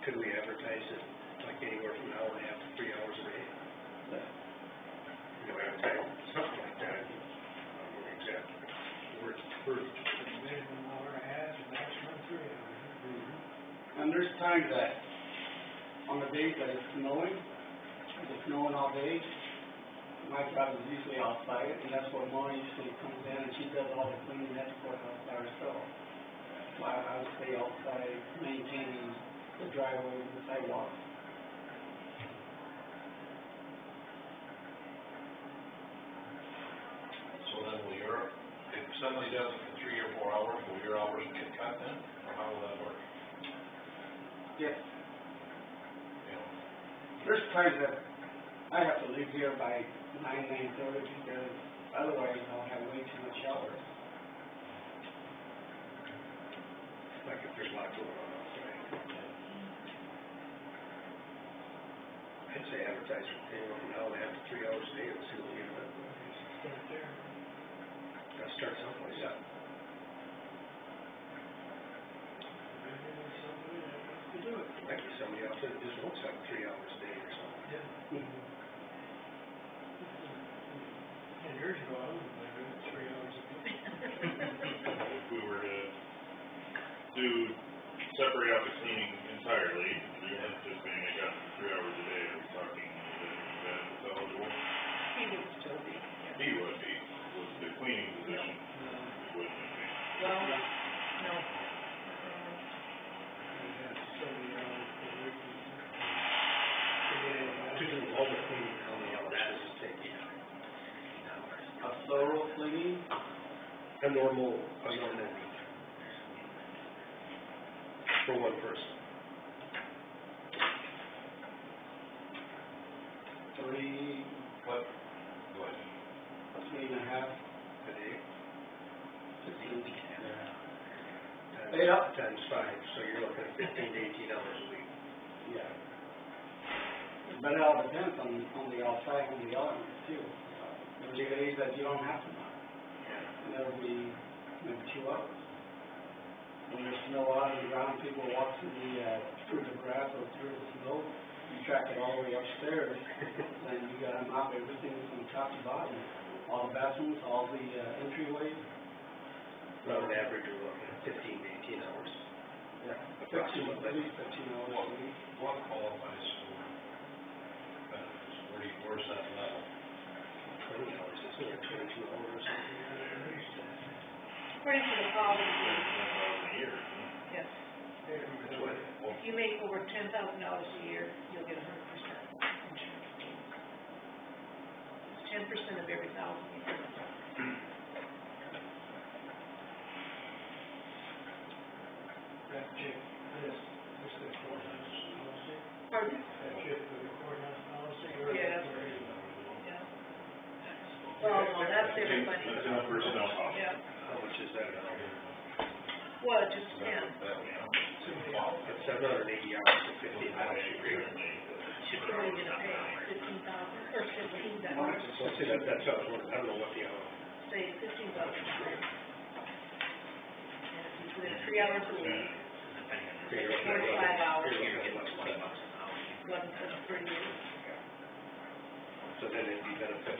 Could we advertise it like anywhere from an hour and a half to 3 hours a day? Advertise something like that. I don't know exactly word for word. Minimum hour and a half, and maximum 3 hours. And there's times that, on the days that it's snowing all day, my job is usually outside, and that's where Molly usually comes in, and she does all the cleaning at the courthouse by herself. So I would stay outside, maintaining the driveways and sidewalks. So then if somebody does it for 3 or 4 hours, will your hours get cut then, or how will that work? Yes. You know, There's times that I have to leave here by 9:30 because otherwise I'll have way too much hours. Like if there's a lot going on outside. I'd say advertise for anywhere from an hour and a half to 3 hours a day, and see what we get done. Start there. Gotta start someplace. Yeah. To do it. Might be somebody out there that just wants to have 3 hours a day or something. Yeah. And years ago, I was doing 3 hours a day. If we were to separate out the cleaning entirely, you had just saying it got 3 hours a day, are we talking that it's eligible? He would still be. He would be, was the cleaning position, he wouldn't be. Well, no. To do all the cleaning, how many hours does it take you? A thorough cleaning, A normal week. For one person. 3, what? 3.5 A day. 15. Times- Yeah. Times 5, so you're looking at 15 to 18 hours a week. Yeah. But it all depends on the outside and the elements too. There'll be days that you don't have to mop, and that'll be maybe 2 hours. When there's snow out on the ground, people walk through the grass or through the snow, you track it all the way upstairs, then you gotta mop everything from top to bottom. All the bathrooms, all the entryways. On average, you're looking at 15 to 18 hours. Yeah. Approximately. At least 15 hours a week. What qualifies for benefits? Where's that level? 20 hours, isn't it, 22 hours or something? According to the policy, $10,000 a year, isn't it? yes. That's what, If you make over $10,000 a year, you'll get 100% insurance. It's 10% of every thousand you get. That chick, this is $4,000 a Pardon? Yeah. Well, no, that's everybody. That's enough personnel cost. Yeah. How much is that an hour? Well, it just depends. It's 780 hours to 15 hours a year. So what are you gonna pay, 15,000 or 15,000? Let's say that's, I don't know what the hour. Say 15,000. And if you put in 3 hours a week, 45 hours, $11 per year. So then it'd be benefit,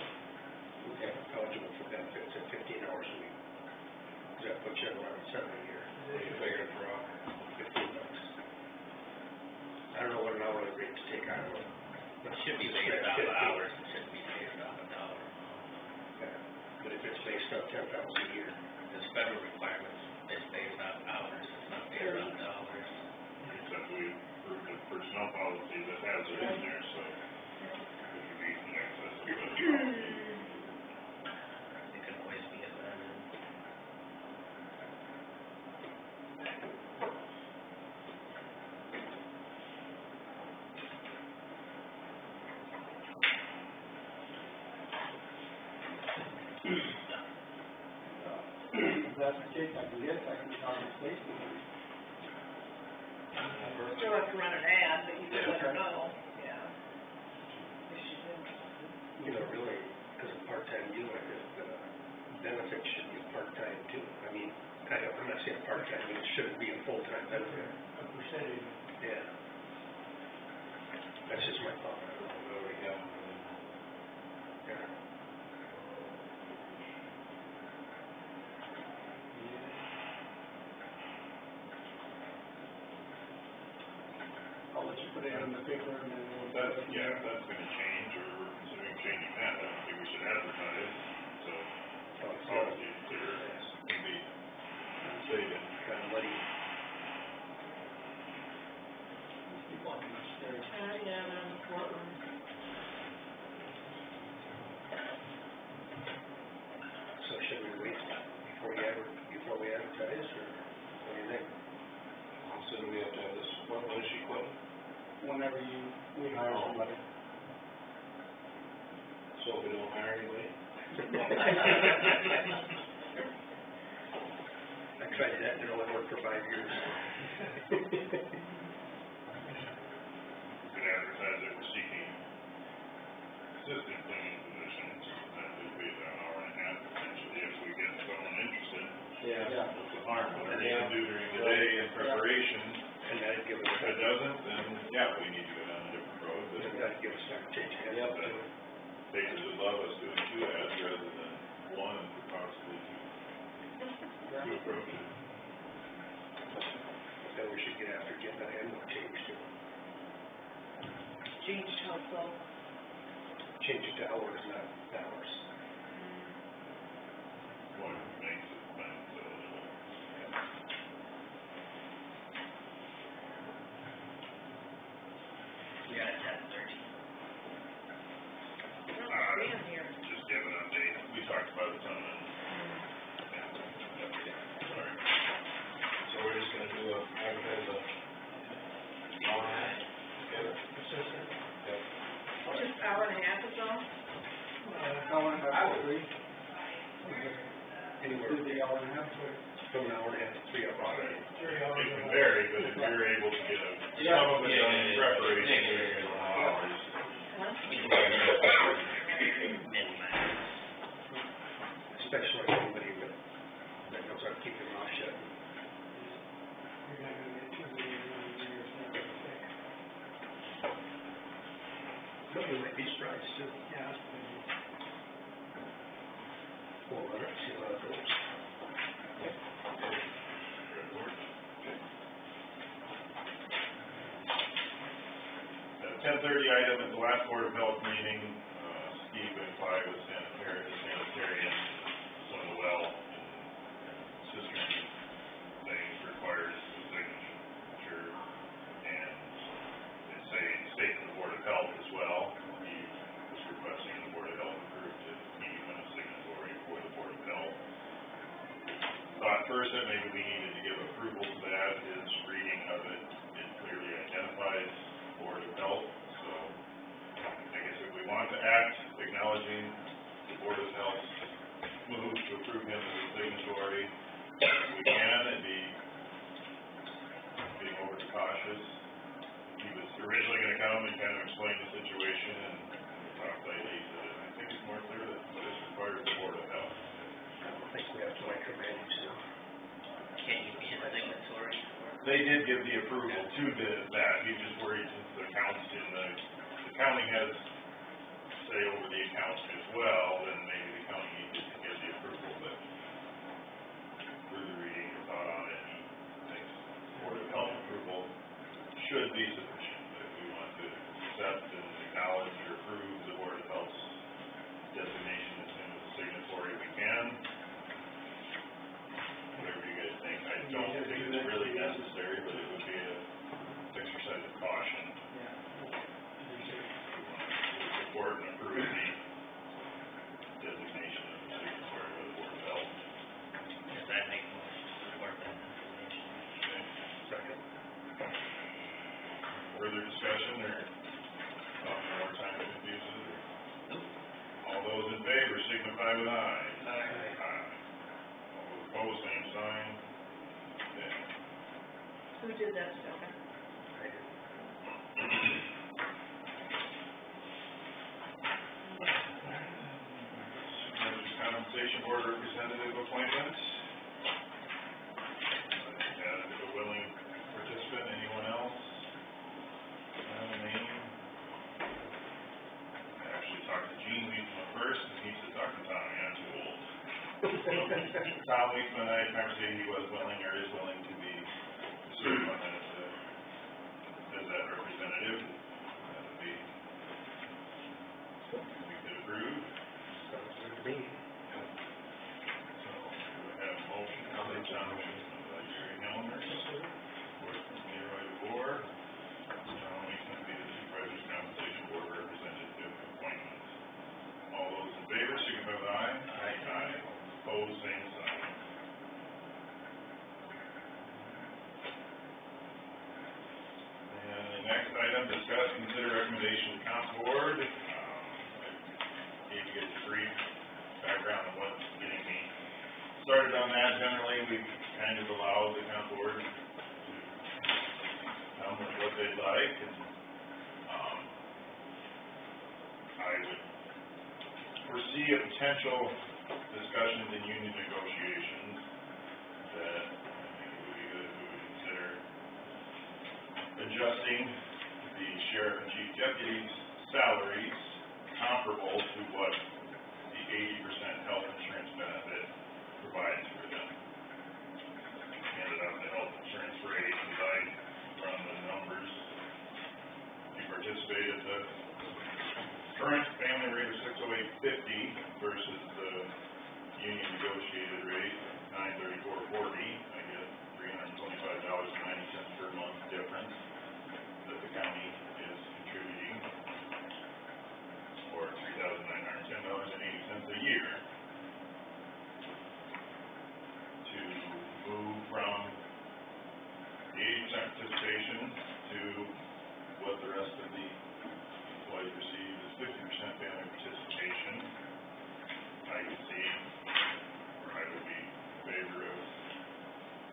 eligible for benefits at 15 hours a week. Does that put you at around 7 a year? What do you figure for $15? I don't know what an hourly rate to take out of it. It should be based off hours, it shouldn't be based off a dollar. Yeah. But if it's based on 10,000 a year. There's federal requirements, it's based off hours, it's not based on dollars. Except we approved a personnel policy that has it in there, so it could be in excess of the policy. It can always be amended. If that's the case, I can get it, I can talk to the state. Still have to run an ad, but you can let her know, yeah. You know, really, as a part-time deal like this, the benefits should be part-time too. I mean, I'm not saying part-time, but it shouldn't be a full-time benefit. A percentage. Yeah. That's just my thought. I don't know, really, yeah. Yeah. I'll let you put it in the paper and then we'll. That's, yeah, if that's gonna change, or we're considering changing that, I don't think we should advertise, so policy is clear, it can be stated. Kind of muddy. Yeah, but I'm Portland. So should we wait before we advertise, or what do you think? So do we have to have this, when is she quitting? Whenever we hire somebody. So if we don't hire anybody? I tried that, and it only worked for 5 years. We could advertise that we're seeking assistant cleaning positions, that would be about an hour and a half potentially, if we get someone interested. Yeah. What's the harm, whatever they can do during the day in preparation, And that'd give us, if it doesn't, then, yeah, we need to go down a different road, but that'd give us time to change hands up too. papers would love us doing 2 ads rather than 1, and possibly 2 approaches. Then we should get after getting that handbook changed too. Changed how so? Change it to hours, not hours. What makes it benefit eligible. We got a 10:30. Dan here. Just give an update, we talked about it on the, sorry. So we're just gonna do advertise a hour and a half together? Assistant. Yep. Just hour and a half is all? Hour and a half, 3. Anywhere Do the hour and a half, from an hour and a half to 3 hours. 3 hours. It can vary, but if you're able to get some of it done in preparation, during your hours. Especially somebody that knows how to keep their mouth shut. You're not gonna get too many years, not gonna take. But we might be surprised too. Yeah. We'll run it, see how it goes. The 10:30 item at the last Board of Health meeting, Steve and Clyde was sanitarian, one of the well and cistern things requires a signature, and it's a state of the Board of Health as well. He was requesting the Board of Health approve to be even a signatory for the Board of Health. Thought first that maybe we needed to give approval to that. His reading of it, it clearly identifies Board of Health, so I guess if we want to act, acknowledging the Board of Health move to approve him as a signatory, we can, and being overly cautious. He was originally gonna come and kind of explain the situation, and talk lately, so I think it's more clear that this requires the Board of Health. I don't think we have to micromanage now. Can you be a signatory for? They did give the approval to that, he's just worried since the county has say over the accounts as well, then maybe the county needs to give the approval, but further reading or thought on it, he thinks Board of Health approval should be sufficient, but if we want to accept and acknowledge or approve the Board of Health's designation as him as a signatory, we can. Whatever you guys think, I don't think it's really necessary, but it would be a exercise of caution. Support and approve the designation of the signatory by the Board of Health. Yes, I make motion to support that designation. Okay. Second. Further discussion or more time to confuse it? Or? All those in favor signify with aye. Aye. All those opposed, same sign. Okay. Who did that, Stefan? Supervisor's Compensation Board Representative appointment. A willing participant, anyone else? Have a name? I actually talked to Gene Weisman first, and he said, Dr. Tommy, I'm too old. Tom Weisman, I had conversation, he was willing or is willing to be served on that as that representative. That would be, we could approve. Sounds good to me. So, we have a motion, I'll make John motion, by Jerry Helmer, support from Leroy DeVore. John Weisman to be the Supervisor's Compensation Board Representative appointment. All those in favor, signify with aye. Aye. Opposed, same sign. And the next item, discuss, consider recommendation of Comp Board. I gave you guys a brief background on what's getting me started on that. Generally, we've kind of allowed the Comp Board to come with what they'd like, and I would foresee a potential discussions in union negotiations that I think it would be good if we would consider adjusting the sheriff and chief deputy's salaries comparable to what the 80% health insurance benefit provides for them. Handed out the health insurance rate, as I run the numbers. If you participate at the current family rate of $608.50 versus the union negotiated rate, $934.40, I get $325.90 per month difference that the county is contributing, or $3,910.80 a year to move from the 80% participation to what the rest of the employees receive is 50% family participation. I can see, or I would be in favor of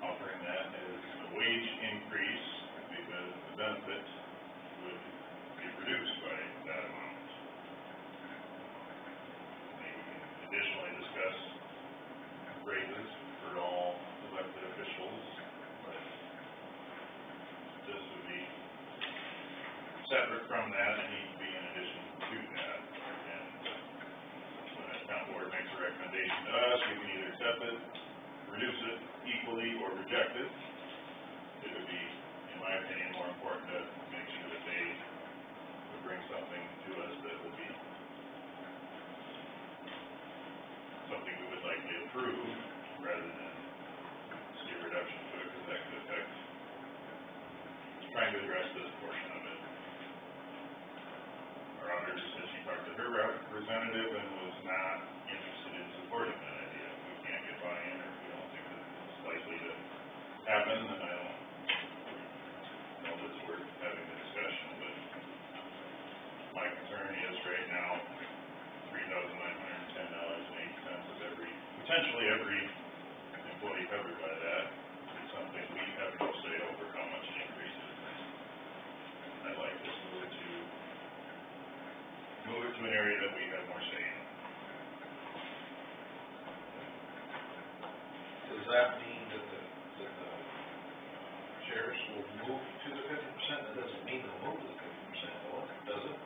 offering that as a wage increase because the benefit would be reduced by that amount. Maybe we can additionally discuss raises for all elected officials, but this would be separate from that and need to be in addition to that. And when the town board makes a recommendation to us, we can either accept it, reduce it equally, or reject it. It would be, in my opinion, more important to make sure that they would bring something to us that would be something we would likely approve rather than see a reduction to it, because that could affect trying to address this portion of it. Our auditor said she talked to her representative and was not interested in supporting that idea. If we can't get buy-in, or if we don't think that it's likely to happen, then I don't know that it's worth having the discussion, but potentially every employee covered by that. It's something we have no say over how much it increases. I'd like to move it to an area that we have more say in. Does that mean that the sheriffs will move to the 50%? That doesn't mean they'll move to the 50%, does it?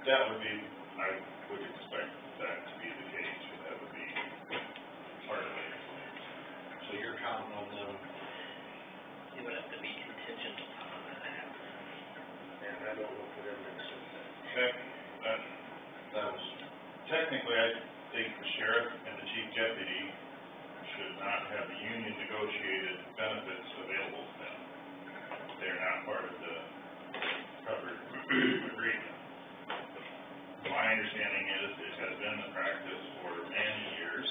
That would be, I would expect that to be the case, but that would be part of it. So you're counting on them? It would have to be contingent upon that happening. And I don't know for them to accept that. That was, technically, I think the sheriff and the chief deputy should not have the union negotiated benefits available to them. They're not part of the covered agreement. My understanding is it has been the practice for many years,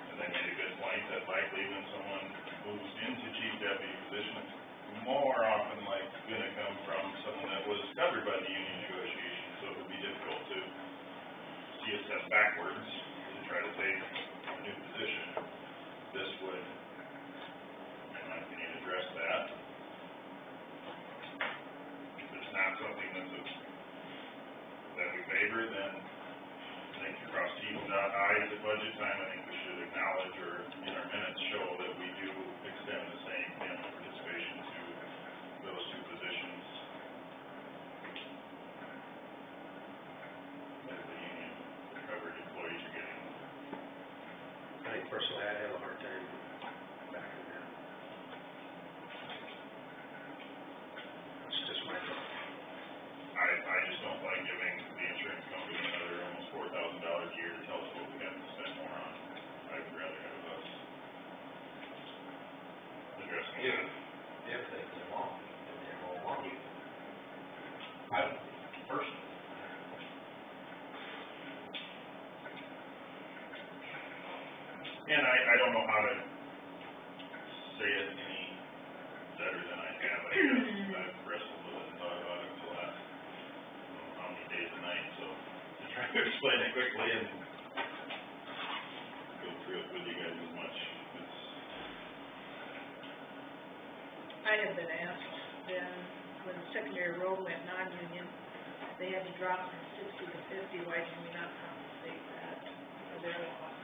and they made a good point that likely when someone moves into chief deputy position, it's more often like going to come from someone that was covered by the union negotiation, so it would be difficult to see a step backwards to try to take a new position. This would, in my opinion, address that. If it's not something that we favor, then I think to cross T's and dot I's at budget time, I think we should acknowledge or in our minutes show that we do extend the same family participation to those two positions that the union covered employees are getting. I think personally I'd have a hard time backing that. That's just my thought. I just don't like giving the insurance company another almost $4,000 a year to tell us what we have to spend more on. I would rather have us addressing that. If they go along, and they go along. I don't, personally. And I don't know how to say it any better than I have. I guess I've wrestled with it and thought about it for the last how many days and nights, so to try to explain it quickly and go through it with you guys as much. I have been asked, then, when secondary road went non-union, they had to drop from 60 to 50, why can we not compensate that for their loss?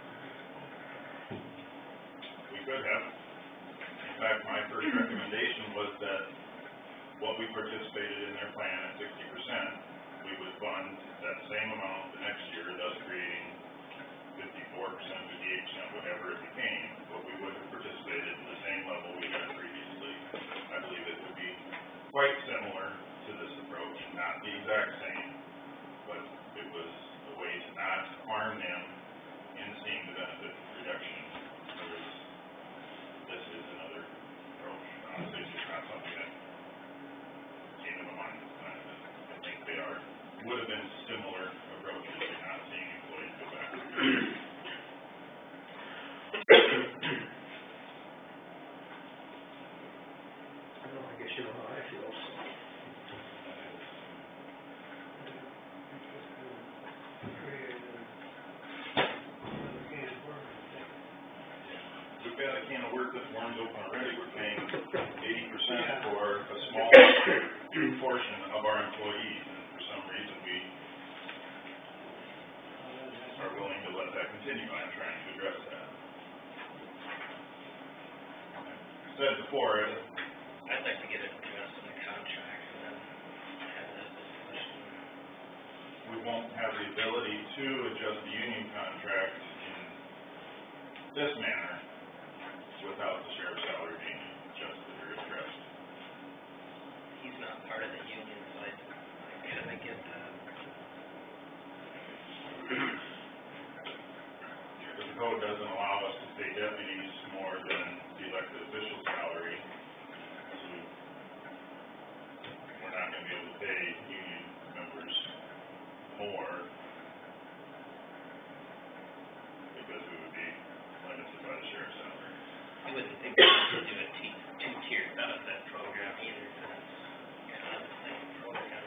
We could have. In fact, my first recommendation was that what we participated in their plan at 60%, we would fund that same amount the next year, thus creating 54%, 58%, whatever it became, but we would have participated at the same level we had previously. I believe it would be quite similar to this approach, not the exact same, but it was a way to not harm them in seeing the benefit reduction. This is another approach. Honestly, it's just not something that came to my mind this time. I think they would have been similar approaches to not seeing employees go back. I don't know, I guess you know how I feel, so. We've got a can of worms open already. We're paying 80% for a small portion of our employees, and for some reason we are willing to let that continue. I'm trying to address that. I said before, I'd like to get it addressed in the contract and then have that discussion. we won't have the ability to adjust the union contract in this manner without the sheriff's salary being adjusted or addressed. He's not part of the union, so I kind of get that. The code doesn't allow us to pay deputies more than the elected official salary, so we're not going to be able to pay union members more because we would be limited by the sheriff's salary. I wouldn't think we should do a two-tiered benefit program either, because it's kind of the same program.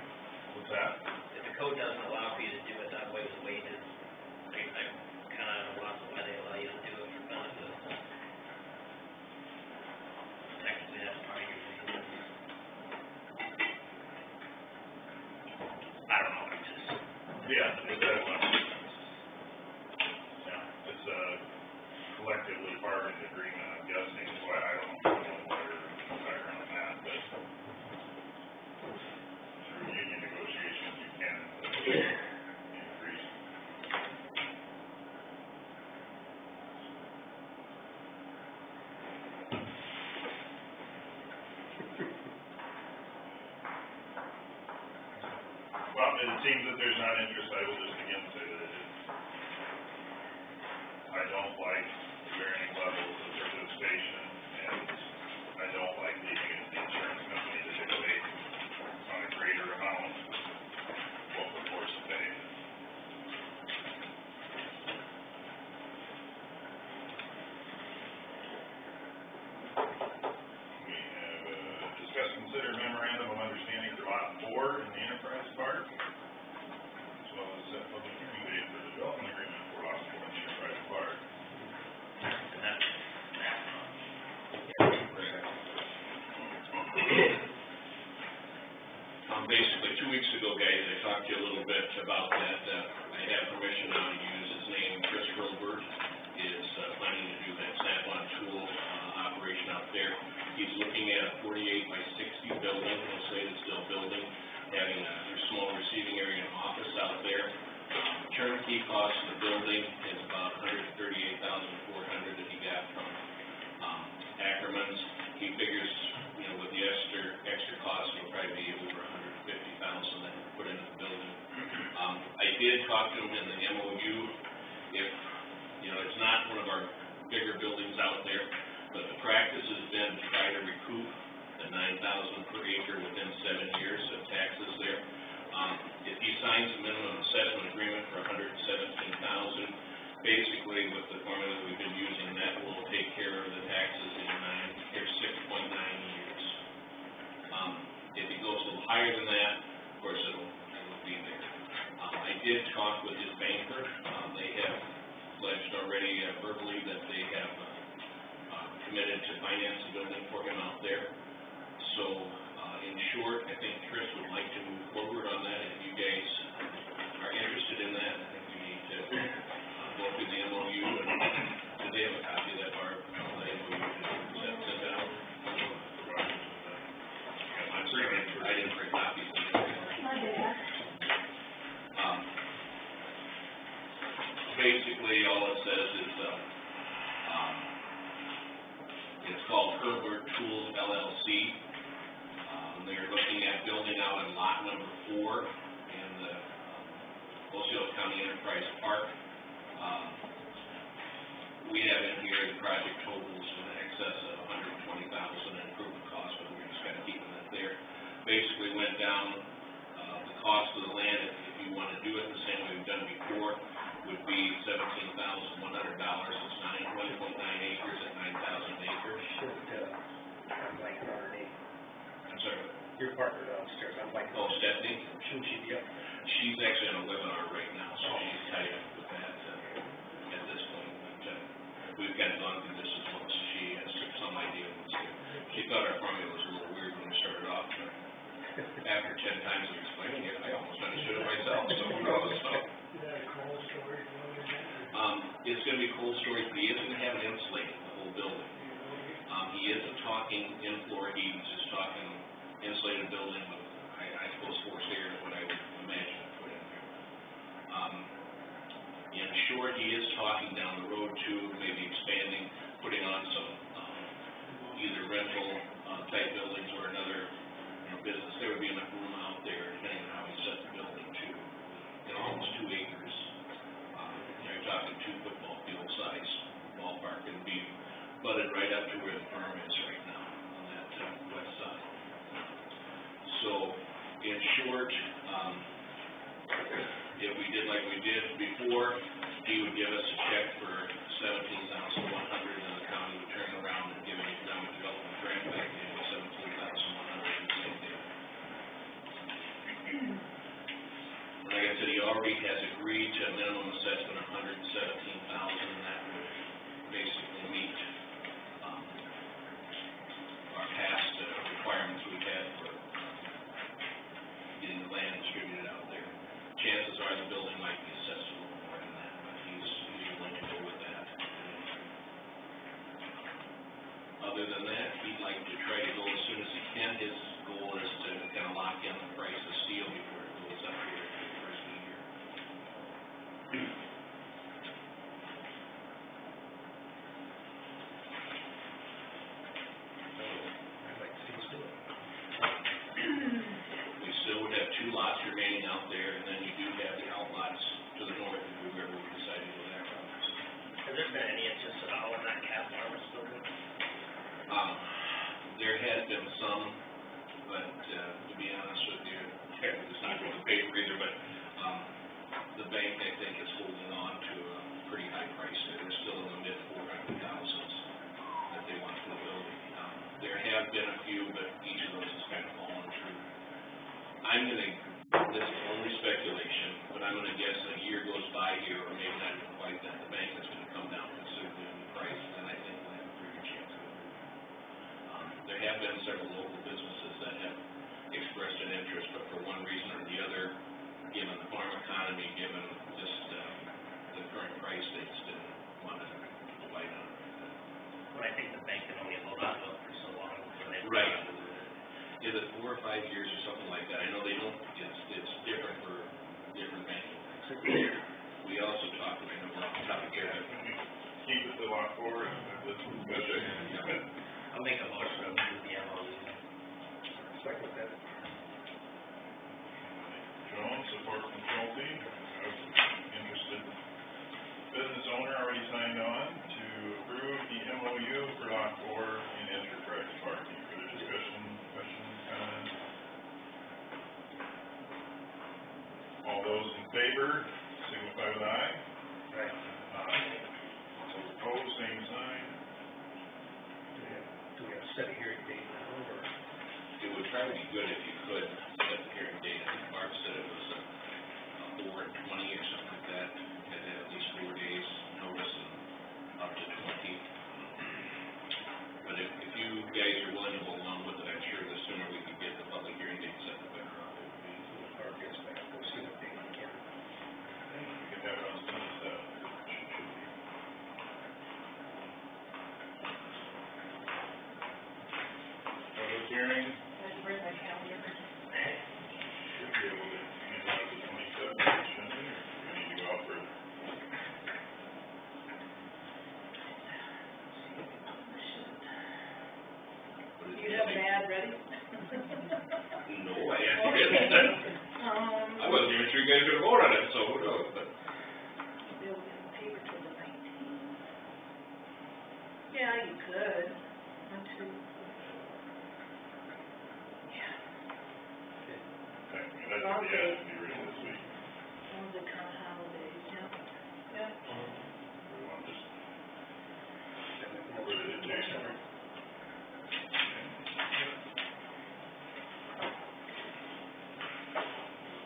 What's that? If the code doesn't allow for you to do it that way with wages, I'm kind of at a loss of collectively bargained agreement, I'm guessing, so I don't know what your background on that, but through union negotiations, you can increase. Well, it seems that there's not interest. I will just again say that it is. I don't like varying levels of participation, and I don't like leaving it to the insurance company to dictate on a greater amount what we're forced to pay. We have discussed, consider memorandum of understanding for lot 4 in the enterprise park, as well as set public hearing date for the development agreement for lot 4 in the enterprise park. Basically, 2 weeks ago, guys, I talked to you a little bit about that. I have permission now to use his name. Chris Hurlbert is planning to do that Snap-on tool operation out there. He's looking at a 48 by 60 building, insulated steel building, having a small receiving area and office out there. Turnkey cost of the building is about $138,400 that he got from Ackerman's. He figures, with the extra cost, it'll probably be over $150,000 that he put into the building. I did talk to him in the MOU. If, it's not one of our bigger buildings out there, but the practice has been to try to recoup the $9,000 per acre within 7 years of taxes there. If he signs a minimum assessment agreement for $117,000, basically with the formula we've been using, that will take care of the taxes in 6.9 years. If it goes a little higher than that, of course it'll be there. I did talk with his banker. They have pledged already verbally that they have committed to finance the building for him out there. So, in short, I think Chris would like to move forward on that. If you guys are interested in that, I think we need to go through the MOU. And do they have a copy of that, Barb? The MOU sent out. I'm sorry, I didn't bring copies. Basically, all it says is it's called Herbert Tools LLC. They're looking at building out in lot number 4 in the Osceola County Enterprise Park. We have in here the project totals in excess of $120,000 in improvement costs, but we're just kind of keeping it there. Basically went down, the cost of the land, if you want to do it the same way we've done before, would be $17,100. It's 20.9 acres at 9,000 acres. I'm like already. I'm sorry. Your partner downstairs, I'm like. Oh, Stephanie? Shouldn't she be up? She's actually on a webinar right now, so she's tied up with that at this point. But we've kind of gone through this as well, so she has some idea of what's there. She thought our formula was a little weird when we started off, but after 10 times of explaining it, I almost understood it myself, so who knows, so. It's gonna be cold storage, but he isn't gonna have it insulated, the whole building. He isn't talking in-floor heat, he's just talking insulated building with, I suppose, forced air, what I would imagine to put in there. In short, he is talking down the road too, maybe expanding, putting on some, either rental, type buildings or another, business. There would be enough room out there, depending on how he set the building too, almost 2 acres. You're talking 2 football field size ballpark, and be butted right up to where the farm is right now on that west side. So, in short, if we did like we did before, he would give us a check for $17,100, and the county would turn around and give an economic development grant back to him of $17,100 in the same day. Like I said, he already has agreed to a minimum assessment of $117,000, and that would basically meet our past requirements we've had for getting the land distributed out there. Chances are the building might be assessed a little more than that, but he's willing to go with other than that, he'd like to try to go as soon as he can. His goal is to kind of lock in the price of steel before it goes up here for the first of the year. We still would have 2 lots remaining out there, and then you do have the outlots to the north if we ever decide to go that route. Has there been any interest at all in that cap harvest building? There has been some, but, to be honest with you, it's not going to paper either, but, the bank, I think, is holding on to a pretty high price there. They're still in the mid $400,000s that they want for the building. There have been a few, but each of those has kind of fallen through. I'm gonna, this is only speculation, but I'm gonna guess a year goes by here, or maybe not even quite that, the bank is gonna come down considerably in price, and I think we'll have a pretty good chance of it. There have been several local businesses that have expressed an interest, but for one reason or the other, given the farm economy, given just, the current price, they just didn't want to bite on it. Well, I think the bank can only hold on to it for so long before they. Right. Is it 4 or 5 years or something like that? I know they don't, it's different for different banking. We also talked, I know, off the topic here, Keep it to lot 4 and this discussion. I'll make a motion to approve the MOU. Second that. Jones, support from Schulte. Interested business owner already signed on to approve the MOU for lot 4 in enterprise parking. Further discussion, questions, comments? All those in favor, signify with aye. Right. Aye. Those opposed, same sign. Do we have to set a hearing date now, or? It would probably be good if you could set the hearing date. I think Mark said it was 4/20 or something like that. Had to have at least 4 days notice and up to 20. But if you guys are willing to go along with it, I'm sure the sooner we can get the public hearing date set, the better off it would be. Or gets back, we'll see what they can. We could have it on some of that. Public hearing, Let's bring my calendar. should be able to hand out the 27th, shouldn't we? Or do we need to go out for? Do you have an ad ready? No, I actually didn't. I wasn't even sure you guys were gonna vote on it, so who knows, but. They'll get the paper till the 19th. Yeah, you could. 1, 2. Yeah. Okay, that's the ad to be written this week. One of the kind of holidays, yeah. Yeah. We want just. Put it in January.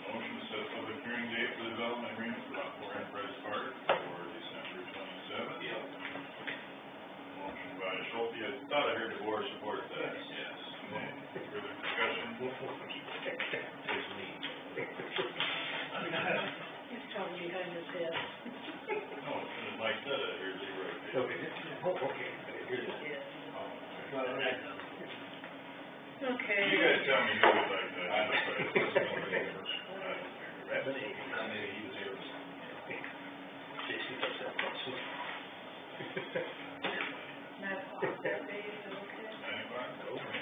Motion to set a public hearing date for the development agreement for lot 4 Enterprise Park for December 27th. Yeah. Motion by Schulte, I thought I heard DeBoer support that. Yes. Okay, further discussion? It's me. He's probably behind his head. No, as Mike said, I heard they were. Okay. Okay. Here's it. Yeah. Well, right. Okay. You guys tell me who would like that. That's all that day, is it okay? 9 o'clock? Okay.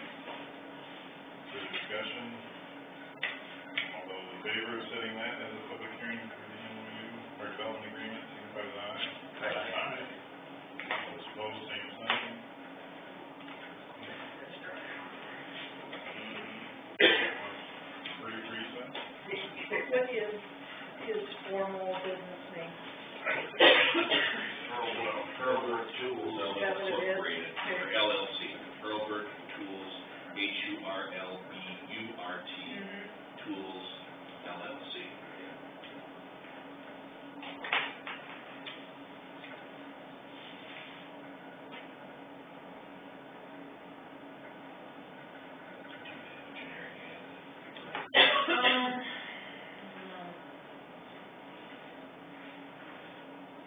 Further discussion? All those in favor of setting that as a public hearing for the MOU or development agreement, signify with aye. Aye. Those opposed, same sign. Brief recess. What is his formal business name? Hurlburt Tools Is that what it is? Incorporated, or LLC. Hurlburt Tools, HURLBURT, Tools, LLC.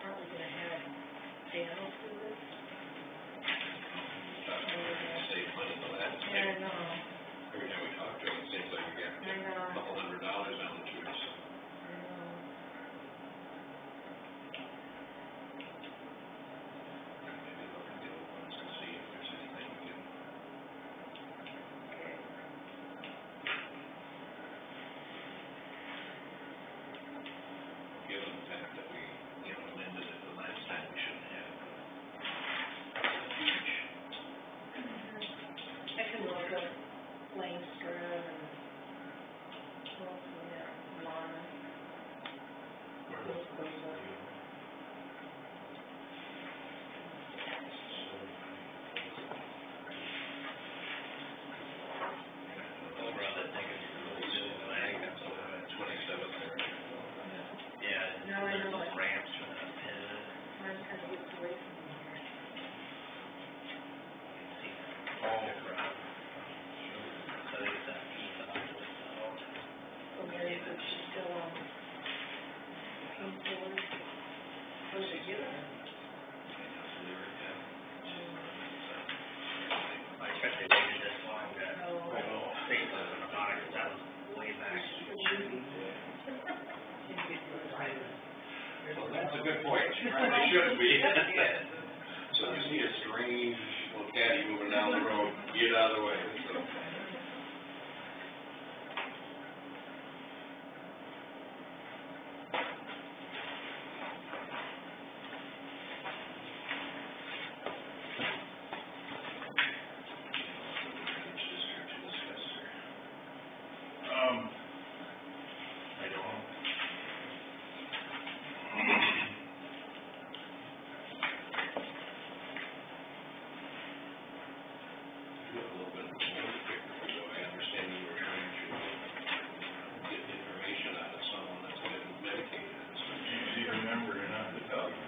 Probably gonna have Daniel do this. save money for that. I know, Every time we talk to them, it seems like we get I know, a couple $100 down the tubes. I know. Maybe look at the old ones and see if there's anything we can. Okay. Given the fact that we, amended it the last time, we shouldn't have huge. I can look up Langston and, well, yeah, Lana. Those are- Over on that thing, it's really soon, and I think that's over at 27th there. Yeah, No, I there's know those it. ramps for that pit. Mine kind of gets away from me here. See that project around. So I think it's that piece off to the south. So maybe if she's still on. Painkillers. What did they give her? I expect they waited this long to Oh. say something about it, 'cause that was way back in June. Well, that's a good point, she probably shouldn't be. So if you see a strange little caddy moving down the road, get out of the way, so. I don't know. Do a little bit more picture, so I understand you were trying to get information out of someone that's been medicated and stuff. Do you remember enough to tell you?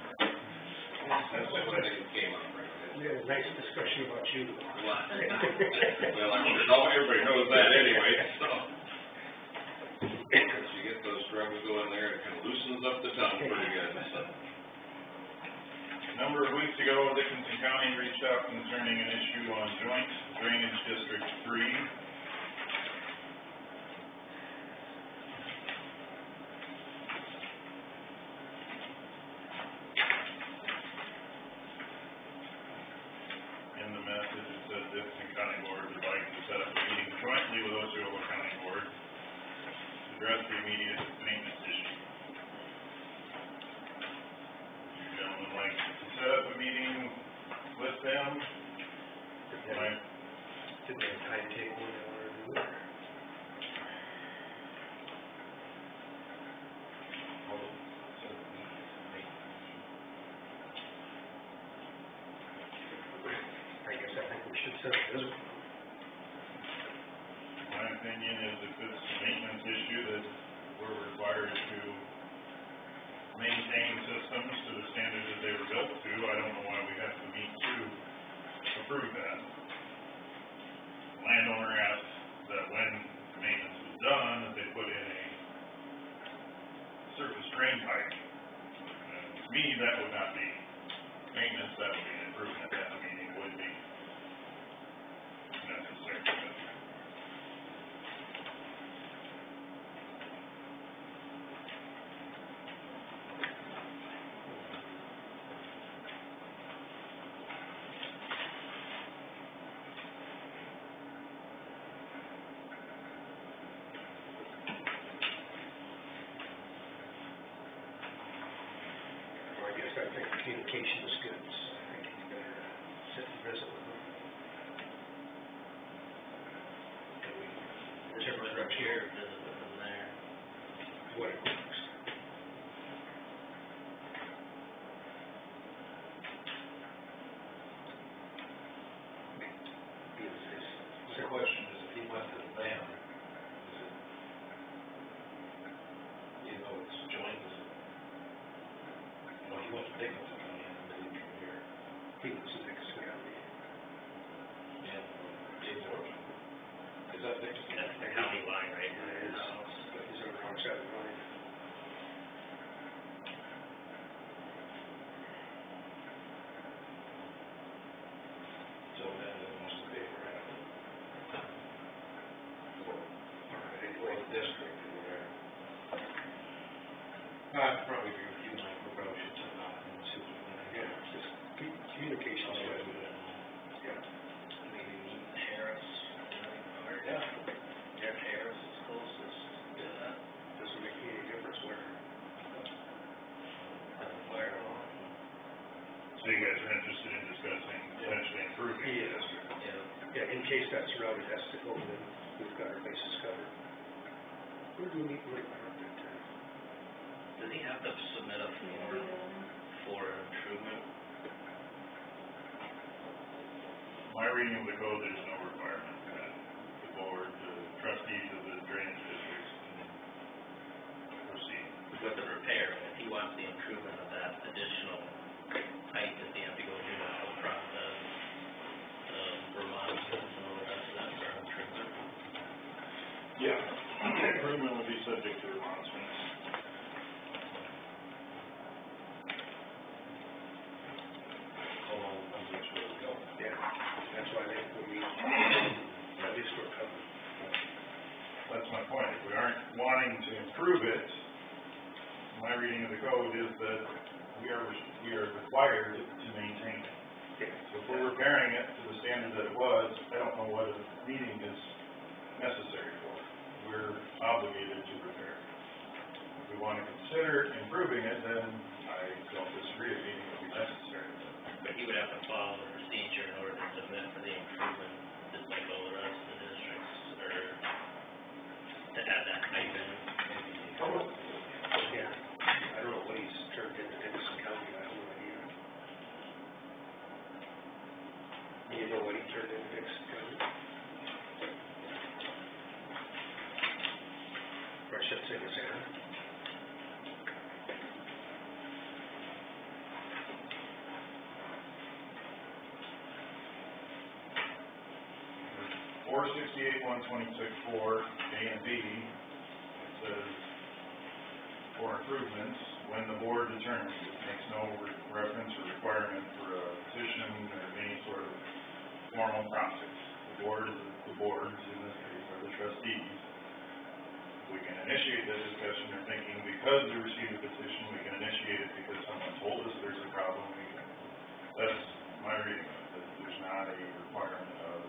That's what I think came up, right? We had a nice discussion about you. What? Well, I'm sure, everybody knows that anyway, so. Once you get those drugs going there, it kind of loosens up the tongue pretty good, so. A number of weeks ago, Dickinson County reached out concerning an issue on Joint Drainage District 3. In the message, it says Dickinson County Board would like to set up a meeting jointly with Osceola County Board to address the immediate maintenance issue. You gentlemen like to set up a meeting with them? Like, Did they timetable when they wanted to do it? I guess I think we should set it as a. my opinion is if it's a maintenance issue that we're required to maintain systems to the standards that they were built to, I don't know why we have to meet to approve that. Landowner asked that when the maintenance was done, that they put in a surface drain pipe. And to me, that would not be maintenance, that would be an improvement, that meeting would be necessary. Well, I guess I think communication is good, so I think you better sit and visit with them. Whichever direction. Here, visit with them there. Whatever works. The question is, if he went to them, is it, it's joint, is it? No, he went to Dickinson County, and then he came here. He was the next county. Yeah, Dave George. Is that Dickinson? That's the county line, right? But he's on the wrong side of the line. So then, I'd probably agree with you, Mike, we probably should send out and see what we can get, just communication. Yeah. Maybe meet in Harris, or, Jeff Harris is closest to that. Doesn't make any difference where. Where? So you guys are interested in discussing potentially improving? Yes. Yeah, in case that's the route it has to go, then we've got our bases covered. Where do we meet with our Does he have to submit a form for improvement? My reading of the code, there's no requirement for that. The board, the trustees of the drainage districts can proceed. With the repair, if he wants the improvement of that additional height, does he have to go through the whole process of remonstrance and all the rest of that for improvement? Yeah. Improvement would be subject to remonstrance. Yeah, that's why they, at least we're covered. That's my point. If we aren't wanting to improve it, my reading of the code is that we are required to maintain it. So if we're repairing it to the standard that it was, I don't know what a meeting is necessary for. We're obligated to repair it. If we want to consider improving it, then I don't disagree, a meeting would be necessary. But he would have to follow the procedure in order to submit for the improvement, just like all the rest of the districts, or to add that height in. Yeah, I don't know what he's turned into Dickinson County, I have no idea. Do you know what he turned into Dickinson County? Or I should say Luzerne. $468,126.4, A and B, it says, for improvements, when the board determines, it makes no reference or requirement for a petition or any sort of formal process. The boards, in this case, are the trustees. We can initiate the discussion or thinking, because we received a petition, we can initiate it because someone told us there's a problem, that's my reading of it, that there's not a requirement of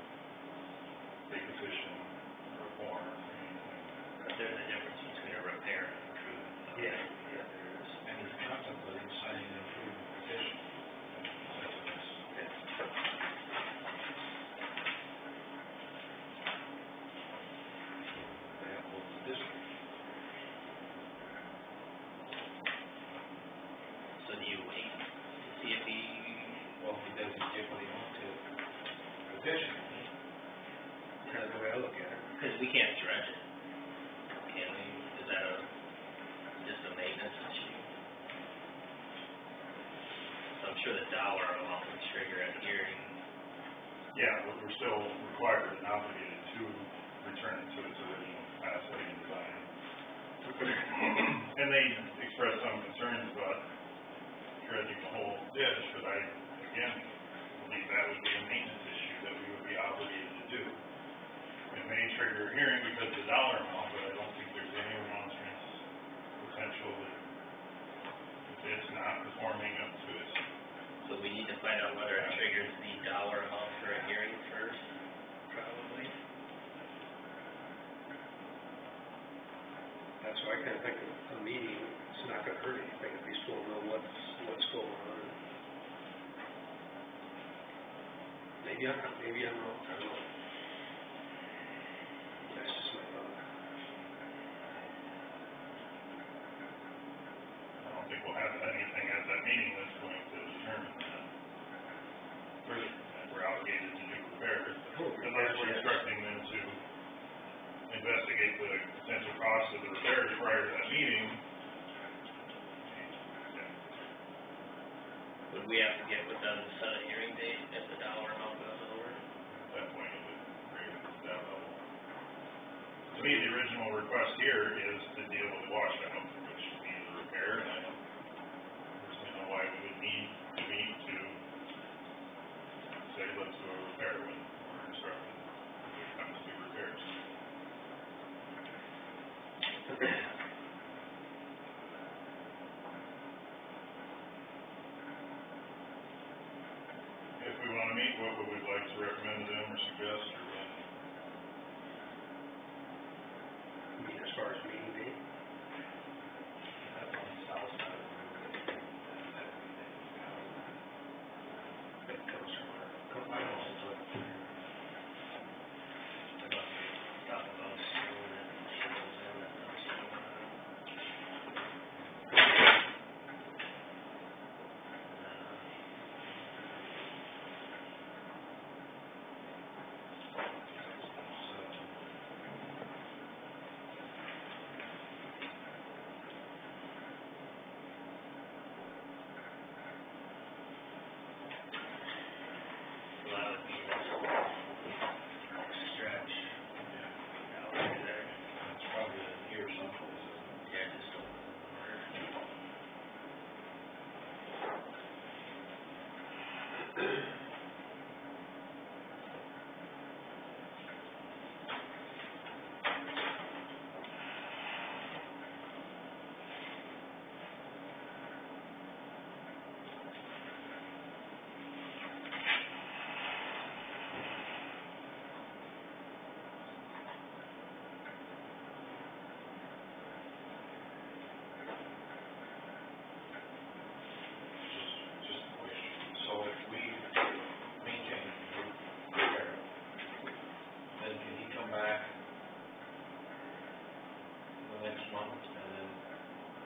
a petition or a form or anything. But there's a difference between a repair and improvement. Yeah, there is. And he's contemplating signing an improvement petition. They have both the district. So do you wait to see if he, Well, if he doesn't get what he wants to, petition. That's the way I look at it. because we can't stretch it, can we? Is that just a maintenance issue? So I'm sure the dollar amount would trigger a hearing. Yeah, but we're still required and obligated to return it to its original capacity and design. And they expressed some concerns about dredging the whole ditch, but I, again, believe that would be a maintenance issue that we would be obligated to do. It may trigger a hearing because of the dollar amount, but I don't think there's any remonstrance potential that if it's not performing up to its. So we need to find out whether it triggers the dollar amount for a hearing first, probably. That's why I kind of think a meeting, it's not gonna hurt anything, at least we'll know what's going on. Maybe I'm wrong, I don't know. That's just my thought. I don't think we'll have anything at that meeting that's going to determine that. Further, that we're obligated to do repairs, unless we're instructing them to investigate the potential cost of the repairs prior to that meeting. Would we have to get with them to set a hearing date if the dollar amount goes over? At that point, it would bring it to that level. To me, the original request here is to deal with washout, which needs a repair, and I don't personally know why we would need to meet to say, let's do a repair when we're instructed when it comes to repairs. meet, what would we like to recommend to them or suggest, or when? I mean, as far as meeting date. That's on the south side of the road. That comes from our company. I know, so. There must be stuff about school that goes in that must be. So that would be this stretch. Out right there. It's probably here someplace. Yeah, just over there. Just a question. So if we maintain repair, then can he come back the next month and then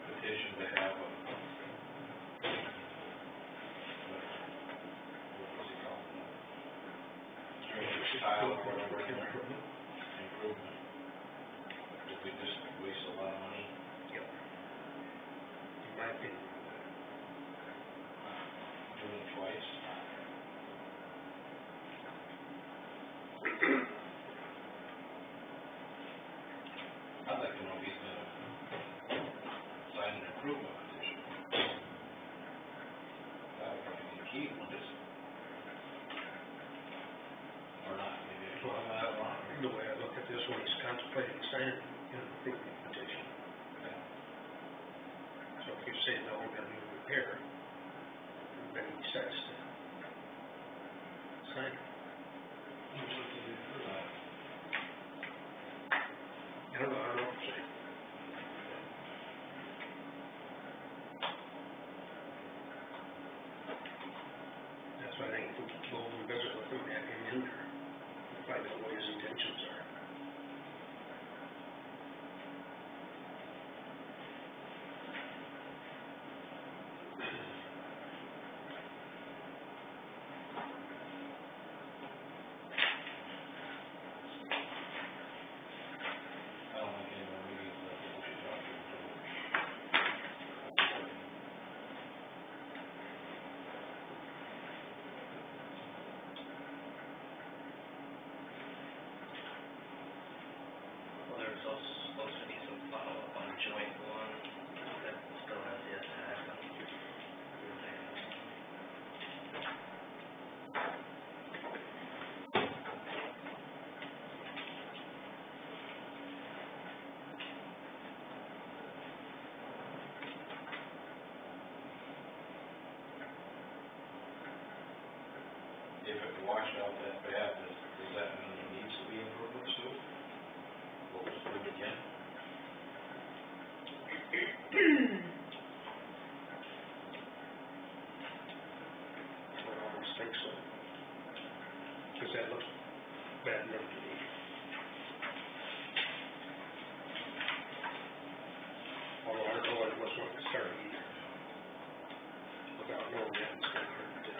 petition to have a, what was he called? Drainage tile or whatever in there? Improvement. Did we just waste a lot of money? Yep. In my opinion. Doing it twice? I'd like to know if he's gonna sign an improvement petition. That would probably be key, wouldn't it? Or not, maybe I'm that wrong. The way I look at this one, he's contemplating signing an improvement petition. So if you say, no, we're gonna do repair, then he decides to sign it. I don't know what to say. That's why I think if we can go over and visit with him, have him in there, and find out what his intentions are. I don't think any more meetings, I think we should talk to him. Well, there's also supposed to be some follow-up on joint one that still has yet to happen. If it washed out that bad, does that mean it needs to be improvements to it? We'll just do it again? I would almost think so. Because that looks bad enough to me. Although I don't know what it was when it started either. Without knowing that, it's kind of hard to.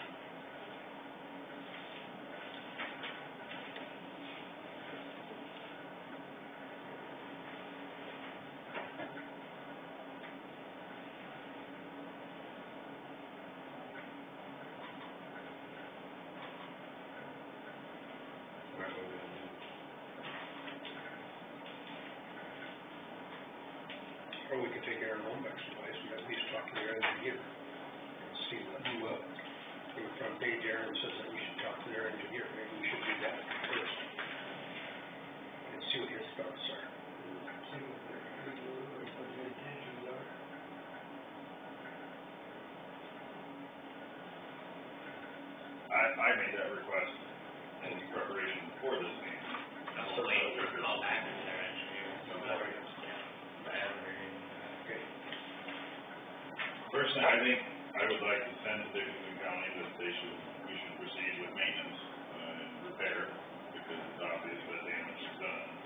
What are we gonna do? Or we could take Aaron Lombeck's advice and at least talk to their engineer. And see what. Do what? On the front page, Aaron says that we should talk to their engineer, maybe we should do that first. And see what his thoughts are. I made that request in preparation for this meeting. That's the lane for call back to their engineer. Personally, I think I would like to send to Dickinson County that we should proceed with maintenance, and repair, because it's obvious that damage is done.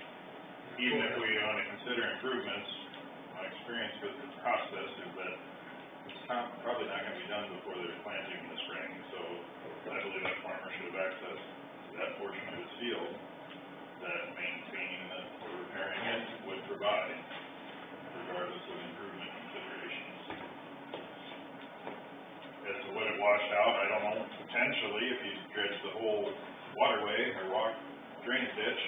Even if we want to consider improvements, my experience with the process is that it's probably not gonna be done before there's planting in the spring, so I believe that farmer should have access to that portion of his field that maintaining it or repairing it would provide, regardless of improvement considerations. As to what it washed out, I don't know, potentially, if you dredge the whole waterway or drainage ditch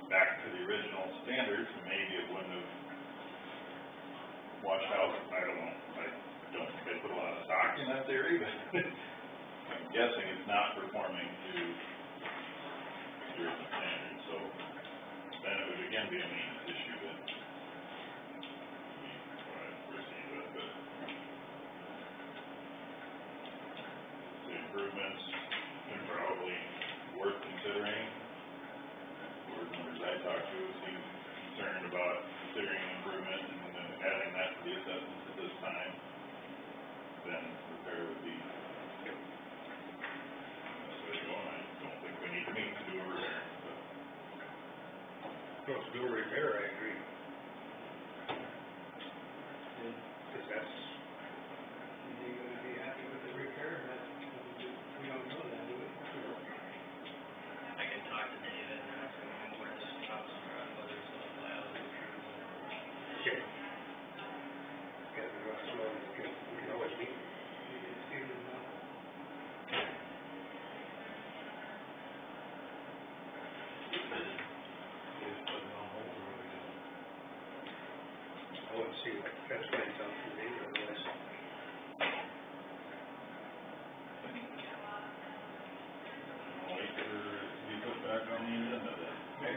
back to the original standards, maybe it wouldn't have washed out. I don't know. I don't think they put a lot of stock in that theory, but I'm guessing it's not performing to the original standards, so then it would again be a maintenance issue that we proceed with, but the improvements are probably worth considering. Board members I talked to seem concerned about considering improvement and then adding that to the assessments at this time. Then repair would be that's where you're going. I don't think we need to meet to do a repair, but. Well, to do a repair, I agree. Because that's, you're gonna be happy with the repair, and that's, we don't know that, do we? I can talk to David and ask him where this stops from, whether it's a file or Okay. Yeah, we can always meet. I wouldn't see what fence lines out for me, otherwise. Wait for, to be put back on the agenda then. Okay.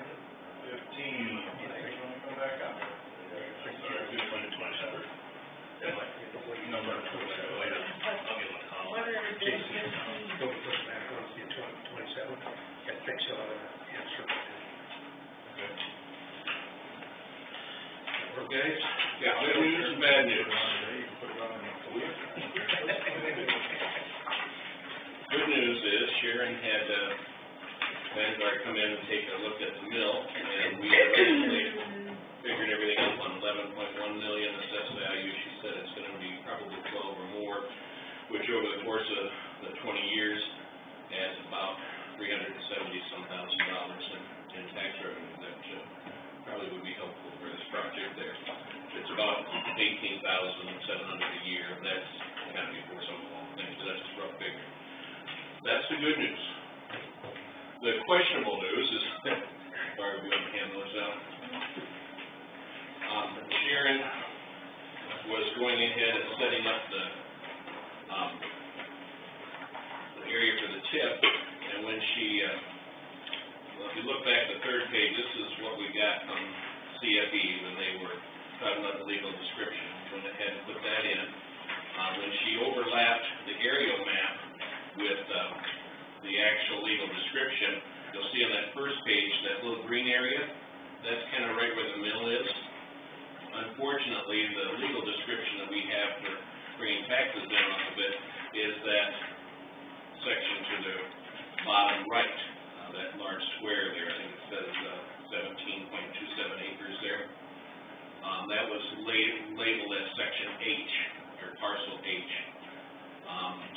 15, I think we'll come back up. Sorry, 27. Number 27. I'll give him a call. Jason, don't put it back on the 27th, and fix it on the answer. Okay. Okay, yeah, good news and bad news. Good news is Sharon had, Vanguard come in and take a look at the mill, and we originally figured everything up on 11.1 million assessed value. She said it's gonna be probably 12 or more, which over the course of the 20 years adds about $370-some thousand in tax revenue that probably would be helpful for this project there. It's about $18,700 a year, and that's kind of before some of the things, so that's just rough figure. That's the good news. The questionable news is, Barb, you want to handle this out? Sharon was going ahead and setting up the area for the tip, and when she, well, if you look back at the third page, this is what we got from CFE when they were talking about the legal description. Went ahead and put that in. When she overlapped the aerial map with the actual legal description, you'll see on that first page, that little green area, that's kind of right where the mill is. Unfortunately, the legal description that we have for bringing taxes down off of it is that section to the bottom right, that large square there. I think it says 17.27 acres there. That was labeled as section H, or parcel H.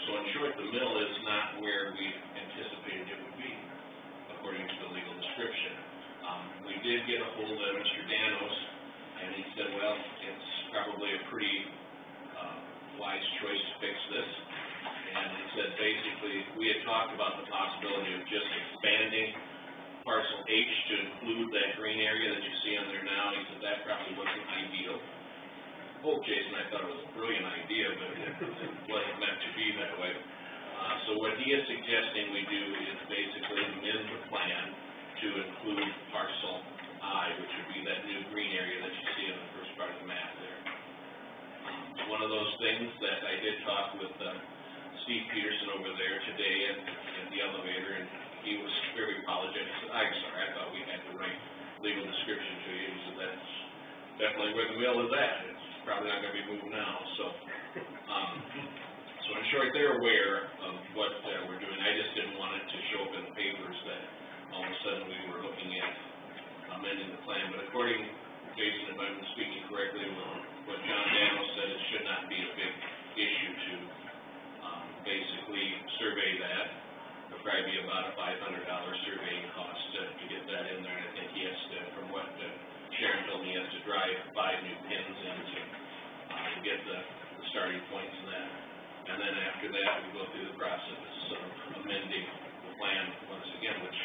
So in short, the mill is not where we anticipated it would be, according to the legal description. We did get a hold of Mr. Danos, and he said, well, it's probably a pretty wise choice to fix this. And he said basically, we had talked about the possibility of just expanding parcel H to include that green area that you see on there now. He said that probably wasn't ideal. Oh, Jason, I thought it was a brilliant idea, but it wasn't meant to be that way. So what he is suggesting we do is basically amend the plan to include parcel I, which would be that new green area that you see in the first part of the map there. It's one of those things that I did talk with Steve Peterson over there today, and definitely where the mill is at, it's probably not gonna be moved now, so. So in short, they're aware of what, we're doing, I just didn't want it to show up in the papers that all of a sudden we were looking at amending the plan, but according, Jason, if I'm speaking correctly, what John Daniels said, it should not be a big issue to, basically survey that. It'll probably be about a $500 surveying cost to get that in there, and I think he has to, from what Sharon told me, he has to drive 5 new pins in to, get the starting points and that. And then after that, we go through the process of amending the plan once again, which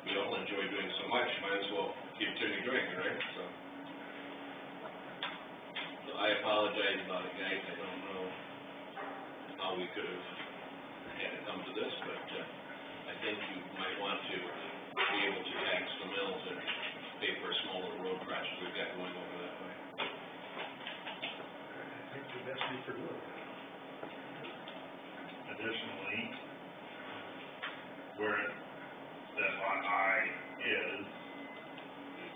we all enjoy doing so much, might as well continue doing it, right? So I apologize about it, guys, I don't know how we could have had it come to this, but I think you might want to be able to tax the mills and pay for a smaller road project we've got going over that way. I think the best we could do it. Additionally, where that lot I is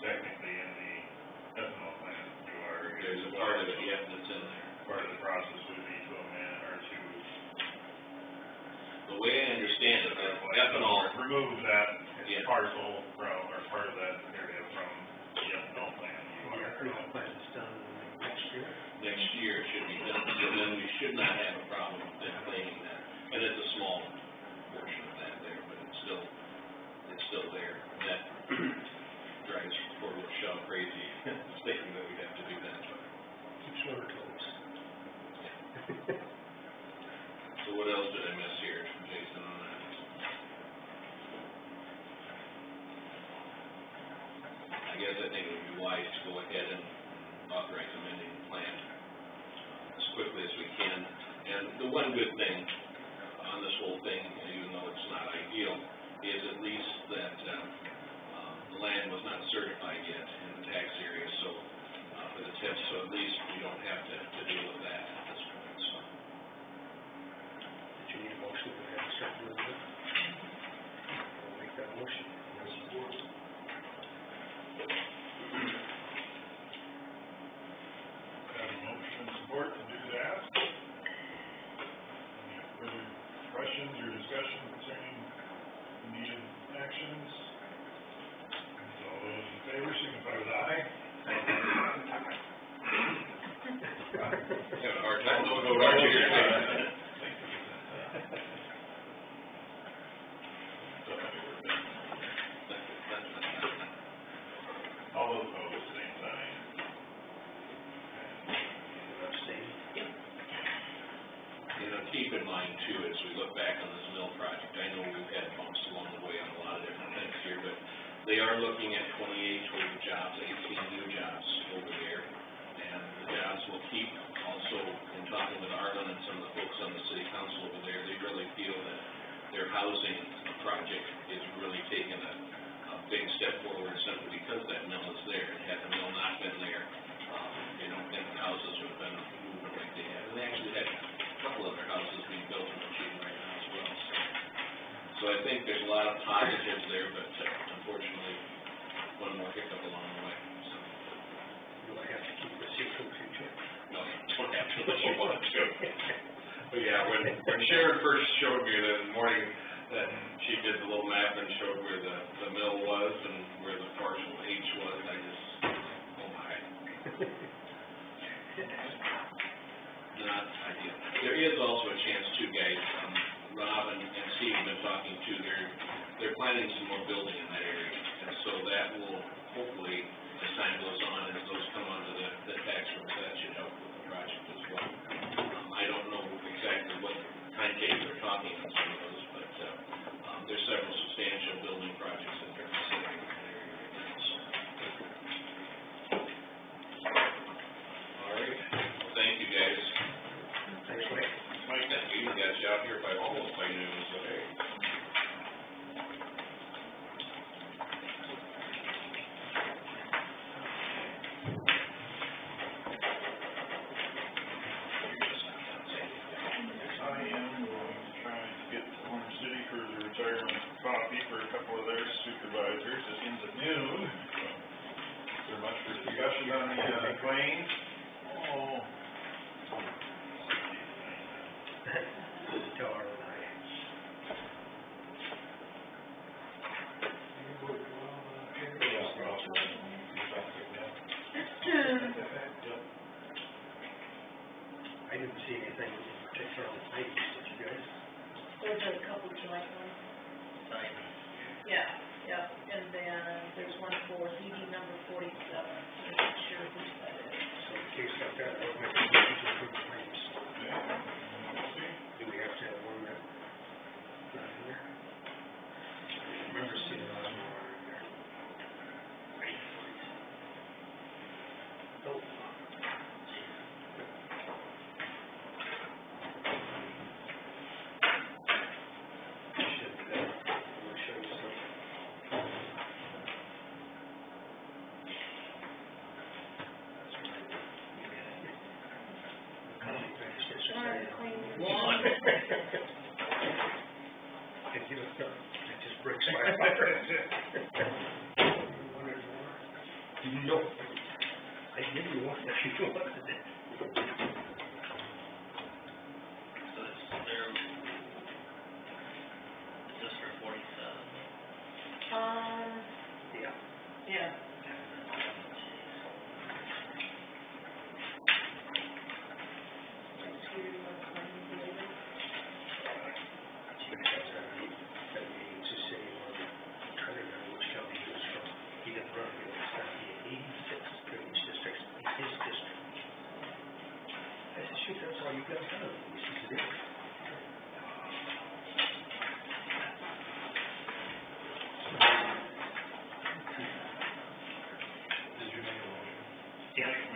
technically in the ethanol plant, you are. There's a part of it, yeah, that's in there. Part of the process would be to amend or to. The way I understand it, ethanol. Remove that Yeah. parcel from, or part of that area from the ethanol plant. Ethanol plant is done next year. Next year it should be done, so then we should not have a problem with them claiming that. And it's a small portion of that there, but it's still there. And that drives poor little Shell crazy, thinking that we'd have to do that, but. Keeps her toes. So what else did I miss here, Jason, on that? I guess I think it would be wise to go ahead and authorize amending the plan as quickly as we can. And the one good thing on this whole thing, even though it's not ideal, is at least that the land was not certified yet in the tax area, so for the TIF, so at least we don't have to deal with that at this point, so. Did you need a motion to have a second on that? I'll make that motion. Have a motion and support to do that. Any further questions or discussion concerning the needed actions? So all those in favor signify with aye. Having a hard time, don't go right to your face. All those opposed, same sign. You know, keep in mind too, as we look back on this mill project, I know we've had bumps along the way on a lot of different things here, but they are looking at 28 total jobs, 18 new jobs over there. And the jobs will keep, also in talking with Arlen and some of the folks on the city council over there, they really feel that their housing project is really taking a big step forward simply because that mill is there. And had the mill not been there, they don't think the houses would have been moving like they have. And they actually had a couple other houses being built in Waukegan right now as well. So I think there's a lot of positives there, but unfortunately, one more hiccup along the way, so. Do I have to keep the secret future? No, don't have to unless you want to. But yeah, when Sharon first showed me that in the morning, that she did the little map and showed where the mill was and where the partial H was, I just, oh my. Not ideal. There is also a chance too, guys, Rob and Steve have been talking to, they're planning some more building in that area. And so that will hopefully, as time goes on, as those come onto the tax rolls, that should help with the project as well. I don't know exactly what timetable they're talking on some of those, but there's several substantial building projects that they're considering in that area right now, so. All right, well, thank you guys. Thanks, Mike. Mike, that meeting got you out here by almost by noon, so hey. I am going to try to get to Orange City for the retirement coffee for a couple of their supervisors. It ends at noon. So much for discussion on the claims. Oh. Tell her I didn't see anything in particular on the claims, did you guys? There's a couple joint ones. Yeah, yeah, and then there's one for DD number 47, I'm not sure which that is. So in case like that, what makes it easy to approve claims? Do we have to have one that, not in there? I remember seeing a lot more in there. Oh. Should be there. I'm gonna show you something. One. If you don't, it just breaks my heart. No, I give you one if you wanted it. So it's there, is this for 47? Yeah. Yeah. Shoot, that's all you guys have. Did you make a motion? Yeah.